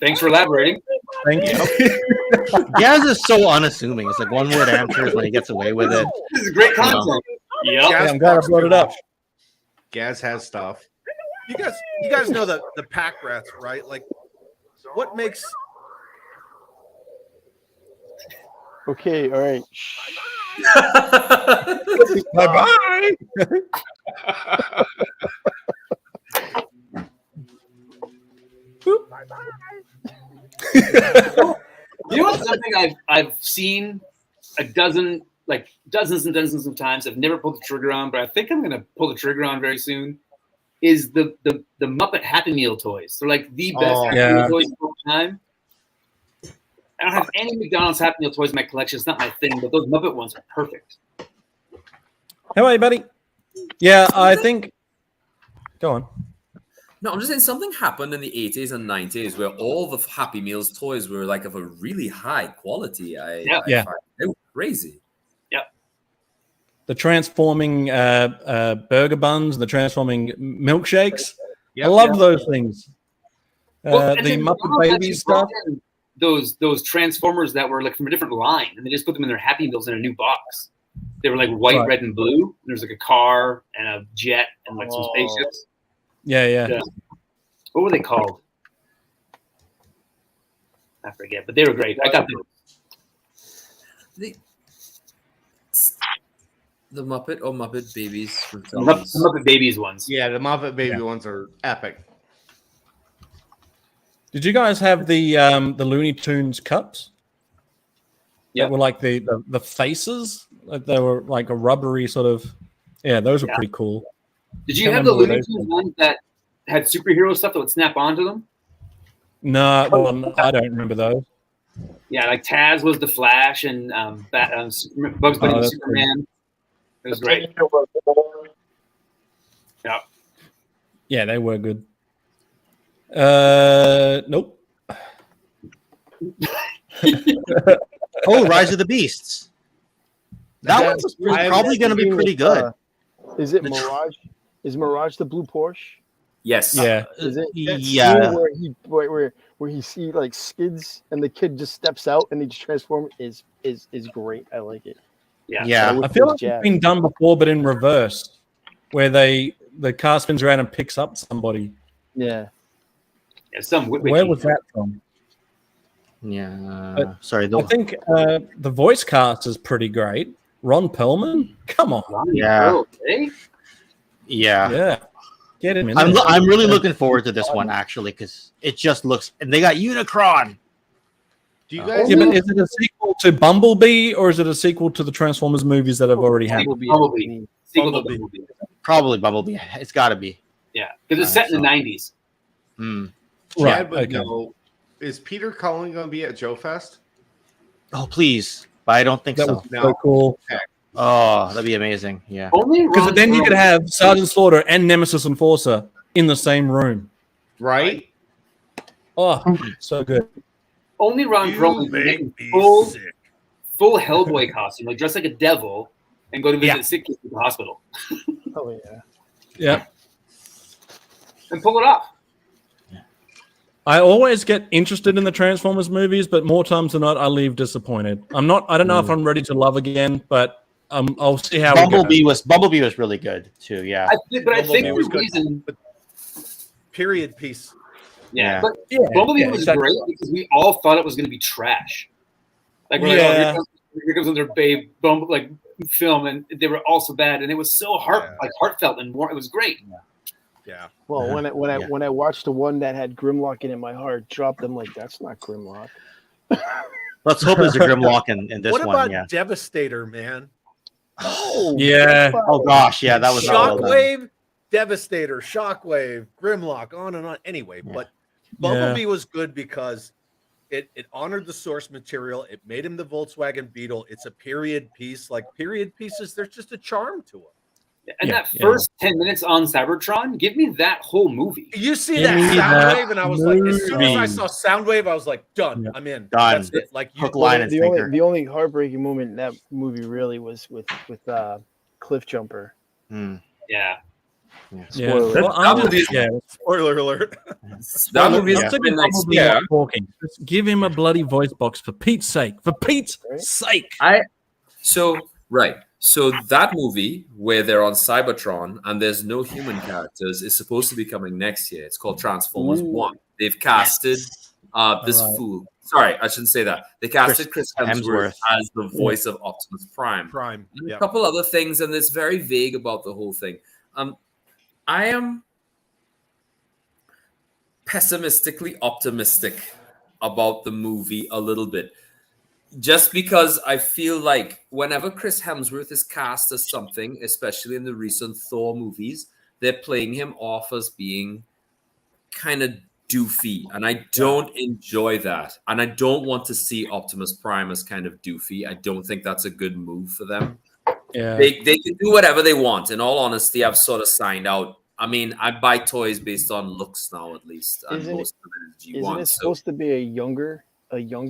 Thanks for elaborating. Thank you. Gaz is so unassuming. It's like one word answers when he gets away with it. This is great content. Yep. Yeah, I'm glad I brought it up. Gaz has stuff. You guys know the pack rats, right? Like, what makes Okay. All right. Bye bye. You know what's something I've seen dozens and dozens of times. I've never pulled the trigger on, but I think I'm gonna pull the trigger on very soon. Is the Muppet Happy Meal toys? They're like the best Oh, Happy yeah. Meal toys of all time. I don't have any McDonald's Happy Meal toys in my collection. It's not my thing, but those Muppet ones are perfect. How are you, buddy? Yeah, I think. Go on. No, I'm just saying something happened in the 80s and 90s where all the Happy Meals toys were like of a really high quality. Yeah. They were crazy. The transforming burger buns, the transforming milkshakes. Yep, I love those things. And The then Muppet McDonald's actually Babies stuff. brought in Those Transformers that were like from a different line, and they just put them in their Happy Meals in a new box. They were like white, Right. red, and blue. There's like a car and a jet and like some Oh. spaceships. Yeah. Yeah. What were they called? I forget, but they were great. I got them. The Muppet or Muppet Babies. Muppet Babies ones. Yeah, the Muppet Baby Yeah. ones are epic. Did you guys have the Looney Tunes cups? Yeah. That were like the faces. Like they were like a rubbery sort of. Yeah, those were pretty cool. Did you Can't have the remember Looney what Tunes ones that had superhero stuff that would snap onto them? No, well, I don't remember those. Yeah, like Taz was the Flash and Bugs Bunny Oh, was that's Superman. It was great. Yeah. Yeah, they were good. Nope. Oh, Rise of the Beasts. That one's probably going to be pretty good. Is it Mirage? Is Mirage the blue Porsche? Yes. Yeah. Is it? Yeah. Where where he like skids and the kid just steps out and he just transforms is great. I like it. Yeah. I feel like it's been done before, but in reverse, where the car spins around and picks up somebody. Yeah. Where was that from? Yeah. Sorry. I think the voice cast is pretty great. Ron Perlman? Come on. Yeah. Yeah. Yeah. Get him in I'm there. really looking forward to this one, actually, because it just looks... And they got Unicron. Do you guys... Yeah, but is it a sequel to Bumblebee, or is it a sequel to the Transformers movies that have already happened? Bumblebee. Sequel to Bumblebee. Probably Bumblebee. It's got to be. Yeah, because it's set in the 90s. Chad would know. Is Peter Cullen going to be at Joefest? Oh, please. But I don't think That so. was so cool. Oh, that'd be amazing. Yeah. Because then you could have Sergeant Slaughter and Nemesis Enforcer in the same room. Right? Oh, so good. Only Ron Perlman can make full Hellboy costume, like dress like a devil, and go to visit sick kids at the hospital. Oh yeah. Yeah. And pull it off. I always get interested in the Transformers movies, but more times than not, I leave disappointed. I don't know if I'm ready to love again, but I'll see how Bumblebee was really good too. Yeah. I think the reason period piece. Yeah, but Bumblebee was great because we all thought it was going to be trash. Like, we're like, oh, here comes another babe film, and they were all so bad, and it was so heartfelt and warm. It was great. Yeah. Well, when I watched the one that had Grimlock in it, my heart dropped. I'm like, that's not Grimlock. Let's hope there's a Grimlock in this one. What about Devastator, man? Oh yeah. Oh gosh, yeah, that was Shockwave, Devastator, Shockwave, Grimlock, on and on. Anyway, but Bumblebee was good because it honored the source material. It made him the Volkswagen Beetle. It's a period piece. Like period pieces, there's just a charm to them. And that first 10 minutes on Cybertron, give me that whole movie. You see that Soundwave, and I was like, as soon as I saw Soundwave, I was like, done. I'm in. Done. That's it. Like hook, line, and sinker. The only heartbreaking moment in that movie really was with Cliff Jumper. Yeah. Spoiler. Spoiler alert. That movie's been next year. Just give him a bloody voice box for Pete's sake. For Pete's sake. So that movie where they're on Cybertron and there's no human characters is supposed to be coming next year. It's called Transformers 1. They've casted this fool. Sorry, I shouldn't say that. They casted Chris Hemsworth as the voice of Optimus Prime. And a couple other things, and it's very vague about the whole thing. I am pessimistically optimistic about the movie a little bit. Just because I feel like whenever Chris Hemsworth is cast as something, especially in the recent Thor movies, they're playing him off as being kind of doofy. And I don't enjoy that. And I don't want to see Optimus Prime as kind of doofy. I don't think that's a good move for them. Yeah. They can do whatever they want. In all honesty, I've sort of signed out. I mean, I buy toys based on looks now, at least. And most of it is G1. Isn't it supposed to be a younger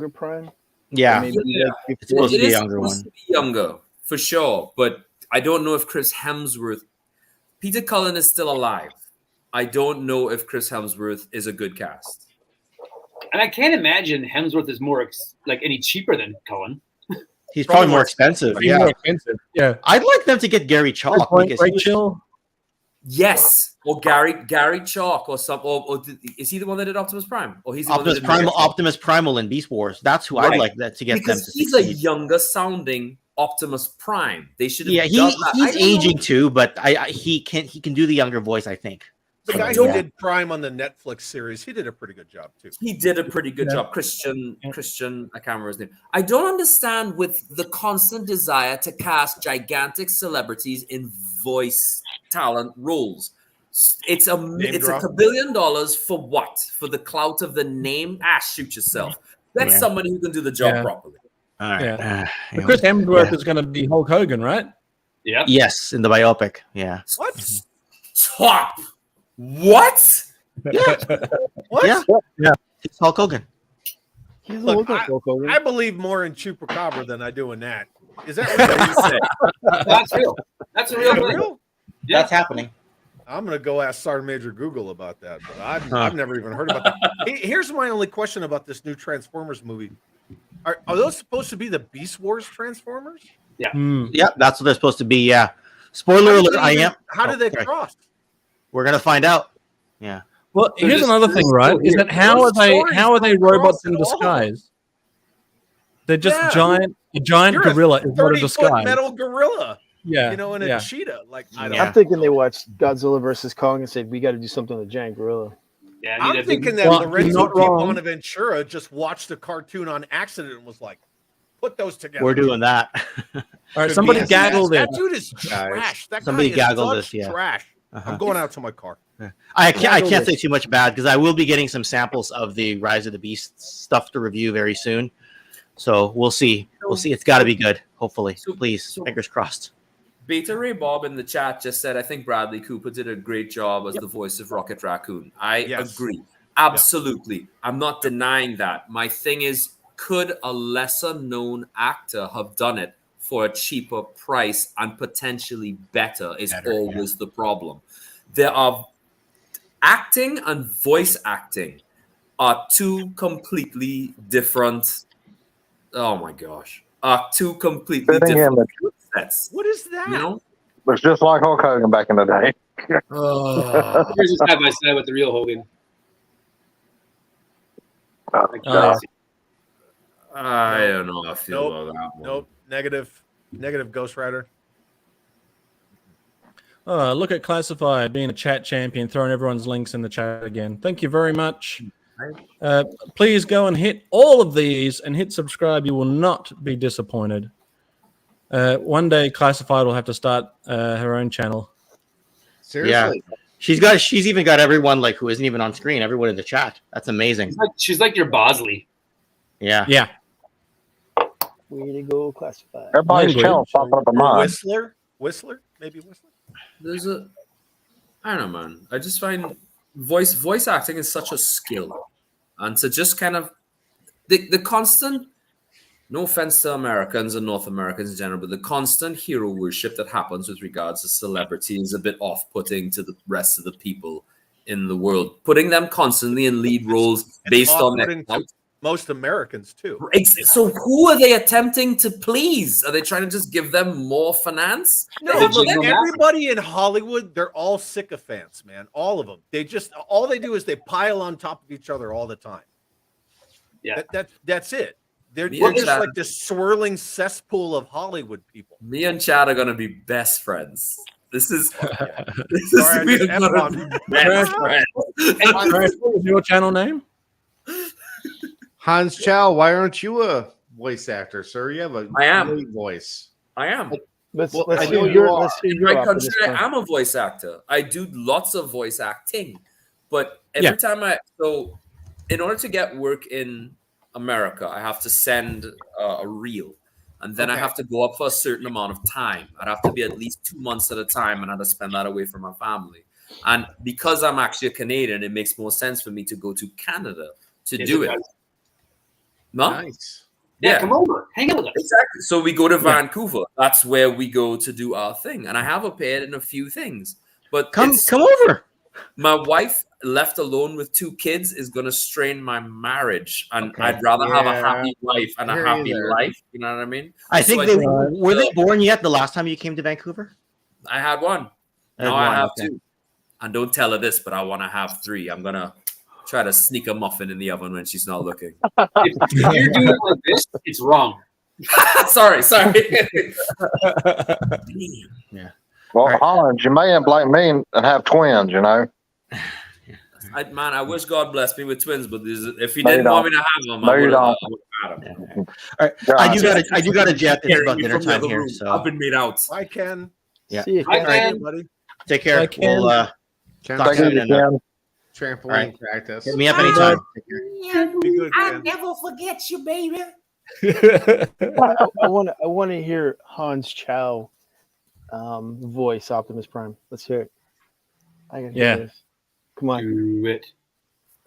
Prime? Yeah, it's supposed to be a younger one. To be younger, for sure. But I don't know if Chris Hemsworth, Peter Cullen is still alive. I don't know if Chris Hemsworth is a good cast. And I can't imagine Hemsworth is more any cheaper than Cullen. He's probably more expensive. Yeah, more expensive. Yeah. I'd like them to get Gary Chalk. Yes, or Gary Chalk, or some, or is he the one that did Optimus Prime? Or he's the Optimus Primal in Beast Wars. That's who I'd like that to get them to he's succeed. a younger sounding Optimus Prime. They should have. Yeah, he's aging too, but he can do the younger voice. I think the guy who did Prime on the Netflix series, he did a pretty good job too. He did a pretty good job. Christian, I can't remember his name. I don't understand with the constant desire to cast gigantic celebrities in voice talent roles. It's $1 billion for what? For the clout of the name? Shoot yourself. That's somebody who can do the job properly. All right. Chris Hemsworth is going to be Hulk Hogan, right? Yeah. Yes, in the biopic. Yeah. What? Stop. What? Yeah. What? Yeah. It's Hulk Hogan. Look, I believe more in Chupacabra than I do in that. Is that what you say? That's real. That's a real thing. That's happening. I'm gonna go ask Sergeant Major Google about that, but I've never even heard about that. Here's my only question about this new Transformers movie: Are those supposed to be the Beast Wars Transformers? Yeah, Yeah, that's what they're supposed to be. Yeah. Spoiler alert! How do they cross? We're gonna find out. Yeah. Well, here's another thing, right? Is that how are they robots in disguise? They're just a giant gorilla is not a disguise. Metal gorilla. Yeah, you know, and a cheetah. Like I'm thinking they watched Godzilla versus Kong and said we got to do something with the giant gorilla. Yeah, I'm thinking that Lorenzo P. Bonaventura just watched a cartoon on accident and was like, "Put those together." We're doing that. All right, somebody gaggle this. That dude is trash. That somebody guy gaggle is this. Yeah. Trash. I'm going out to my car. I can't say too much bad because I will be getting some samples of the Rise of the Beast stuff to review very soon. So we'll see. We'll see. It's got to be good. Hopefully, please. Fingers crossed. Beta Ray Bob in the chat just said, I think Bradley Cooper did a great job as the voice of Rocket Raccoon. I agree. Absolutely. Yeah. I'm not denying that. My thing is, could a lesser known actor have done it for a cheaper price and potentially better is always the problem. There are acting and voice acting are two completely different. Oh my gosh. Are two completely different sets. What is that? You know? It's just like Hulk Hogan back in the day. Here's a side by side with the real Hogan. I don't know how I feel about that one. Nope. Negative Ghost Rider. Look at Classified being a chat champion, throwing everyone's links in the chat again. Thank you very much. Please go and hit all of these and hit subscribe. You will not be disappointed. One day, Classified will have to start her own channel. Seriously? Yeah. She's even got everyone like who isn't even on screen. Everyone in the chat. That's amazing. She's like your Bosley. Yeah. Yeah. Way to go, Classified. Everybody's channel popping up in mine. Whistler, maybe Whistler. There's I don't know, man. I just find voice acting is such a skill, and to just kind of the constant. No offense to Americans and North Americans in general, but the constant hero worship that happens with regards to celebrity is a bit off-putting to the rest of the people in the world. Putting them constantly in lead roles based on their most Americans too. So who are they attempting to please? Are they trying to just give them more finance? No, look, everybody in Hollywood, they're all sycophants, man. All of them. All they do is they pile on top of each other all the time. Yeah, that's it. They're just like this swirling cesspool of Hollywood people. Me and Chad are gonna be best friends. This is we're gonna be best friends. What was your channel name? Hans Chow, why aren't you a voice actor, sir? You have a great voice. I am. Let's hear your country, I am a voice actor. I do lots of voice acting, but every time in order to get work in America, I have to send a reel, and then I have to go up for a certain amount of time. I'd have to be at least 2 months at a time, and I'd have to spend that away from my family. And because I'm actually a Canadian, it makes more sense for me to go to Canada to do it. No? Nice. Yeah, come over. Hang out with us. Exactly. So we go to Vancouver. That's where we go to do our thing. And I have appeared in a few things. But come over. My wife, left alone with 2 kids, is going to strain my marriage. And I'd rather have a happy wife and a happy life. You know what I mean? I think were they born yet the last time you came to Vancouver? I had one. Now I have 2. And don't tell her this, but I want to have 3. I'm going to try to sneak a muffin in the oven when she's not looking. If you're doing it like this, it's wrong. sorry. Yeah. Well, Holland, you may blame me and have twins, you know. I wish God blessed me with twins, but if he didn't want me to have them, I would have had them. All right. I do got to jet. It's about dinner time here. So I've been made out. I can. Yeah. Hi, buddy. Take care. We'll Talk soon. Trampoline practice. Hit me up anytime. I'll never forget you, baby. I want to hear Hans Chow voice Optimus Prime. Let's hear it. I can hear this. Come on. Do it.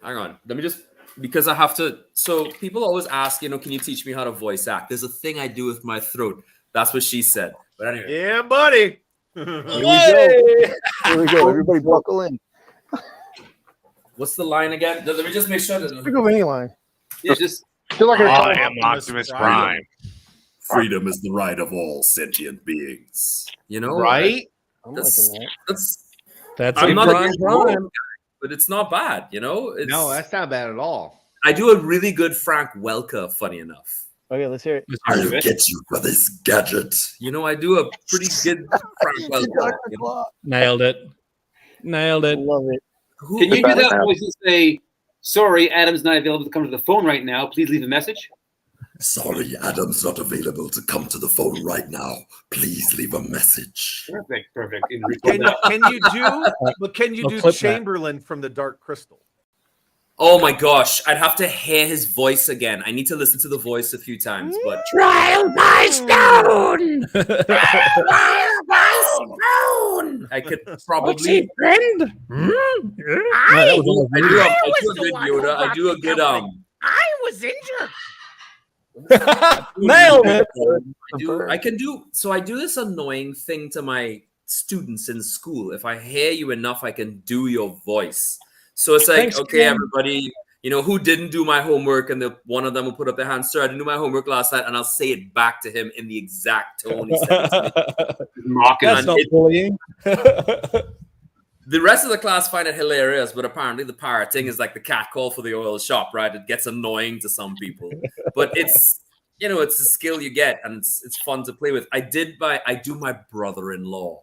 Hang on. Let me just, because I have to. So people always ask, can you teach me how to voice act? There's a thing I do with my throat. That's what she said. But anyway. Yeah, buddy. Here we go. Here we go. Everybody buckle in. What's the line again? Let me just make sure that. Pick up any line. Yeah, just feel like I am Optimus Prime. Freedom is the right of all sentient beings. You know, Right? I'm That's liking that. That's I'm a not a prime big prime. guy, but it's not bad. You know, it's, No, that's not bad at all. I do a really good Frank Welker. Funny enough, Okay, let's hear it. I'll get you for this gadget. you know, I do a pretty good Frank Welker. You know? Nailed it. Nailed it. Love it. Who, can you hear that voice and say, "Sorry, Adam's not available to come to the phone right now. Please leave a message." Sorry, Adam's not available to come to the phone right now. Please leave a message. Perfect. Can you I'll do clip that. Chamberlain from the Dark Crystal? Oh my gosh, I'd have to hear his voice again. I need to listen to the voice a few times, but Trial by stone. Trial by stone. I could probably. Friend. I do a good Yoda. I do a good I was injured. Nailed it. I can do so. I do this annoying thing to my students in school. If I hear you enough, I can do your voice. So it's like, Thanks, okay, Ken. everybody, you know, who didn't do my homework, and one of them will put up their hand, sir, I didn't do my homework last night, and I'll say it back to him in the exact tone he said it to me. Mocking. That's not bullying. The rest of the class find it hilarious, but apparently the parroting is like the cat call for the oil shop, right? It gets annoying to some people, but it's, you know, it's a skill you get, and it's fun to play with. I do my brother-in-law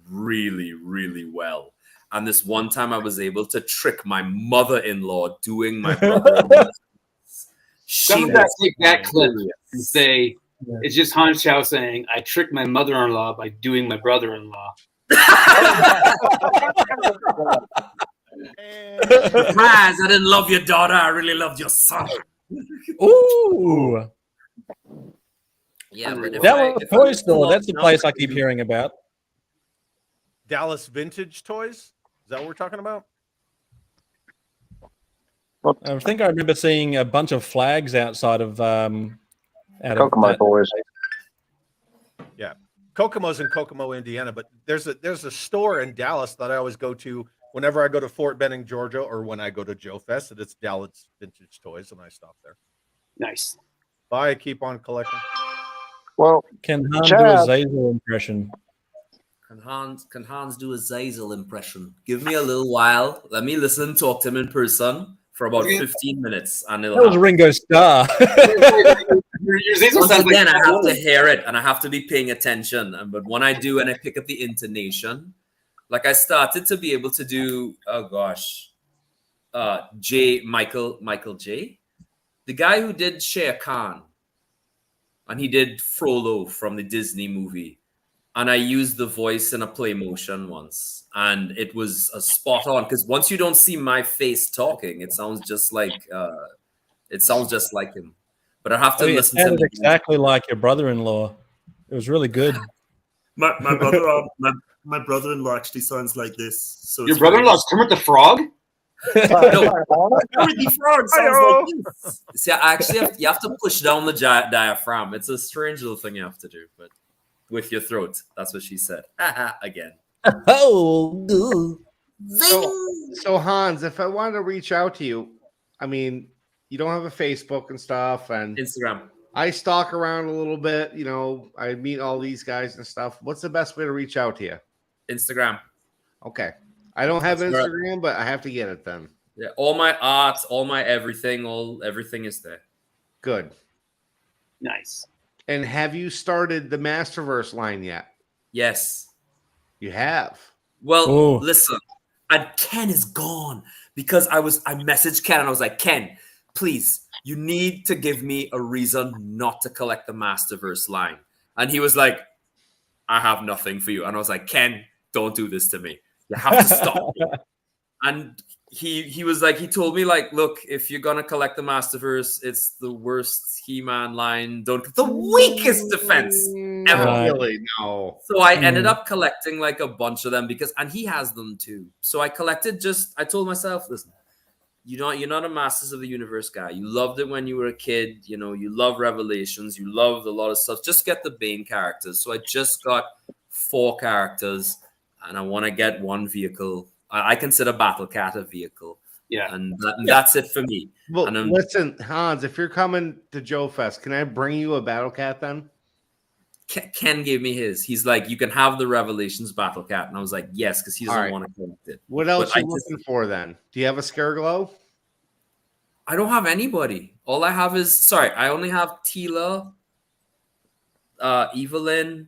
really, really well. And this one time I was able to trick my mother-in-law doing my brother-in-law. Someone got to take that clip and say, it's just Hans Chow saying, I tricked my mother-in-law by doing my brother-in-law. Surprise, I didn't love your daughter. I really loved your son. Ooh. Yeah, but Dallas Toy Store. That's the place I keep hearing about. Dallas Vintage Toys? Is that what we're talking about? I think I remember seeing a bunch of flags outside of Kokomo Toys. Yeah. Kokomo's in Kokomo, Indiana, but there's a store in Dallas that I always go to whenever I go to Fort Benning, Georgia, or when I go to Joefest, and it's Dallas Vintage Toys, and I stop there. Nice. Bye. Keep on collecting. Well, can Hans do a Zazel impression? Can Hans do a Zazel impression? Give me a little while. Let me listen and talk to him in person for about 15 minutes. And that was Ringo Starr. Once again, I have to hear it and I have to be paying attention. But when I do and I pick up the intonation, like I started to be able to do, Michael J. The guy who did Shere Khan. And he did Frollo from the Disney movie. And I used the voice in a play motion once. And it was a spot on. Because once you don't see my face talking, it sounds just like him. But I have to listen to it exactly like your brother-in-law. It was really good. My brother-in-law actually sounds like this. So your brother-in-law's Kermit the Frog? Kermit the Frog sounds like this. See, you have to push down the diaphragm. It's a strange little thing you have to do, but with your throat. That's what she said. Again. Oh, so Hans, if I wanted to reach out to you, I mean, you don't have a Facebook and stuff, and Instagram. I stalk around a little bit. You know, I meet all these guys and stuff. What's the best way to reach out to you? Instagram. Okay. I don't have Instagram, but I have to get it then. Yeah, all my art, all my everything is there. Good. Nice. And have you started the Masterverse line yet? Yes. You have. Well, listen, and Ken is gone because I messaged Ken and I was like, Ken, please, you need to give me a reason not to collect the Masterverse line. And he was like, I have nothing for you. And I was like, Ken, don't do this to me. You have to stop. And he was like, he told me, like, look, if you're gonna collect the Masterverse, it's the worst He-Man line. The weakest defense ever. Really? No. So I ended up collecting like a bunch of them and he has them too. So I collected I told myself, listen, you're not a Masters of the Universe guy. You loved it when you were a kid. You know, you love Revelations. You loved a lot of stuff. Just get the Bane characters. So I just got 4 characters, and I want to get 1 vehicle. I consider Battle Cat a vehicle. Yeah. And that's it for me. Well, and listen, Hans, if you're coming to Joefest, can I bring you a Battle Cat then? Ken gave me his. He's like, you can have the Revelations Battle Cat. And I was like, yes, because he doesn't want to collect it. What else are you looking for then? Do you have a Scareglow? I don't have anybody. All I have is, I only have Tila, Evelyn,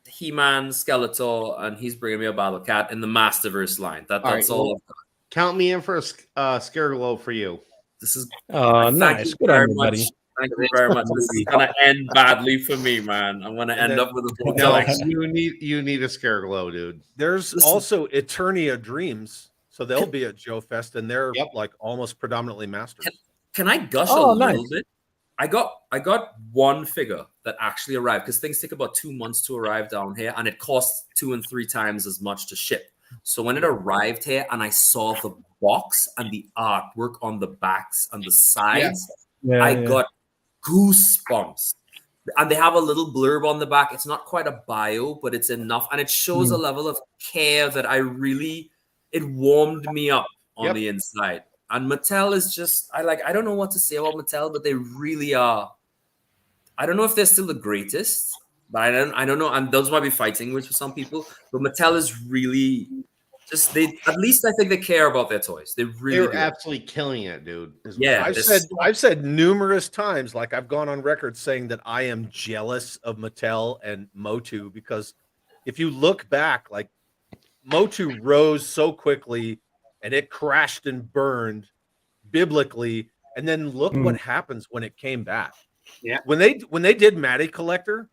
He-Man, Skeletor, and he's bringing me a Battle Cat in the Masterverse line. That's all I've got. Count me in for a Scareglow for you. This is nice. Good on you, buddy. Thank you very much. This is gonna end badly for me, man. I'm gonna end up with a no. You need a Scareglow, dude. There's also Eternia Dreams, so they'll be at Joefest, and they're like almost predominantly masters. Can I gush a little bit? I got 1 figure that actually arrived because things take about 2 months to arrive down here, and it costs 2 and 3 times as much to ship. So when it arrived here and I saw the box and the artwork on the backs and the sides, I got goosebumps. And they have a little blurb on the back. It's not quite a bio, but it's enough. And it shows a level of care that it warmed me up on the inside. And Mattel is just, I don't know what to say about Mattel, but they really are. I don't know if they're still the greatest, but I don't know. And those might be fighting words for some people, but Mattel is really just, at least I think they care about their toys. They're absolutely killing it, dude. Yeah. I've said numerous times, like I've gone on record saying that I am jealous of Mattel and Motu, because if you look back, like Motu rose so quickly and it crashed and burned biblically. And then look what happens when it came back. Yeah. When they did Matty Collector,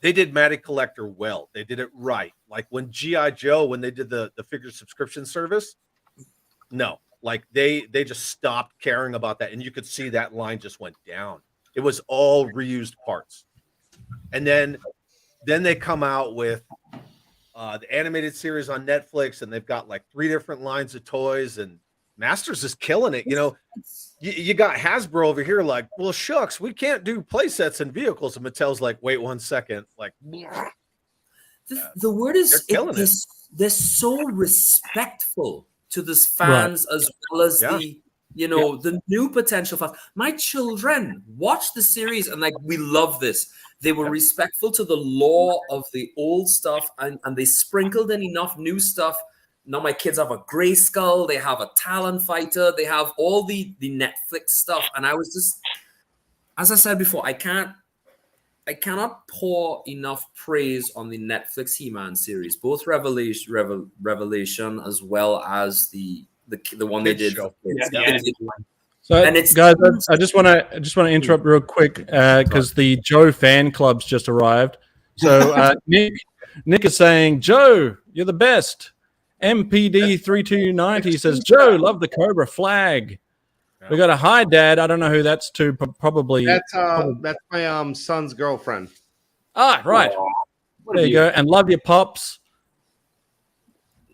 they did Matty Collector well. They did it right. Like when G.I. Joe, when they did the figure subscription service, no, like they just stopped caring about that. And you could see that line just went down. It was all reused parts. And then they come out with the animated series on Netflix, and they've got like 3 different lines of toys, and Masters is killing it. You know, you got Hasbro over here like, well, shucks, we can't do play sets and vehicles. And Mattel's like, wait 1 second. Like, the word is, they're so respectful to this fans as well as the new potential fans. My children watch the series and like, we love this. They were respectful to the lore of the old stuff, and they sprinkled in enough new stuff. Now my kids have a Gray Skull, they have a Talon Fighter, they have all the Netflix stuff. And I was just, as I said before, I cannot pour enough praise on the Netflix He-Man series, both Revelation as well as the one they did. So, guys, I just want to interrupt real quick because the Joe fan club's just arrived. So Nick is saying, Joe, you're the best. MPD 3290 says, Joe, love the Cobra flag. We got a hi, Dad. I don't know who that's to. Probably that's my son's girlfriend. Ah, right. There you go. And love your pops.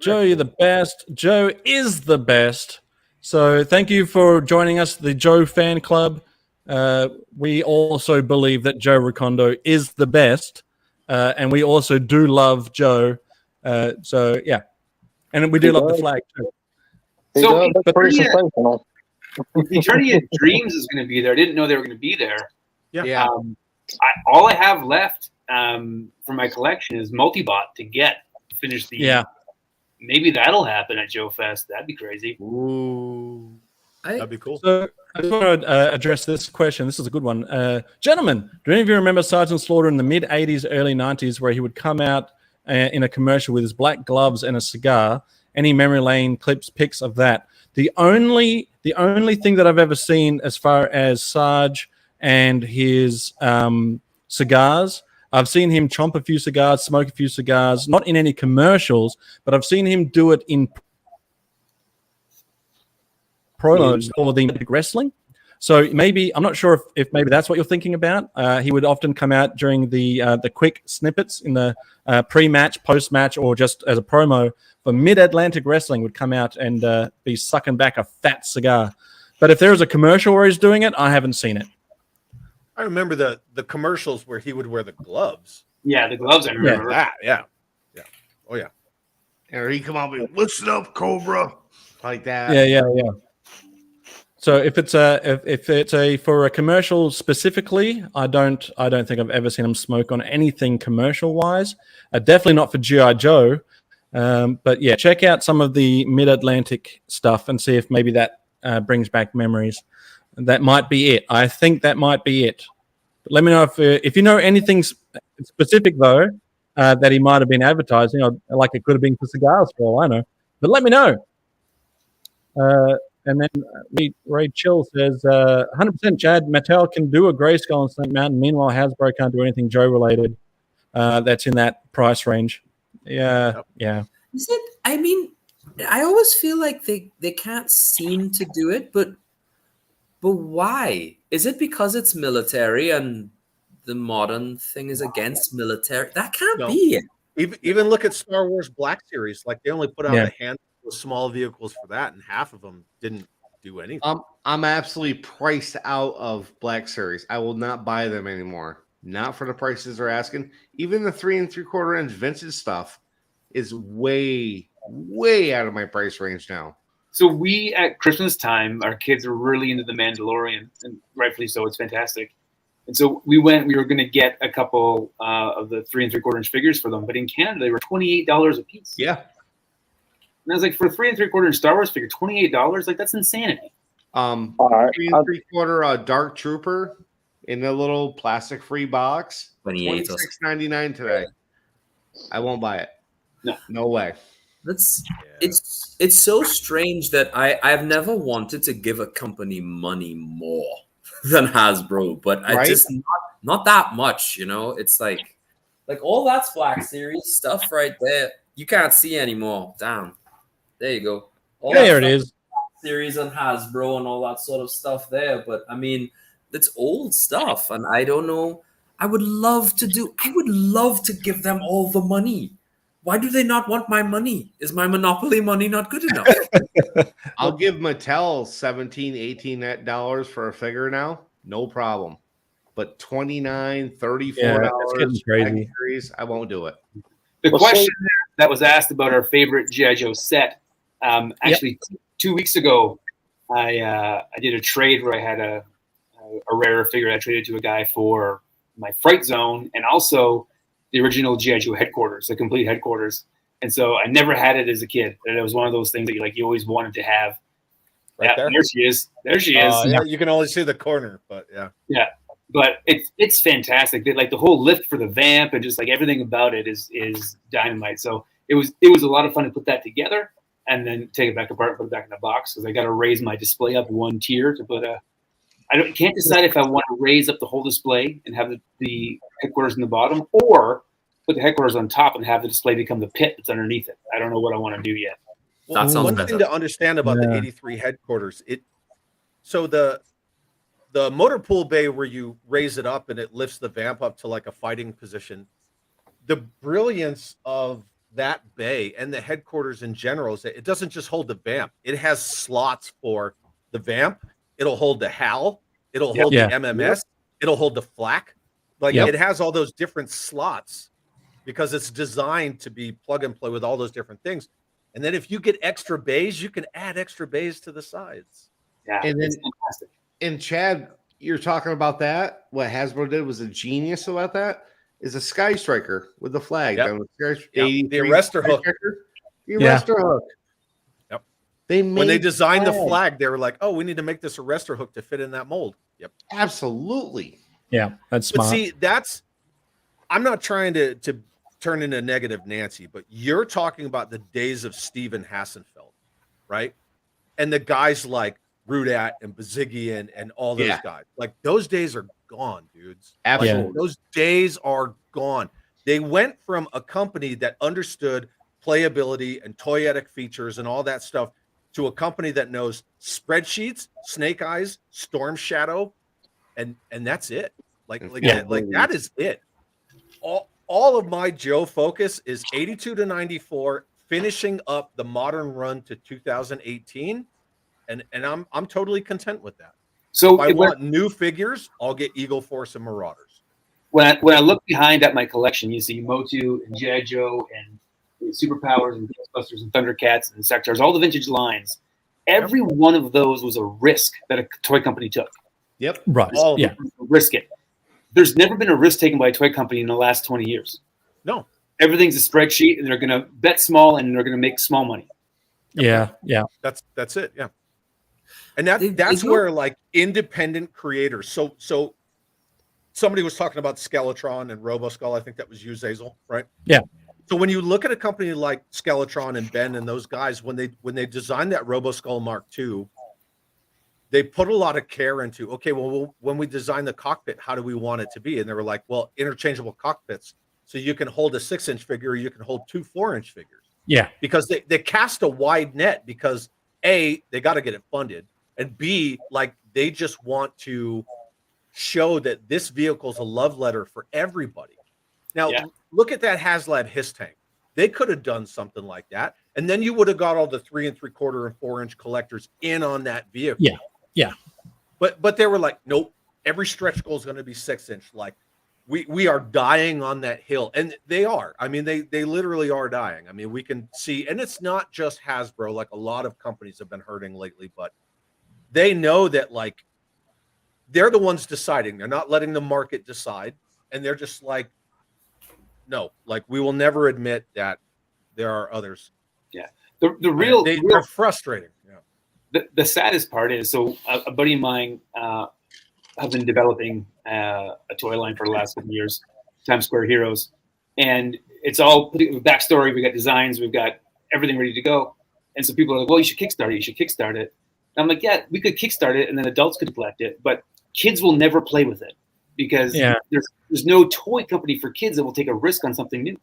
Joe, you're the best. Joe is the best. So thank you for joining us, the Joe fan club. We also believe that Joe Recondo is the best, and we also do love Joe. So yeah, and we do love the flag too. So Eternia Dreams is going to be there. I didn't know they were going to be there. Yeah. All I have left for my collection is Multibot to finish the. Yeah. Maybe that'll happen at Joefest. That'd be crazy. Ooh, that'd be cool. So I just want to address this question. This is a good one. Gentlemen, do any of you remember Sergeant Slaughter in the mid-'80s, early '90s, where he would come out in a commercial with his black gloves and a cigar? Any memory lane pics of that? The only thing that I've ever seen as far as Sarge and his cigars, I've seen him chomp a few cigars, smoke a few cigars, not in any commercials, but I've seen him do it in promos for the wrestling. So maybe, I'm not sure if maybe that's what you're thinking about. He would often come out during the quick snippets in the pre-match, post-match, or just as a promo for Mid-Atlantic Wrestling, would come out and be sucking back a fat cigar. But if there is a commercial where he's doing it, I haven't seen it. I remember the commercials where he would wear the gloves. Yeah, the gloves. I remember that. Yeah. Oh yeah. Or he come out with listen up, Cobra, like that. Yeah. So if it's a for a commercial specifically, I don't think I've ever seen him smoke on anything commercial wise. Definitely not for GI Joe. But yeah, check out some of the Mid-Atlantic stuff and see if maybe that brings back memories. That might be it. I think that might be it. But let me know if you know anything specific though that he might have been advertising, or like it could have been for cigars for all I know. But let me know. And then Ray Chill says, 100% Chad, Mattel can do a Grayskull on Snake Mountain. Meanwhile, Hasbro can't do anything Joe related that's in that price range. Yeah. Is it? I mean, I always feel like they can't seem to do it, but why? Is it because it's military and the modern thing is against military? That can't be it. Even look at Star Wars Black Series. Like they only put out a handful of small vehicles for that, and half of them didn't do anything. I'm absolutely priced out of Black Series. I will not buy them anymore. Not for the prices they're asking. Even the 3 3/4 inch vintage stuff is way out of my price range now. So we at Christmas time, our kids are really into the Mandalorian, and rightfully so. It's fantastic. And so we were going to get a couple of the 3 3/4 inch figures for them, but in Canada they were $28 a piece. Yeah. And I was like, for a 3 3/4 inch Star Wars figure, $28? Like, that's insanity. 3 3/4 Dark Trooper in the little plastic free box, $26.99 today. I won't buy it. No way. It's so strange that I've never wanted to give a company money more than Hasbro, but I just not that much, you know. It's like all that's Black Series stuff right there. You can't see anymore. Damn. There you go. There it is. Series and Hasbro and all that sort of stuff there. But I mean, it's old stuff, and I don't know. I would love to give them all the money. Why do they not want my money? Is my Monopoly money not good enough? I'll give Mattel $17, $18 for a figure now. No problem. But $29, $34 crazy. Series, I won't do it. The question that was asked about our favorite G.I. Joe set, actually 2 weeks ago, I did a trade where I had a rarer figure I traded to a guy for my Fright Zone and also the original G.I. Joe headquarters, the complete headquarters. And so I never had it as a kid. And it was one of those things that you always wanted to have. Right there? There she is. There she is. Yeah, you can only see the corner, but yeah. Yeah. But it's fantastic. They, the whole lift for the vamp and just everything about it is dynamite. So it was a lot of fun to put that together and then take it back apart and put it back in the box because I got to raise my display up one tier to put can't decide if I want to raise up the whole display and have the headquarters in the bottom or put the headquarters on top and have the display become the pit that's underneath it. I don't know what I want to do yet. Well, one thing to understand about the 83 headquarters, the motor pool bay where you raise it up and it lifts the vamp up to like a fighting position, the brilliance of that bay and the headquarters in general is that it doesn't just hold the vamp. It has slots for the vamp. It'll hold the HAL. It'll hold the MMS. It'll hold the flak. It has all those different slots because it's designed to be plug and play with all those different things. And then if you get extra bays, you can add extra bays to the sides. Yeah, and then fantastic. And Chad, you're talking about that. What Hasbro did was a genius about that. Is a Sky Striker with the flag. Yep. The arrestor hook. The arrestor hook. Yep. When they designed the flag, they were like, "Oh, we need to make this arrestor hook to fit in that mold." Yep. Absolutely. Yeah, that's smart. But see, I'm not trying to turn into negative Nancy, but you're talking about the days of Steven Hassenfeld, right? And the guys like Rudat and Bazigian and all those guys. Like those days are gone, dudes. Absolutely. Like, those days are gone. They went from a company that understood playability and toyetic features and all that stuff to a company that knows spreadsheets, snake eyes, storm shadow, and that's it. That is it. All of my Joe focus is 82 to 94, finishing up the modern run to 2018, and I'm totally content with that. So if I want new figures, I'll get Eagle Force and Marauders. when I look behind at my collection, you see Motu and G.I. Joe and Superpowers and Ghostbusters and Thundercats and Sectors, all the vintage lines. Every one of those was a risk that a toy company took. Yep. Right. All of Yeah. them. Risk it. There's never been a risk taken by a toy company in the last 20 years. No. Everything's a spreadsheet, and they're going to bet small, and they're going to make small money. Yeah. Yeah. That's it. Yeah. And that's where like independent creators. So somebody was talking about Skeletron and Roboskull. I think that was you, Zazel, right? Yeah. So when you look at a company like Skeletron and Ben and those guys, when they designed that Roboskull Mark II, they put a lot of care into, okay, well, when we design the cockpit, how do we want it to be? And they were like, well, interchangeable cockpits. So you can hold a 6-inch figure, or you can hold 2 4-inch figures. Yeah. Because they cast a wide net because A, they got to get it funded. And B, like they just want to show that this vehicle is a love letter for everybody. Now, look at that HasLab Hiss tank. They could have done something like that. And then you would have got all the 3 3/4 and 4-inch collectors in on that vehicle. Yeah. Yeah. But they were like, nope, every stretch goal is going to be 6-inch. Like we are dying on that hill. And they are. I mean, they literally are dying. I mean, we can see, and it's not just Hasbro, like a lot of companies have been hurting lately, but they know that like they're the ones deciding. They're not letting the market decide. And they're just like, no, like we will never admit that there are others. Yeah. They're frustrating. Yeah. The saddest part is, so a buddy of mine has been developing a toy line for the last couple of years, Times Square Heroes. And it's all backstory. We got designs. We've got everything ready to go. And so people are like, well, you should kickstart it. You should kickstart it. And I'm like, yeah, we could kickstart it and then adults could collect it. But kids will never play with it because there's no toy company for kids that will take a risk on something new.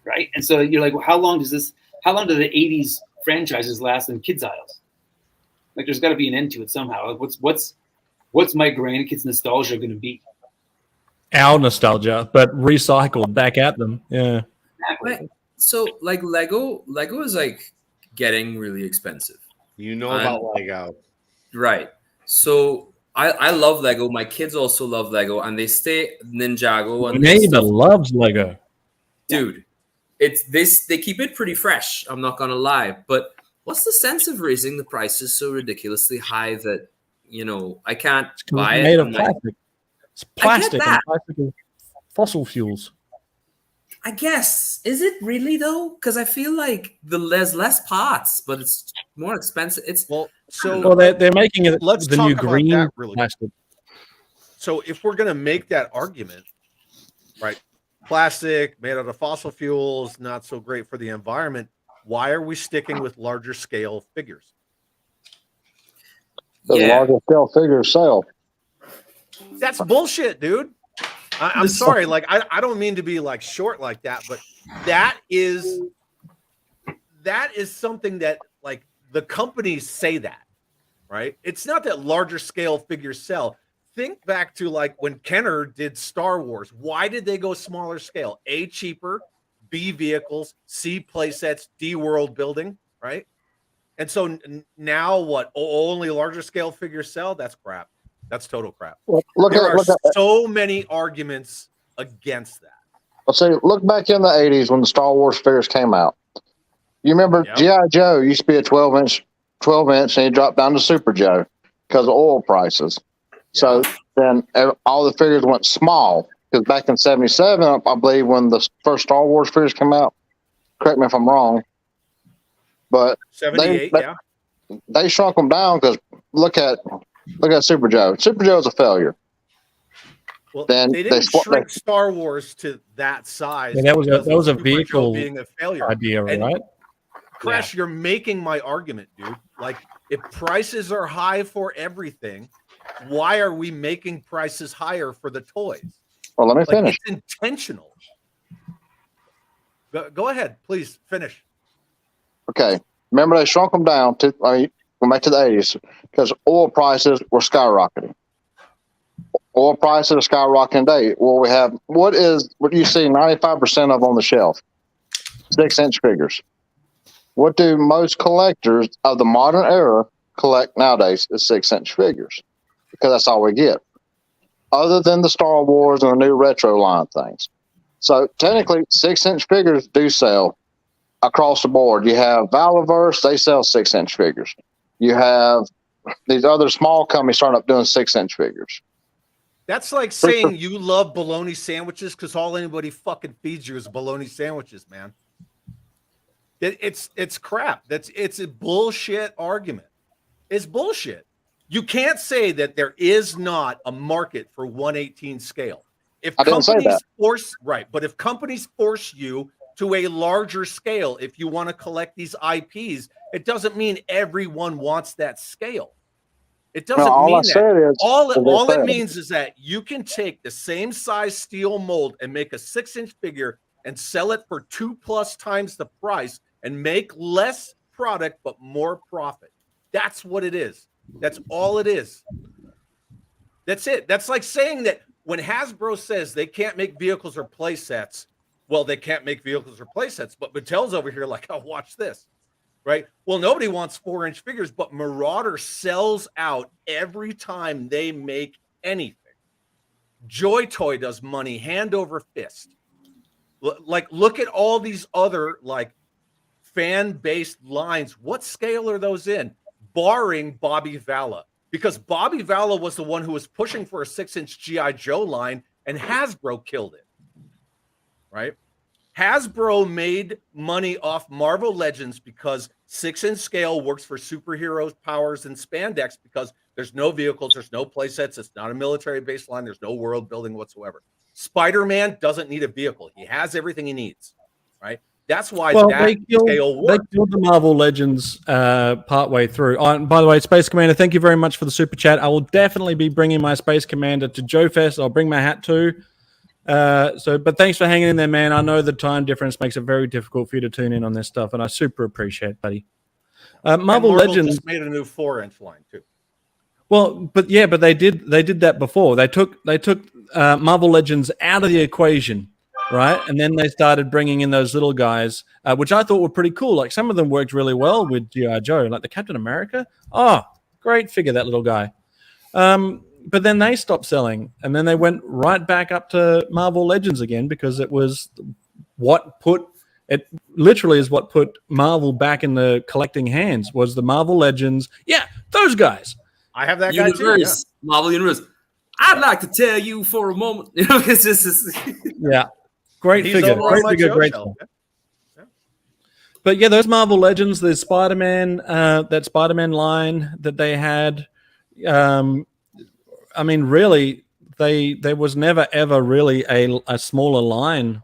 Right. And so you're like, well, how long do the 80s franchises last in kids' aisles? Like there's got to be an end to it somehow. Like what's my grandkids' nostalgia going to be? Our nostalgia, but recycled back at them. Yeah. Exactly. So like Lego is like getting really expensive. You know about Lego. Right. So I love Lego. My kids also love Lego, and they stay Ninjago. And Neighbor loves Lego. Dude, it's this. They keep it pretty fresh. I'm not gonna lie, but what's the sense of raising the prices so ridiculously high that I can't buy it? Made of plastic. It's plastic that. and plastic and fossil fuels. I guess. Is it really though? Because I feel like there's less parts, but it's more expensive. They're making it let's the talk new about green that really plastic. So if we're going to make that argument, right, plastic made out of fossil fuels, not so great for the environment, why are we sticking with larger scale figures? The larger scale figures sell. That's bullshit, dude. I'm sorry. Like, I don't mean to be like short like that, but that is something that like the companies say that, right? It's not that larger scale figures sell. Think back to like when Kenner did Star Wars. Why did they go smaller scale? A, cheaper, B, vehicles, C, play sets, D, world building, right? And so now what? Only larger scale figures sell? That's crap. That's total crap. There are so many arguments against that. Well, see, look back in the 80s when the Star Wars figures came out. You remember G.I. Joe used to be a 12-inch, and he dropped down to Super Joe because of oil prices. Yeah. So then all the figures went small because back in 77, I believe, when the first Star Wars figures came out, correct me if I'm wrong, but 78, they shrunk them down because look at Super Joe. Super Joe is a failure. Well, then they didn't shrink Star Wars to that size. Yeah, that was a vehicle being a failure idea, right? Crash, you're making my argument, dude. Like, if prices are high for everything, why are we making prices higher for the toys? Well, let me finish. It's intentional. Go ahead, please finish. Okay. Remember, they shrunk them down to go back to the 80s because oil prices were skyrocketing. Oil prices are skyrocketing today. Well, we have what you see 95% of on the shelf, 6-inch figures. What do most collectors of the modern era collect nowadays is 6-inch figures because that's all we get. other than the Star Wars or new retro line things. So technically, 6-inch figures do sell across the board. You have Valaverse, they sell 6-inch figures. You have these other small companies starting up doing 6-inch figures. That's like saying you love bologna sandwiches because all anybody fucking feeds you is bologna sandwiches, man. It's crap. It's a bullshit argument. It's bullshit. You can't say that there is not a market for 1/18 scale. If companies force but if companies force you to a larger scale, if you want to collect these IPs, it doesn't mean everyone wants that scale. It doesn't mean that. All it means is that you can take the same size steel mold and make a 6-inch figure and sell it for 2+ times the price and make less product but more profit. That's what it is. That's all it is. That's it. That's like saying that when Hasbro says they can't make vehicles or play sets, well, they can't make vehicles or play sets, but Mattel's over here like, oh, watch this, right? Well, nobody wants 4-inch figures, but Marauder sells out every time they make anything. Joy Toy does money hand over fist. Like, look at all these other, like, fan-based lines. What scale are those in? Barring Bobby Valla, because Bobby Valla was the one who was pushing for a 6-inch G.I. Joe line, and Hasbro killed it, right? Hasbro made money off Marvel Legends because 6-inch scale works for superheroes, powers, and spandex because there's no vehicles, there's no play sets, it's not a military baseline, there's no world building whatsoever. Spider-Man doesn't need a vehicle. He has everything he needs, right? That's why scale works. They killed the Marvel Legends partway through. By the way, Space Commander, thank you very much for the super chat. I will definitely be bringing my Space Commander to Joefest. I'll bring my hat too. But thanks for hanging in there, man. I know the time difference makes it very difficult for you to tune in on this stuff, and I super appreciate it, buddy. Marvel Legends just made a new 4-inch line too. Well, but they did that before. They took Marvel Legends out of the equation. Right, and then they started bringing in those little guys, which I thought were pretty cool. Like some of them worked really well with G.I. Joe, like the Captain America. Oh, great figure, that little guy. But then they stopped selling, and then they went right back up to Marvel Legends again because it was what put Marvel back in the collecting hands. Was the Marvel Legends? Yeah, those guys. I have that guy too. Yeah. Marvel Universe. I'd like to tell you for a moment. It's just yeah. Great figure, great stuff. Yeah. But yeah, those Marvel Legends, there's Spider-Man, that Spider-Man line that they had. I mean, really, there was never ever really a smaller line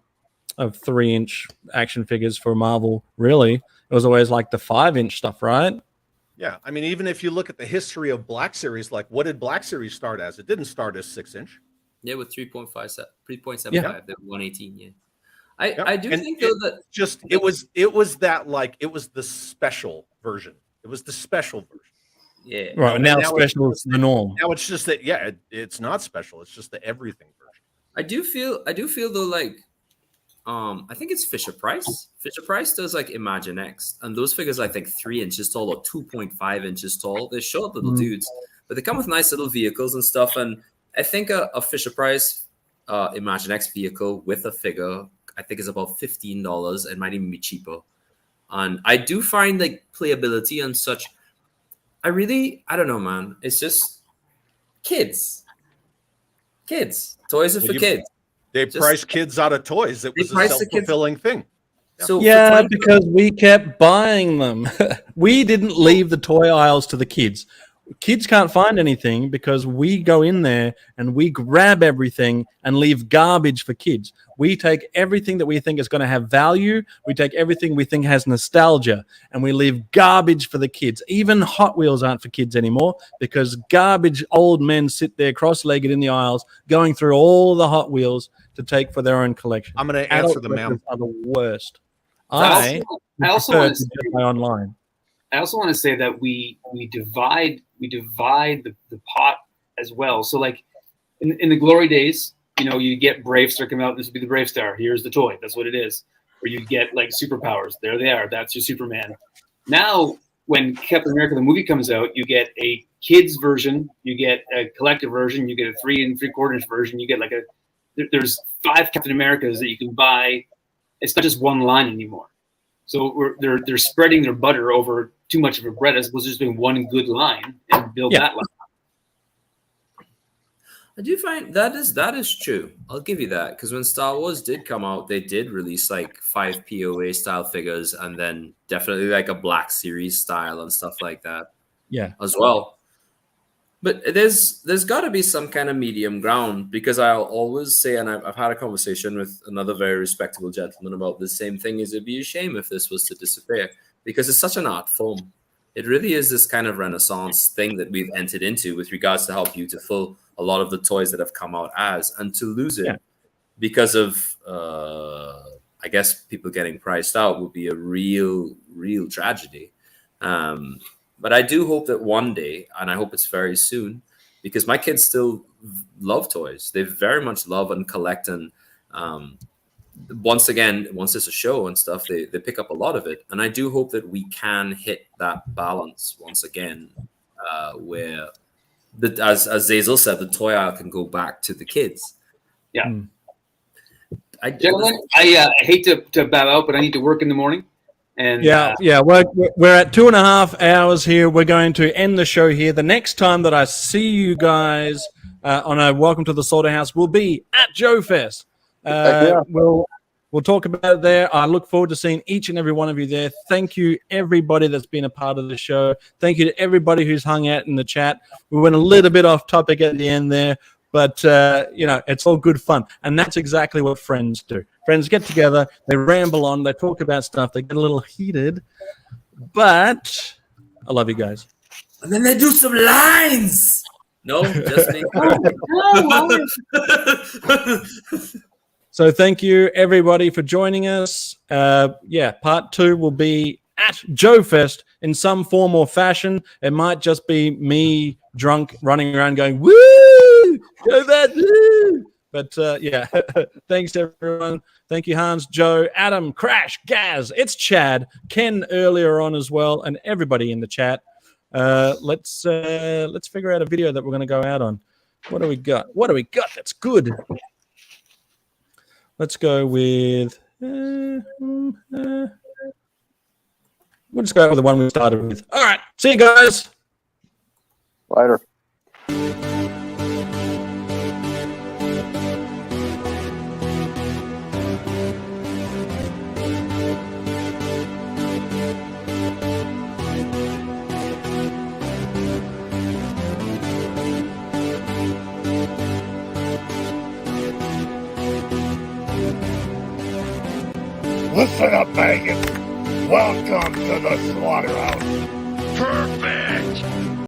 of 3-inch action figures for Marvel. Really, it was always like the 5-inch stuff, right? Yeah, I mean, even if you look at the history of Black Series, like what did Black Series start as? It didn't start as 6-inch. Yeah, with 3.75, the 118. Yeah, I do think though that it was the special version. It was the special version. Yeah, right. Now special is the norm. Now it's just that it's not special. It's just the everything version. I do feel though like I think it's Fisher Price. Fisher Price does like Imagine X, and those figures I think 3 inches tall or 2.5 inches tall. They're short little dudes, but they come with nice little vehicles and stuff. And I think a Fisher Price Imagine X vehicle with a figure, I think is about $15. It might even be cheaper. And I do find like playability and such. I don't know, man. It's just kids. Toys are for kids. They priced kids out of toys. It was a self-fulfilling thing. So because we kept buying them. We didn't leave the toy aisles to the kids. Kids can't find anything because we go in there and we grab everything and leave garbage for kids. We take everything that we think is going to have value. We take everything we think has nostalgia and we leave garbage for the kids. Even Hot Wheels aren't for kids anymore because garbage old men sit there cross-legged in the aisles going through all the Hot Wheels to take for their own collection. I'm going to answer the ma'am. Are the worst. I also want to buy online. I also want to say that we divide the pot as well. So like in the glory days, you know, you get Bravestar come out. This would be the Bravestar. Here's the toy. That's what it is. Or you get like superpowers. There they are. That's your Superman. Now when Captain America the movie comes out, you get a kids version, you get a collector version, you get a 3 3/4 inch version, you get like there's 5 Captain Americas that you can buy. It's not just one line anymore. So they're spreading their butter over too much of a bread as opposed to just doing one good line and build that line. I do find that is true. I'll give you that, because when Star Wars did come out, they did release like 5 POA style figures, and then definitely like a Black Series style and stuff like that. Yeah, as well. But there's got to be some kind of medium ground, because I'll always say, and I've had a conversation with another very respectable gentleman about the same thing, is it'd be a shame if this was to disappear, because it's such an art form. It really is this kind of Renaissance thing that we've entered into with regards to how beautiful a lot of the toys that have come out as, and to lose it because of, I guess, people getting priced out would be a real tragedy. But I do hope that one day, and I hope it's very soon, because my kids still love toys. They very much love and collect, and once it's a show and stuff, they pick up a lot of it. And I do hope that we can hit that balance once again, where, as Zazel said, the toy aisle can go back to the kids. Yeah. Gentlemen, I hate to bow out, but I need to work in the morning. And we're at 2.5 hours here. We're going to end the show here. The next time that I see you guys on a Welcome to the Slaughterhouse will be at Joefest. We'll talk about it there. I look forward to seeing each and every one of you there. Thank you, everybody that's been a part of the show. Thank you to everybody who's hung out in the chat. We went a little bit off topic at the end there, but it's all good fun, and that's exactly what friends do. Friends get together, they ramble on, they talk about stuff, they get a little heated, but I love you guys. And then they do some lines. No, just me. So thank you, everybody, for joining us. Part 2 will be at Joefest in some form or fashion. It might just be me drunk running around going, woo, Joefest, woo. But thanks everyone. Thank you, Hans, Joe, Adam, Crash, Gazz. It's Chad, Ken earlier on as well, and everybody in the chat. Let's figure out a video that we're going to go out on. What do we got? That's good. Let's go with. We'll just go with the one we started with. All right. See you guys. Later. Listen up, Megan. Welcome to the slaughterhouse. Perfect.